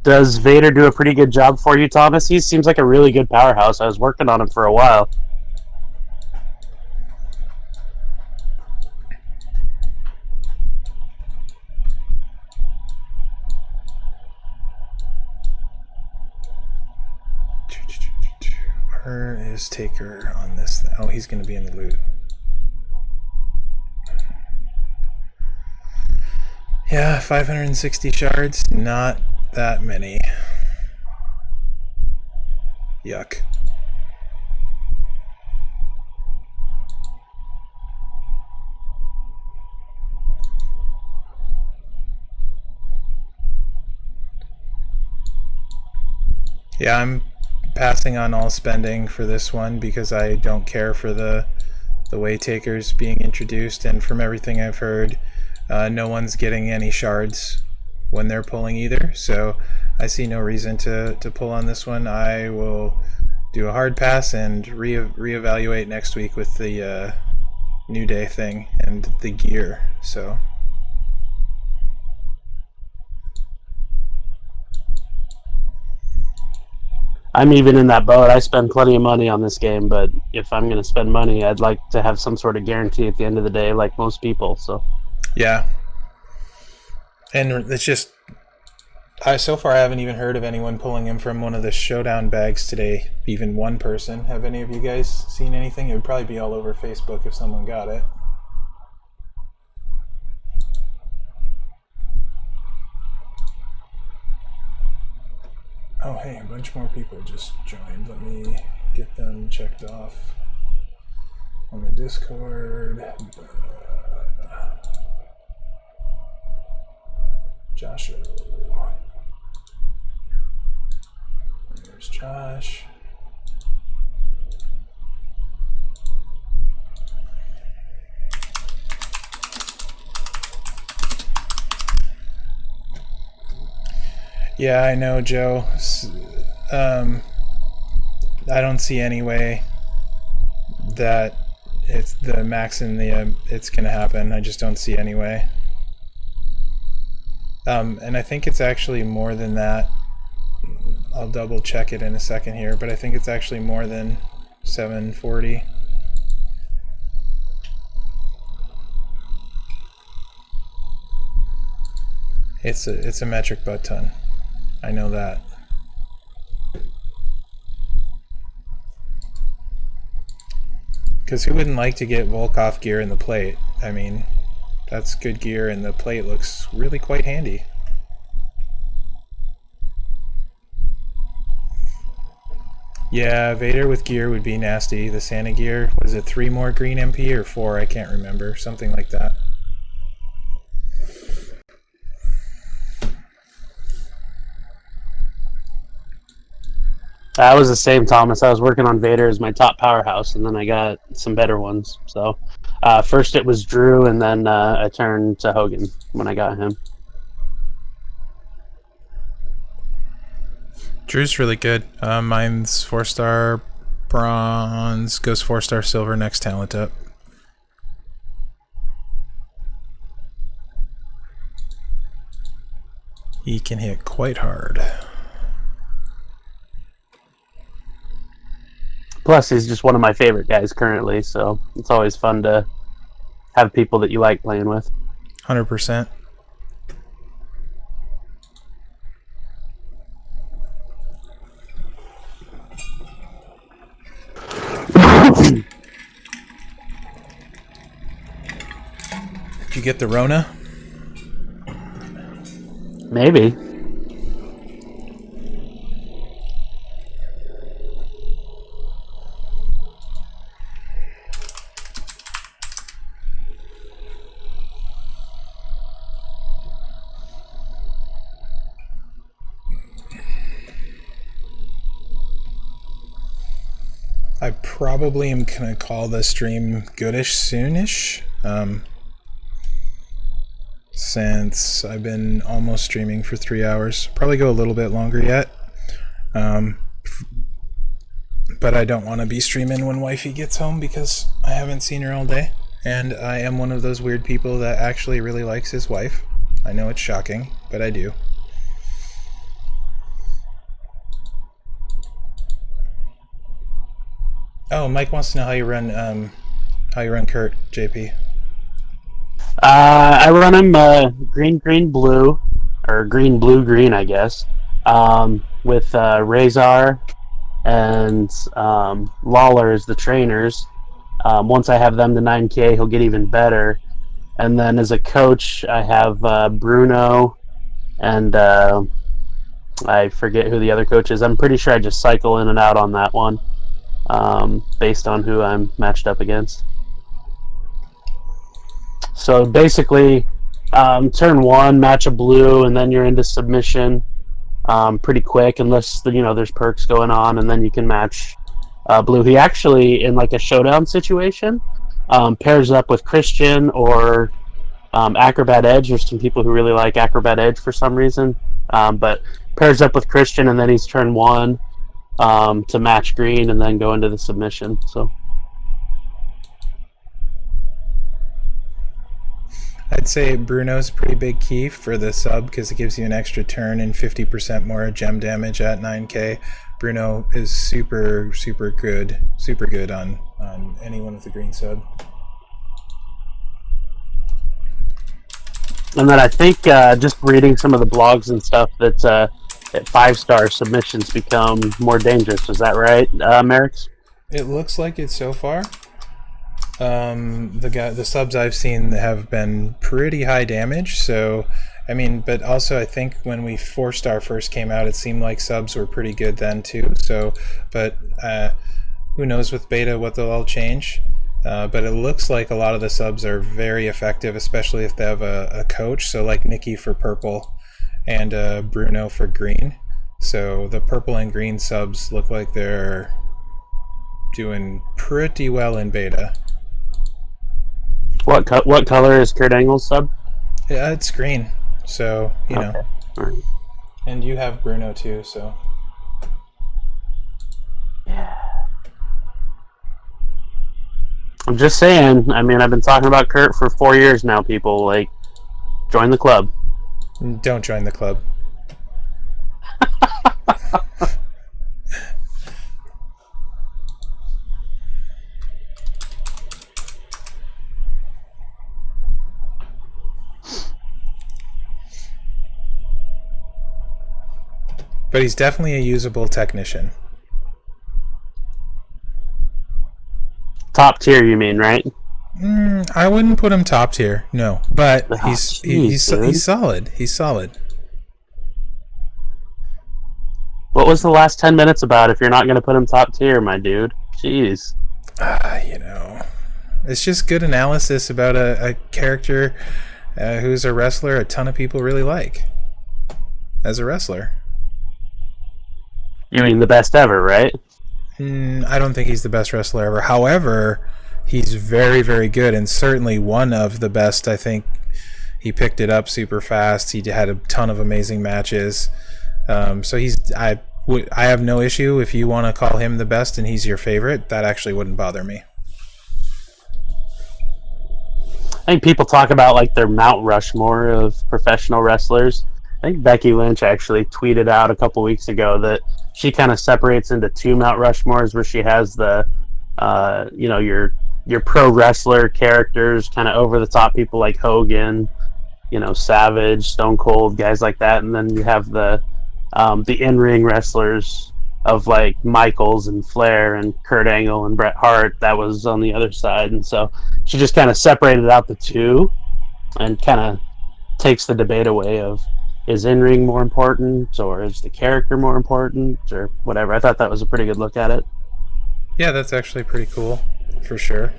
Does Vader do a pretty good job for you, Thomas? He seems like a really good powerhouse. I was working on him for a while. Where is Taker on this? Oh, he's going to be in the loot. Yeah, 560 shards. Not that many. Yuck. Yeah, I'm passing on all spending for this one because I don't care for the way Taker's being introduced, and from everything I've heard, no one's getting any shards when they're pulling either, so I see no reason to pull on this one. I will do a hard pass and reevaluate next week with the New Day thing and the gear. So I'm even in that boat. I spend plenty of money on this game, but if I'm going to spend money, I'd like to have some sort of guarantee at the end of the day, like most people. So Yeah. And it's just, so far I haven't even heard of anyone pulling him from one of the Showdown bags today. Even one person. Have any of you guys seen anything? It would probably be all over Facebook if someone got it. Oh, hey, a bunch more people just joined. Let me get them checked off on the Discord. Joshua. There's Josh. Yeah, I know, Joe. I don't see any way that it's the max in the it's gonna happen. I just don't see any way. And I think it's actually more than that. I'll double check it in a second here, but I think it's actually more than 740. It's a metric butt ton. I know that. Because who wouldn't like to get Volkov gear in the plate? I mean, that's good gear, and the plate looks really quite handy. Yeah, Vader with gear would be nasty. The Santa gear, was it 3 more green MP or 4? I can't remember. Something like that. I was the same, Thomas. I was working on Vader as my top powerhouse, and then I got some better ones. So first it was Drew, and then I turned to Hogan when I got him. Drew's really good. Mine's 4-star bronze, goes 4-star silver next talent up. He can hit quite hard. Plus, he's just one of my favorite guys currently, so it's always fun to have people that you like playing with. 100%. Did you get the Rona? Maybe. I probably am gonna call the stream goodish soonish, since I've been almost streaming for 3 hours. Probably go a little bit longer yet, but I don't want to be streaming when wifey gets home because I haven't seen her all day, and I am one of those weird people that actually really likes his wife. I know it's shocking, but I do. Oh, Mike wants to know how you run Kurt, JP. I run him green, green, blue, or green, blue, green, I guess, with Razor and Lawler as the trainers. Once I have them to 9K, he'll get even better. And then as a coach, I have Bruno and I forget who the other coach is. I'm pretty sure I just cycle in and out on that one. Based on who I'm matched up against. So basically, turn 1, match a blue, and then you're into submission pretty quick, unless there's perks going on, and then you can match blue. He actually, in like a showdown situation, pairs up with Christian or Acrobat Edge. There's some people who really like Acrobat Edge for some reason, but pairs up with Christian, and then he's turn 1. To match green and then go into the submission. So I'd say Bruno's pretty big key for the sub because it gives you an extra turn and 50% more gem damage at 9K. Bruno is super good on anyone with a green sub. And then I think just reading some of the blogs and stuff that 5-star submissions become more dangerous. Is that right, Merrick? It looks like it so far. The subs I've seen have been pretty high damage. So, I mean, but also I think when we 4-star first came out, it seemed like subs were pretty good then too. So, but who knows with beta what they'll all change. But it looks like a lot of the subs are very effective, especially if they have a coach. So like Nikki for purple and Bruno for green. So the purple and green subs look like they're doing pretty well in beta. What color is Kurt Angle's sub? Yeah, it's green. So, you know. Right. And you have Bruno too, so. Yeah. I'm just saying, I mean, I've been talking about Kurt for 4 years now, people. Like, join the club. Don't join the club. But he's definitely a usable technician. Top tier, you mean, right? I wouldn't put him top tier, no. But he's solid. He's solid. What was the last 10 minutes about if you're not going to put him top tier, my dude? Jeez. You know, it's just good analysis about a character who's a wrestler a ton of people really like as a wrestler. You mean the best ever, right? I don't think he's the best wrestler ever. However, he's very, very good and certainly one of the best. I think he picked it up super fast. He had a ton of amazing matches. So I have no issue if you want to call him the best and he's your favorite. That actually wouldn't bother me. I think people talk about like their Mount Rushmore of professional wrestlers. I think Becky Lynch actually tweeted out a couple weeks ago that she kind of separates into 2 Mount Rushmores, where she has the, your pro wrestler characters, kind of over the top people like Hogan, Savage, Stone Cold, guys like that, and then you have the in-ring wrestlers of like Michaels and Flair and Kurt Angle and Bret Hart. That was on the other side, and so she just kind of separated out the 2 and kind of takes the debate away of, is in-ring more important, or is the character more important, or whatever. I thought that was a pretty good look at it. Yeah, that's actually pretty cool, for sure.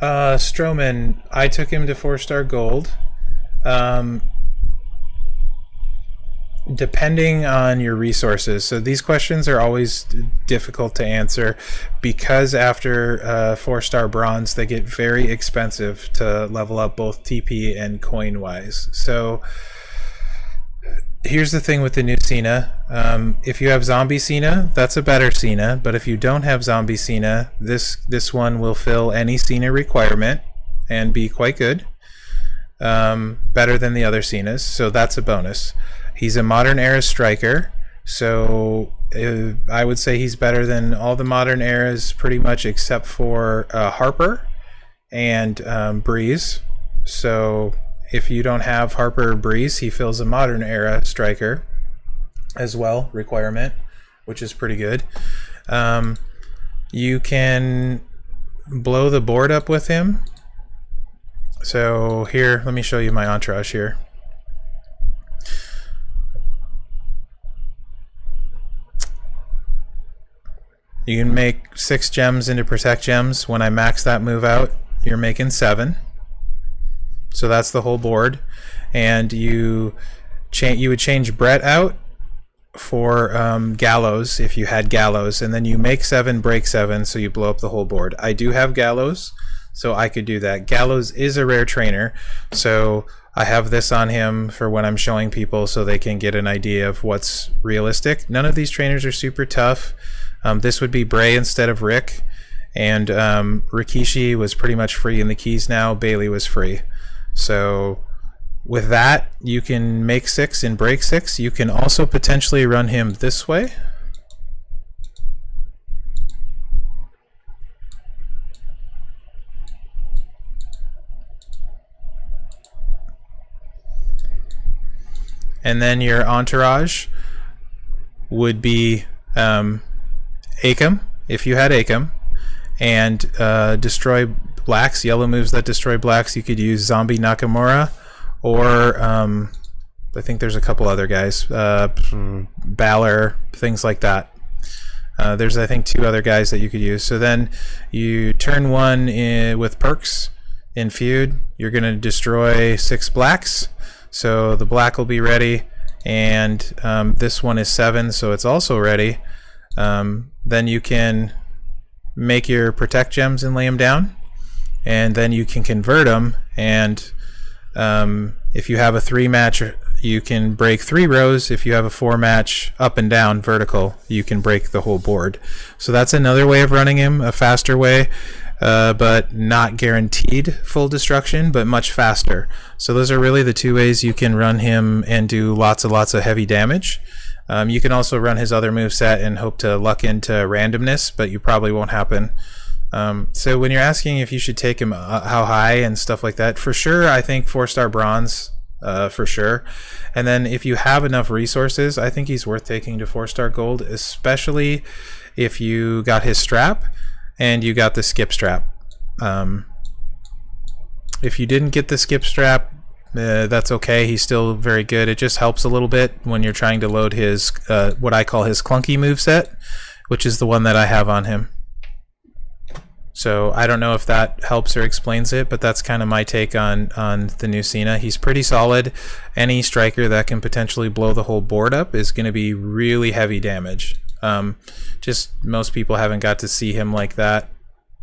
Strowman, I took him to 4-star gold. Depending on your resources. So these questions are always difficult to answer because after 4-star bronze, they get very expensive to level up both TP and coin wise. So here's the thing with the new Cena. If you have Zombie Cena, that's a better Cena. But if you don't have Zombie Cena, this one will fill any Cena requirement and be quite good. Better than the other Cenas. So that's a bonus. He's a modern era striker. So I would say he's better than all the modern eras pretty much except for Harper and Breeze. So if you don't have Harper or Breeze, he fills a modern era striker as well requirement, which is pretty good. You can blow the board up with him. So here, let me show you my entourage here. You can make 6 gems into protect gems. When I max that move out, you're making 7. So that's the whole board. And you would change Brett out for Gallows if you had Gallows, and then you make 7, break 7, so you blow up the whole board. I do have Gallows, so I could do that. Gallows is a rare trainer, so I have this on him for when I'm showing people so they can get an idea of what's realistic. None of these trainers are super tough. This would be Bray instead of Rick, and Rikishi was pretty much free in the keys now. Bailey was free. So with that, you can make 6 and break 6. You can also potentially run him this way. and then your entourage would be Akam, if you had Akam, and destroy blacks, yellow moves that destroy blacks. You could use Zombie Nakamura, or I think there's a couple other guys, Balor, things like that. There's, I think, 2 other guys that you could use. So then you turn 1 with perks in feud. You're going to destroy 6 blacks. So the black will be ready. And this one is 7, so it's also ready. Then you can make your protect gems and lay them down. And then you can convert them. And if you have a 3-match, you can break 3 rows. If you have a 4-match up and down vertical, you can break the whole board. So that's another way of running him, a faster way, but not guaranteed full destruction, but much faster. So those are really the 2 ways you can run him and do lots of heavy damage. You can also run his other moveset and hope to luck into randomness, but you probably won't happen. So when you're asking if you should take him how high and stuff like that, for sure, I think 4-star bronze. For sure. And then if you have enough resources, I think he's worth taking to 4-star gold, especially if you got his strap and you got the skip strap. If you didn't get the skip strap, that's okay. He's still very good. It just helps a little bit when you're trying to load his what I call his clunky moveset, which is the one that I have on him. So I don't know if that helps or explains it, but that's kind of my take on the new Cena. He's pretty solid. Any striker that can potentially blow the whole board up is going to be really heavy damage. Just most people haven't got to see him like that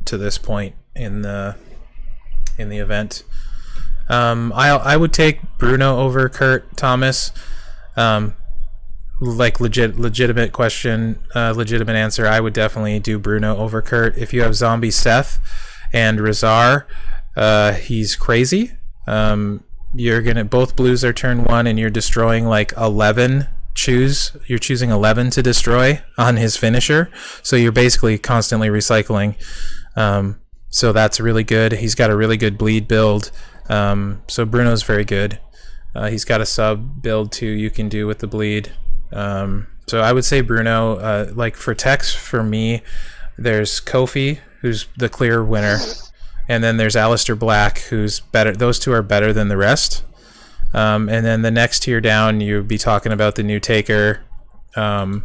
to this point in the event. I would take Bruno over Kurt Thomas. Like legitimate question, legitimate answer. I would definitely do Bruno over Kurt. If you have Zombie Seth and Razar, he's crazy. You're gonna, both blues are turn 1, and you're destroying like 11. You're choosing 11 to destroy on his finisher, so you're basically constantly recycling. So that's really good. He's got a really good bleed build. So Bruno's very good. He's got a sub build too you can do with the bleed. So I would say Bruno. Like for techs, for me, there's Kofi, who's the clear winner, and then there's Aleister Black, who's better. Those 2 are better than the rest. And then the next tier down, you'd be talking about the new Taker, Wolfpack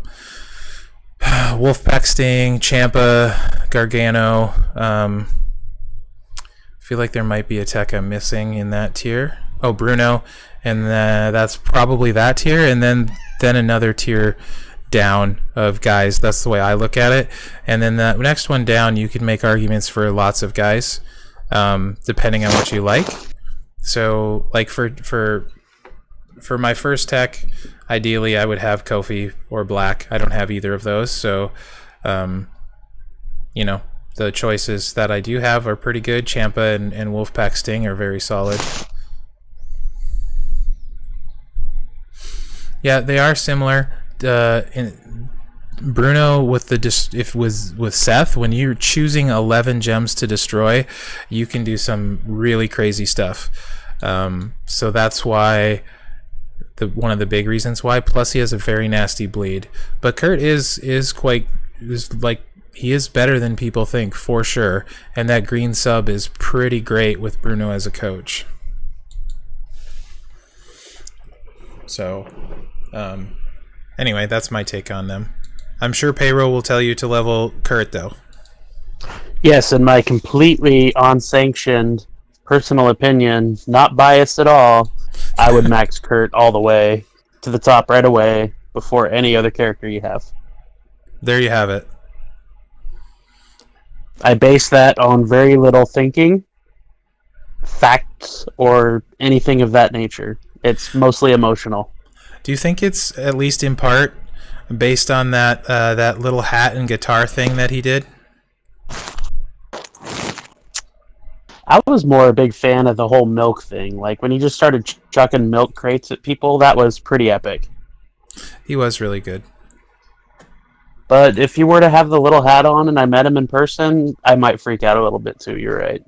Sting, Ciampa, Gargano. I feel like there might be a tech I'm missing in that tier. Oh, Bruno, and that's probably that tier, and then another tier down of guys. That's the way I look at it. And then the next one down, you can make arguments for lots of guys, depending on what you like. So, like for my first tech, ideally I would have Kofi or Black. I don't have either of those, so you know, the choices that I do have are pretty good. Ciampa and Wolfpack Sting are very solid. Yeah, they are similar. Bruno with with Seth, when you're choosing 11 gems to destroy, you can do some really crazy stuff. So that's why one of the big reasons why. Plus, he has a very nasty bleed. But Kurt is he is better than people think, for sure. And that green sub is pretty great with Bruno as a coach. So, anyway, that's my take on them. I'm sure Payroll will tell you to level Kurt, though. Yes, and my completely unsanctioned personal opinion, not biased at all, I would max Kurt all the way to the top right away before any other character you have. There you have it. I base that on very little thinking, facts, or anything of that nature. It's mostly emotional. Do you think it's at least in part based on that little hat and guitar thing that he did? I was more a big fan of the whole milk thing. Like when he just started chucking milk crates at people, that was pretty epic. He was really good. But if you were to have the little hat on and I met him in person, I might freak out a little bit too. You're right.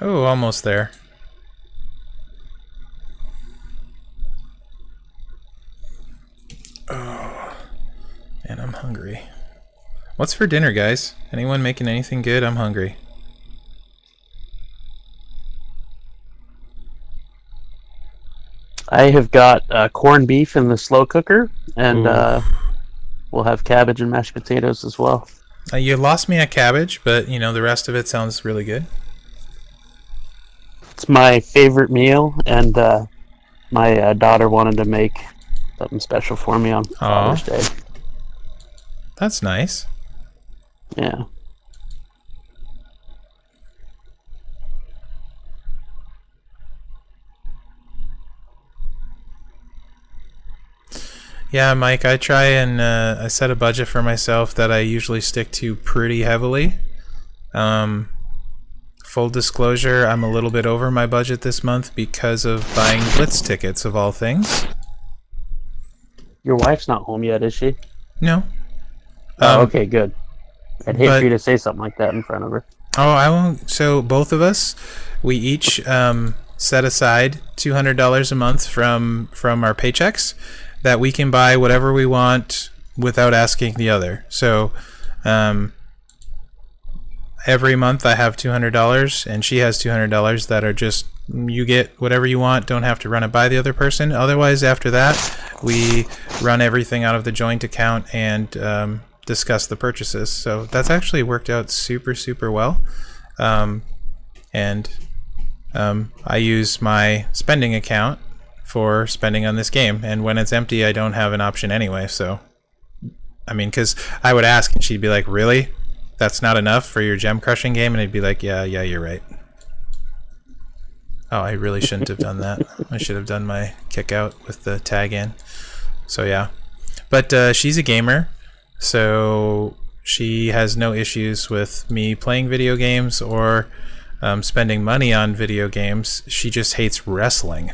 Oh, almost there. Oh, and I'm hungry. What's for dinner, guys? Anyone making anything good? I'm hungry. I have got corned beef in the slow cooker, and Ooh. we'll have cabbage and mashed potatoes as well. You lost me at cabbage, but you know the rest of it sounds really good. It's my favorite meal, and my daughter wanted to make something special for me on Father's Day. That's nice. Yeah. Yeah, Mike, I try and I set a budget for myself that I usually stick to pretty heavily. Full disclosure, I'm a little bit over my budget this month because of buying Blitz tickets, of all things. Your wife's not home yet, is she? No. Oh, okay, good. I'd hate for you to say something like that in front of her. Oh, I won't. So both of us, we each set aside $200 a month from our paychecks that we can buy whatever we want without asking the other. So every month I have $200 and she has $200 that are just, you get whatever you want, don't have to run it by the other person. Otherwise, after that, we run everything out of the joint account and discuss the purchases. So that's actually worked out super, super well. And I use my spending account for spending on this game, and when it's empty I don't have an option anyway. So I mean, because I would ask and she'd be like, really? That's not enough for your gem crushing game? And I'd be like, yeah, you're right. Oh, I really shouldn't have done that. I should have done my kick out with the tag in. So yeah, but she's a gamer, so she has no issues with me playing video games or spending money on video games. She just hates wrestling.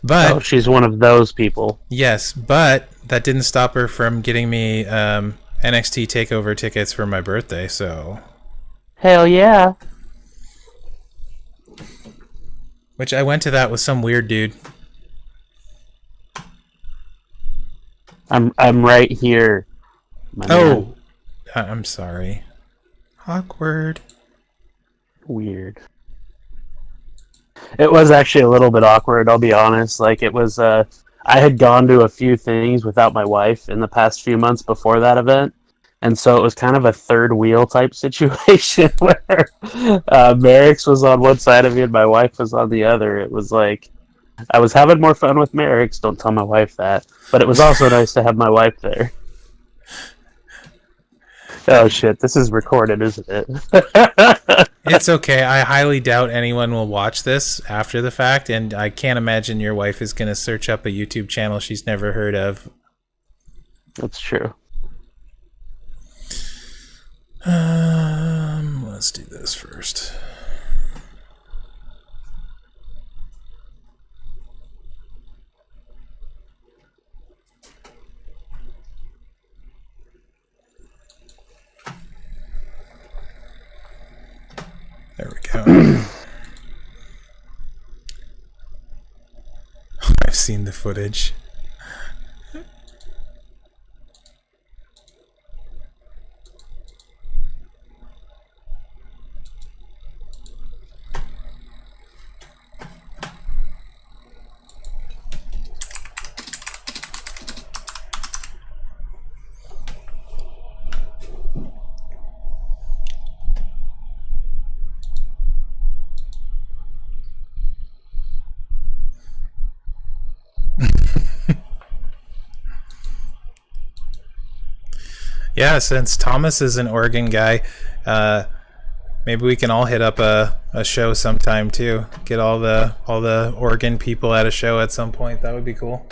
But she's one of those people. Yes, but that didn't stop her from getting me NXT TakeOver tickets for my birthday, so... Hell yeah. Which I went to that with some weird dude. I'm right here. Oh! I'm sorry. Awkward. Weird. It was actually a little bit awkward, I'll be honest. Like, it was, I had gone to a few things without my wife in the past few months before that event, and so it was kind of a third wheel type situation where Merrick's was on one side of me and my wife was on the other. It was like, I was having more fun with Merrick's, don't tell my wife that, but it was also nice to have my wife there. Oh shit, this is recorded, isn't it? It's okay. I highly doubt anyone will watch this after the fact, and I can't imagine your wife is going to search up a YouTube channel she's never heard of. That's true. Let's do this first. There we go. I've seen the footage. Yeah, since Thomas is an Oregon guy, maybe we can all hit up a show sometime too. Get all the Oregon people at a show at some point. That would be cool.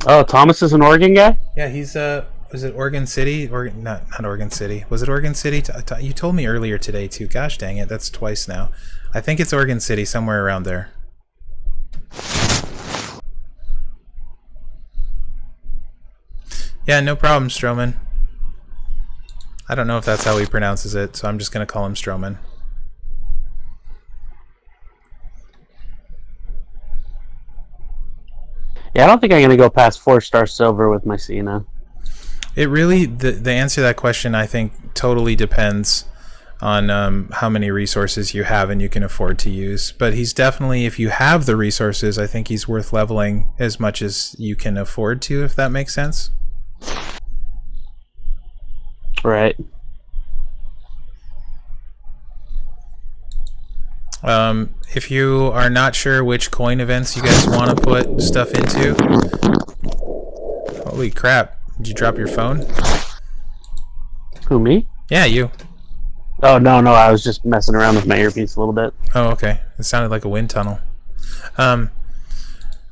Oh, Thomas is an Oregon guy? Yeah, he's was it Oregon City? Not Oregon City. Was it Oregon City? You told me earlier today too. Gosh dang it, that's twice now. I think it's Oregon City, somewhere around there. Yeah, no problem, Stroman. I don't know if that's how he pronounces it, so I'm just going to call him Stroman. Yeah, I don't think I'm going to go past 4-star silver with my Cena. It really, the answer to that question, I think, totally depends on how many resources you have and you can afford to use. But he's definitely, if you have the resources, I think he's worth leveling as much as you can afford to, if that makes sense. Right. If you are not sure which coin events you guys want to put stuff into, holy crap! Did you drop your phone? Who, me? Yeah, you. Oh, no, I was just messing around with my earpiece a little bit. Oh, okay. It sounded like a wind tunnel.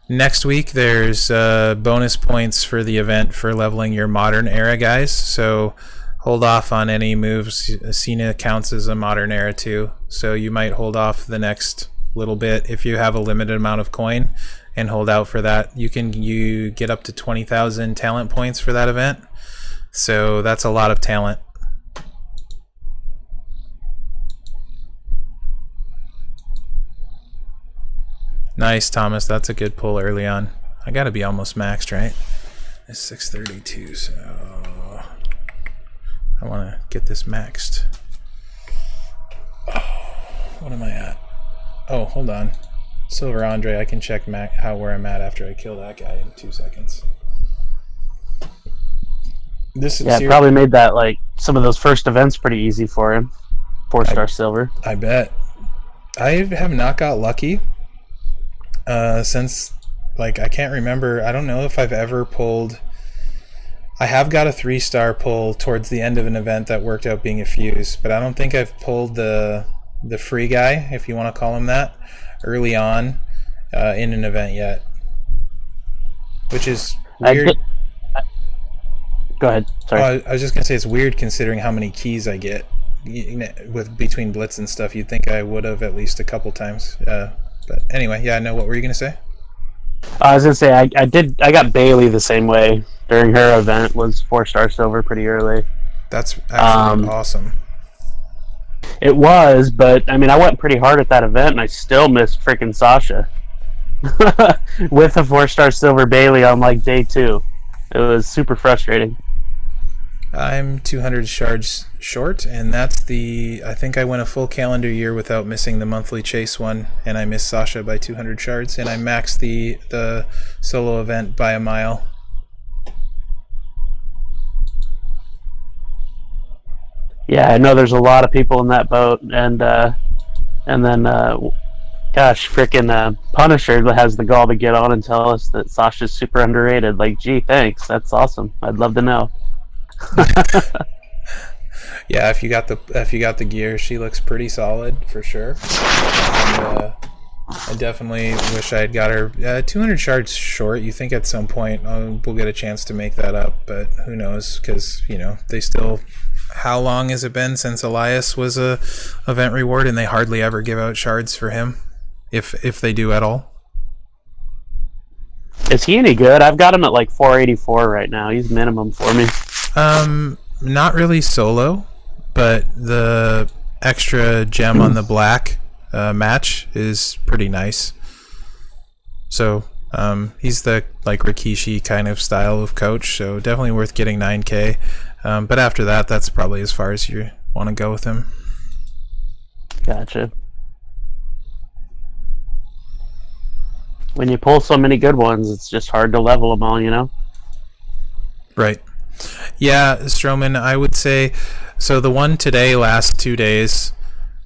Next week, there's bonus points for the event for leveling your modern era guys. So hold off on any moves. Cena counts as a modern era too. So you might hold off the next little bit if you have a limited amount of coin and hold out for that. You get up to 20,000 talent points for that event. So that's a lot of talent. Nice, Thomas. That's a good pull early on. I gotta be almost maxed, right? It's 632, so I want to get this maxed. Oh, what am I at? Oh, hold on. Silver Andre, I can check where I'm at after I kill that guy in 2 seconds. It probably made that, like, some of those first events pretty easy for him. 4-star silver. I bet. I have not got lucky since, like, I can't remember. I don't know if I've ever pulled. I have got a 3-star pull towards the end of an event that worked out being a fuse, but I don't think I've pulled the free guy, if you want to call him that, early on in an event yet, which is weird. Go ahead. Sorry. Oh, I was just gonna say it's weird considering how many keys I get with between blitz and stuff. You'd think I would have at least a couple times. But anyway, yeah. No, what were you gonna say? I was gonna say I got Bailey the same way during her event. Was 4-star silver pretty early. That's actually awesome. It was, but I mean, I went pretty hard at that event, and I still missed freaking Sasha with a 4-star silver Bailey on like day 2. It was super frustrating. I'm 200 shards short, and I think I went a full calendar year without missing the monthly chase one, and I missed Sasha by 200 shards, and I maxed the solo event by a mile. Yeah, I know there's a lot of people in that boat, and then gosh, freaking Punisher has the gall to get on and tell us that Sasha's super underrated. Like, gee, thanks, that's awesome. I'd love to know. Yeah, if you got the gear, she looks pretty solid for sure. And, I definitely wish I had got her 200 shards short. You think at some point we'll get a chance to make that up, but who knows? Because they still. How long has it been since Elias was a event reward, and they hardly ever give out shards for him, if they do at all. Is he any good? I've got him at like 484 right now. He's minimum for me. Not really solo, but the extra gem on the black match is pretty nice. So he's the like Rikishi kind of style of coach, so definitely worth getting 9K. But after that, that's probably as far as you want to go with him. Gotcha. When you pull so many good ones, it's just hard to level them all, Right. Yeah, Stroman, I would say, so the one today, last 2 days,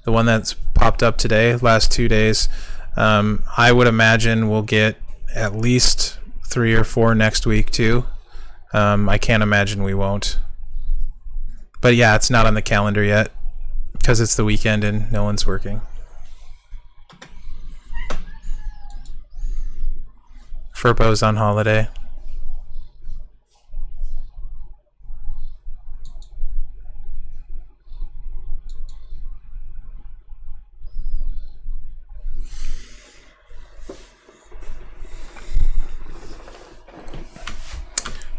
the one that's popped up today, last 2 days, I would imagine we'll get at least 3 or 4 next week too. I can't imagine we won't. But yeah, it's not on the calendar yet because it's the weekend and no one's working. Furbo's on holiday.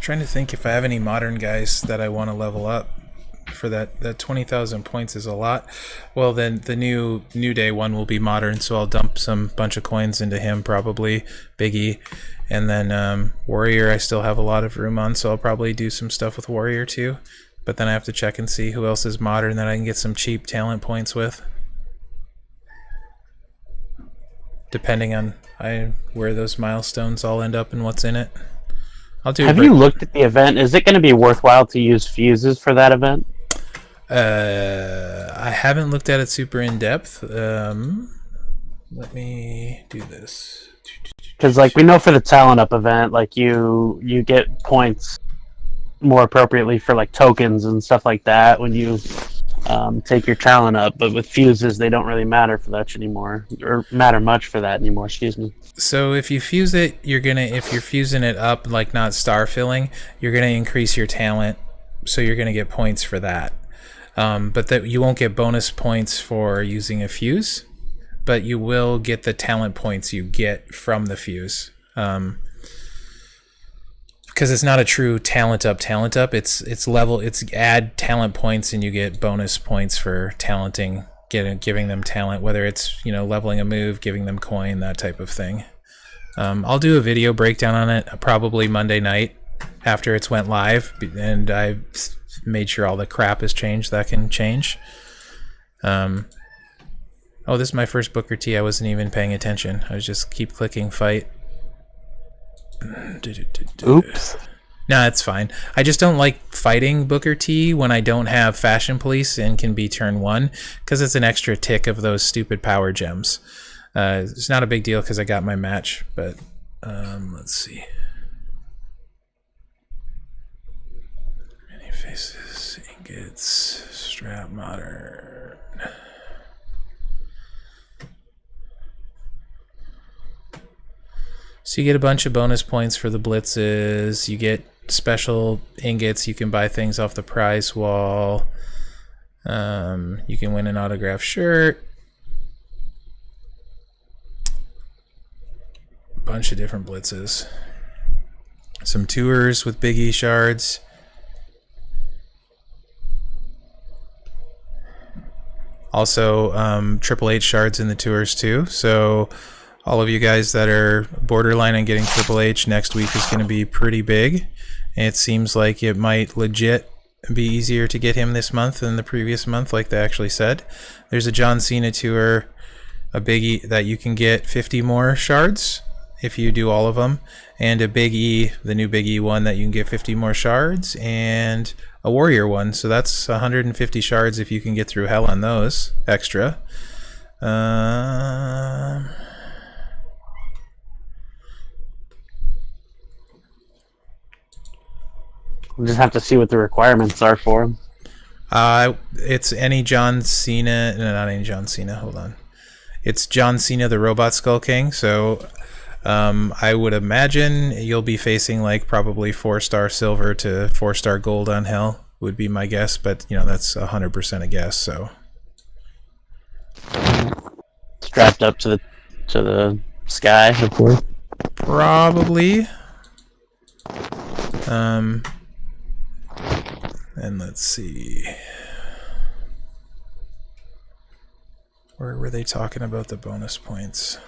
trying to think if I have any modern guys that I want to level up. For that 20,000 points is a lot. Well, then the new day one will be modern, so I'll dump some bunch of coins into him, probably Biggie, and then Warrior I still have a lot of room on, so I'll probably do some stuff with Warrior too. But then I have to check and see who else is modern that I can get some cheap talent points with, depending on where those milestones all end up and what's in it. I'll do. Have you looked at the event? Is it going to be worthwhile to use fuses for that event? I haven't looked at it super in depth. Let me do this. Because like we know for the talent up event, like you get points more appropriately for like tokens and stuff like that when you take your talent up. But with fuses, they don't really matter for that anymore, or matter much for that anymore. Excuse me. So if you fuse it, if you're fusing it up, like not star filling, you're gonna increase your talent, so you're gonna get points for that. But that you won't get bonus points for using a fuse, but you will get the talent points you get from the fuse. Because it's not a true talent up. It's add talent points and you get bonus points for talenting, giving them talent, whether it's leveling a move, giving them coin, that type of thing. I'll do a video breakdown on it probably Monday night after it's went live, and I've made sure all the crap has changed that can change. Oh, this is my first Booker T. I wasn't even paying attention. I was just keep clicking fight. Oops. Nah, it's fine. I just don't like fighting Booker T when I don't have Fashion Police and can be turn 1, because it's an extra tick of those stupid power gems. It's not a big deal because I got my match, but let's see. Many faces, ingots, strap modern. So you get a bunch of bonus points for the blitzes, you get special ingots, you can buy things off the prize wall, you can win an autographed shirt, a bunch of different blitzes, some tours with Big E shards, also Triple H shards in the tours too, so all of you guys that are borderline on getting Triple H, next week is going to be pretty big. It seems like it might legit be easier to get him this month than the previous month, like they actually said. There's a John Cena tour, a Big E that you can get 50 more shards if you do all of them, and a Big E, the new Big E one that you can get 50 more shards, and a Warrior one. So that's 150 shards if you can get through hell on those extra. We'll just have to see what the requirements are for him. It's any John Cena. No, not any John Cena. Hold on. It's John Cena, the Robot Skull King. So I would imagine you'll be facing like probably 4-star silver to 4-star gold on hell would be my guess. But that's 100% a guess. So Strapped up to the sky, of course. Probably. And let's see. Where were they talking about the bonus points?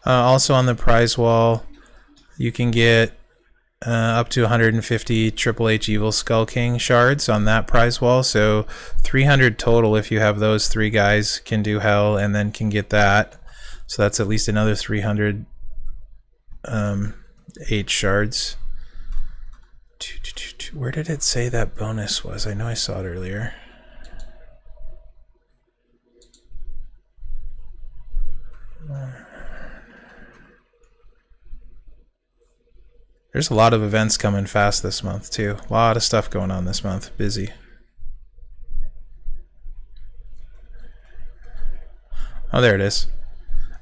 Also on the prize wall, you can get up to 150 Triple H Evil Skull King shards on that prize wall. So 300 total if you have those 3 guys can do hell and then can get that. So that's at least another 300 8 shards. Where did it say that bonus was? I know I saw it earlier. There's a lot of events coming fast this month too. A lot of stuff going on this month. Busy. Oh, there it is.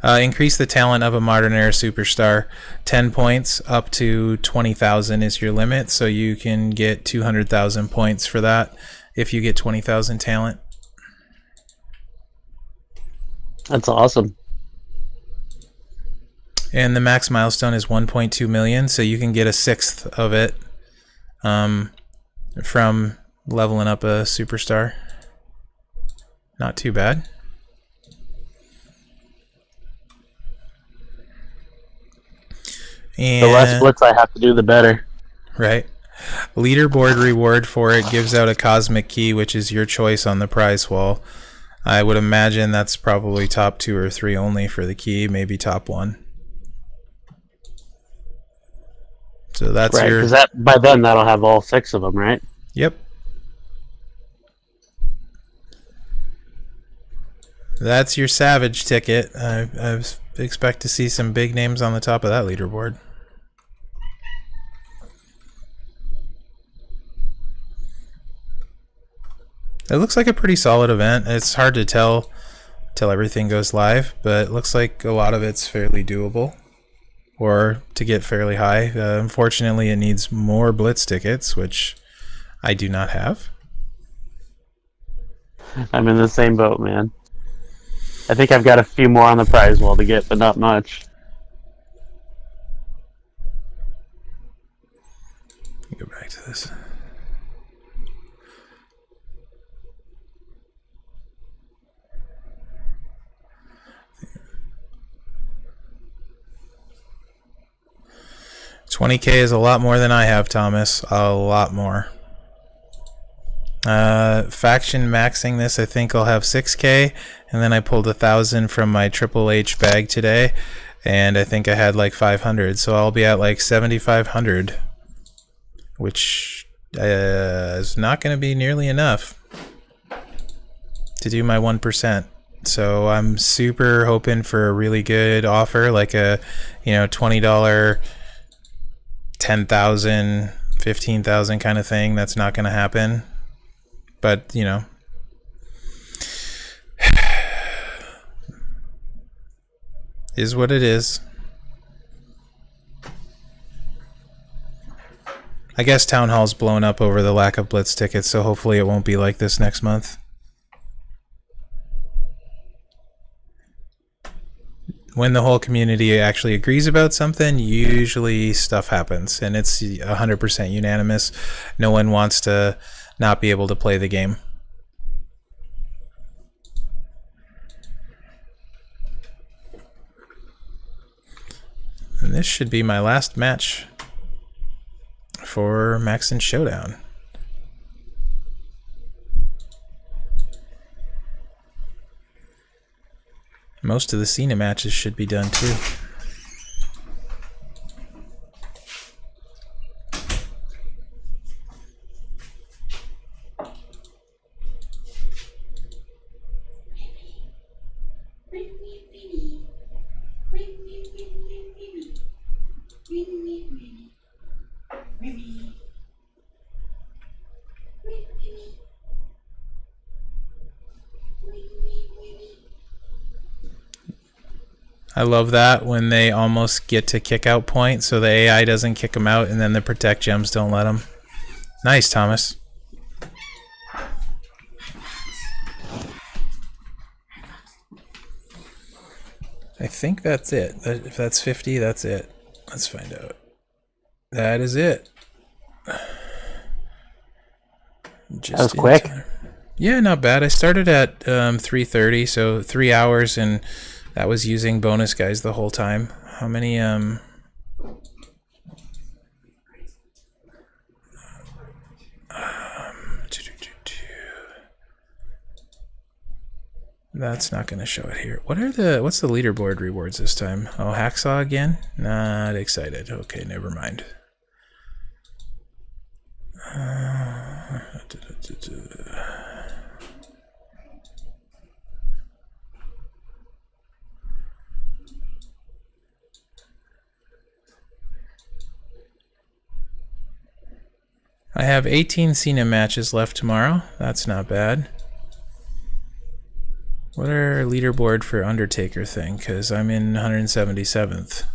Increase the talent of a modern era superstar. 10 points up to 20,000 is your limit, so you can get 200,000 points for that if you get 20,000 talent. That's awesome. And the max milestone is 1.2 million, so you can get a sixth of it from leveling up a superstar. Not too bad. And The less blitz I have to do, the better. right. Leaderboard reward for it gives out a cosmic key, which is your choice on the prize wall. I would imagine that's probably top 2 or 3 only for the key, maybe top 1. So that's Right, your... because by then that'll have all 6 of them, right? Yep. That's your Savage ticket. I expect to see some big names on the top of that leaderboard. It looks like a pretty solid event. It's hard to tell till everything goes live, but it looks like a lot of it's fairly doable, or to get fairly high. Unfortunately, it needs more Blitz tickets, which I do not have. I'm in the same boat, man. I think I've got a few more on the prize wall to get, but not much. Go back to this. $20K is a lot more than I have, Thomas. A lot more. Faction maxing this, I think I'll have 6K, and then I pulled 1,000 from my Triple H bag today, and I think I had like 500, so I'll be at like 7,500, which is not going to be nearly enough to do my 1%. So I'm super hoping for a really good offer, like a $20, 10,000, 15,000 kind of thing. That's not going to happen. But, is what it is. I guess Town Hall's blown up over the lack of Blitz tickets, so hopefully it won't be like this next month. When the whole community actually agrees about something, usually stuff happens, and it's 100% unanimous. No one wants to not be able to play the game. And this should be my last match for Max and Showdown. Most of the Cena matches should be done too. I love that when they almost get to kick out point, so the AI doesn't kick them out, and then the protect gems don't let them. Nice, Thomas. I think that's it. If that's 50, that's it. Let's find out. That is it. Just that was quick. Time. Yeah, not bad. I started at 3:30, so 3 hours, and that was using bonus guys the whole time. How many that's not going to show it here. What's the leaderboard rewards this time? Oh, Hacksaw again? Not excited. Okay, never mind. I have 18 Cena matches left tomorrow. That's not bad. What are leaderboard for Undertaker thing? Because I'm in 177th.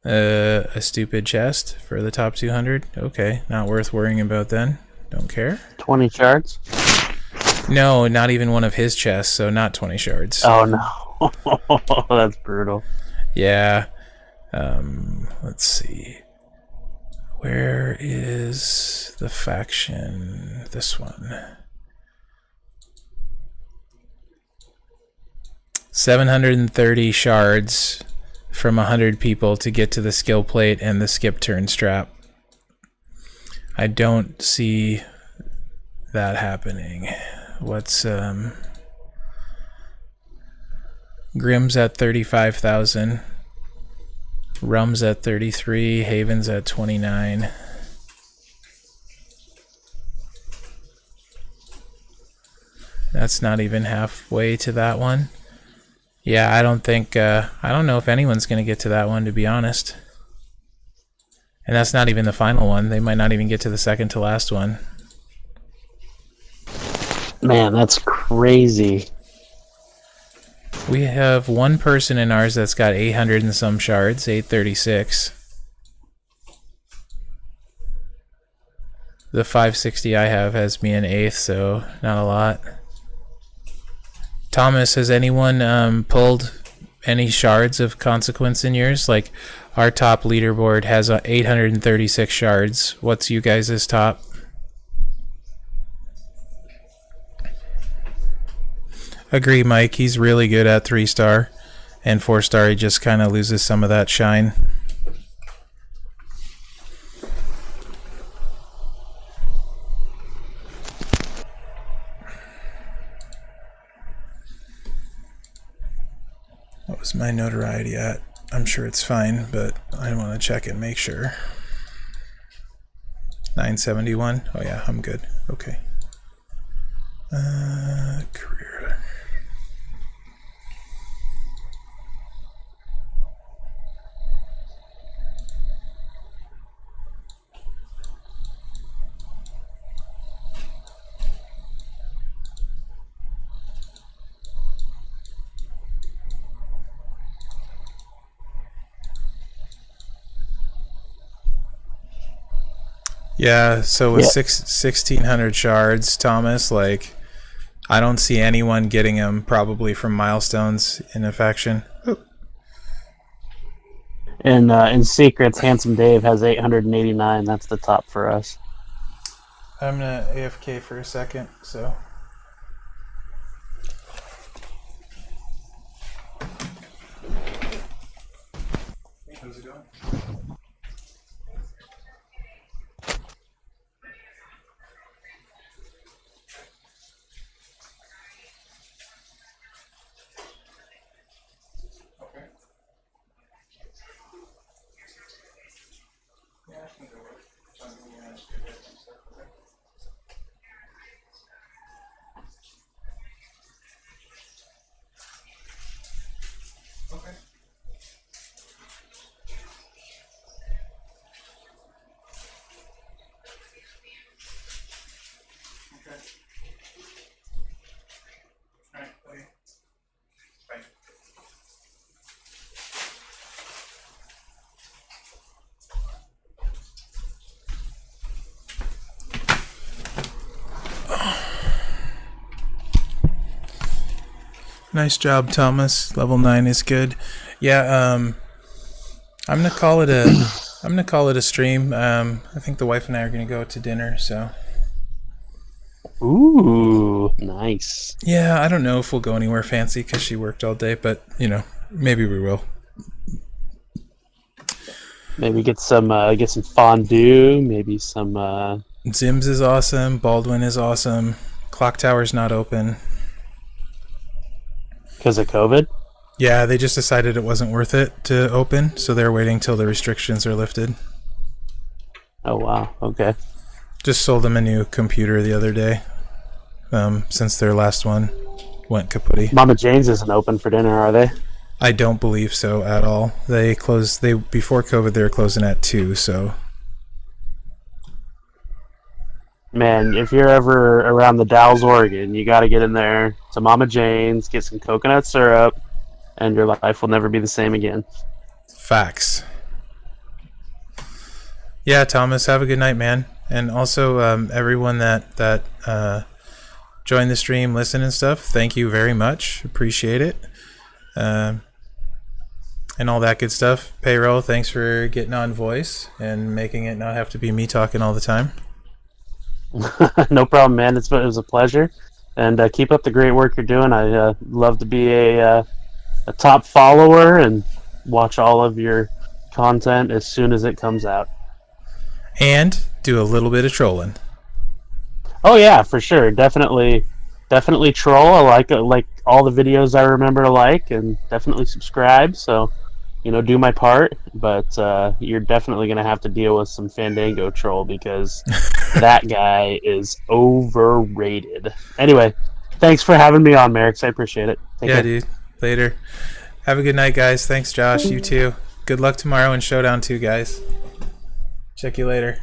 A stupid chest for the top 200. Okay, not worth worrying about then. Don't care. 20 shards? No, not even one of his chests, so not 20 shards. Oh no. That's brutal. Yeah. Let's see. Where is the faction? This one. 730 shards from 100 people to get to the skill plate and the skip turn strap. I don't see that happening. What's Grim's at 35,000. Rum's at 33, Haven's at 29. That's not even halfway to that one. Yeah, I don't think, I don't know if anyone's going to get to that one, to be honest. And that's not even the final one. They might not even get to the second to last one. Man, that's crazy. We have one person in ours that's got 800 and some shards, 836. The 560 I have has me in 8th, so not a lot. Thomas, has anyone pulled any shards of consequence in yours? Like, our top leaderboard has 836 shards. What's you guys' top? Agree, Mike. He's really good at 3-star, and 4-star he just kind of loses some of that shine. What was my notoriety at? I'm sure it's fine, but I want to check and make sure. 971? Oh yeah, I'm good. Okay. Career. Yeah, so with 1,600 shards, Thomas, like, I don't see anyone getting them probably from milestones in a faction. Ooh. And in secrets, Handsome Dave has 889. That's the top for us. I'm gonna AFK for a second, so. How's it going? Nice job, Thomas. Level 9 is good. Yeah, I'm gonna call it a stream. I think the wife and I are gonna go to dinner, so. Ooh, nice. Yeah, I don't know if we'll go anywhere fancy because she worked all day, but you know, maybe we will. Maybe get some fondue. Maybe some. Zims is awesome. Baldwin is awesome. Clock Tower's not open. Because of COVID? Yeah, they just decided it wasn't worth it to open, so they're waiting till the restrictions are lifted. Oh, wow. Okay. Just sold them a new computer the other day, since their last one went kaputty. Mama Jane's isn't open for dinner, are they? I don't believe so at all. They closed. Before COVID, they were closing at 2, so. Man, if you're ever around the Dalles, Oregon, you got to get in there to Mama Jane's, get some coconut syrup, and your life will never be the same again. Facts. Yeah, Thomas, have a good night, man. And also, everyone that joined the stream, listen and stuff, thank you very much. Appreciate it. And and all that good stuff. Payroll, thanks for getting on voice and making it not have to be me talking all the time. No problem, man. It was a pleasure, and keep up the great work you're doing. I love to be a top follower and watch all of your content as soon as it comes out. And do a little bit of trolling. Oh yeah, for sure. Definitely troll. I like all the videos I remember to like, and definitely subscribe. So, do my part. But you're definitely gonna have to deal with some Fandango troll because that guy is overrated. Anyway, thanks for having me on, Merrick. I appreciate it. Take care. Dude. Later. Have a good night, guys. Thanks, Josh. You too. Good luck tomorrow in Showdown 2, guys. Check you later.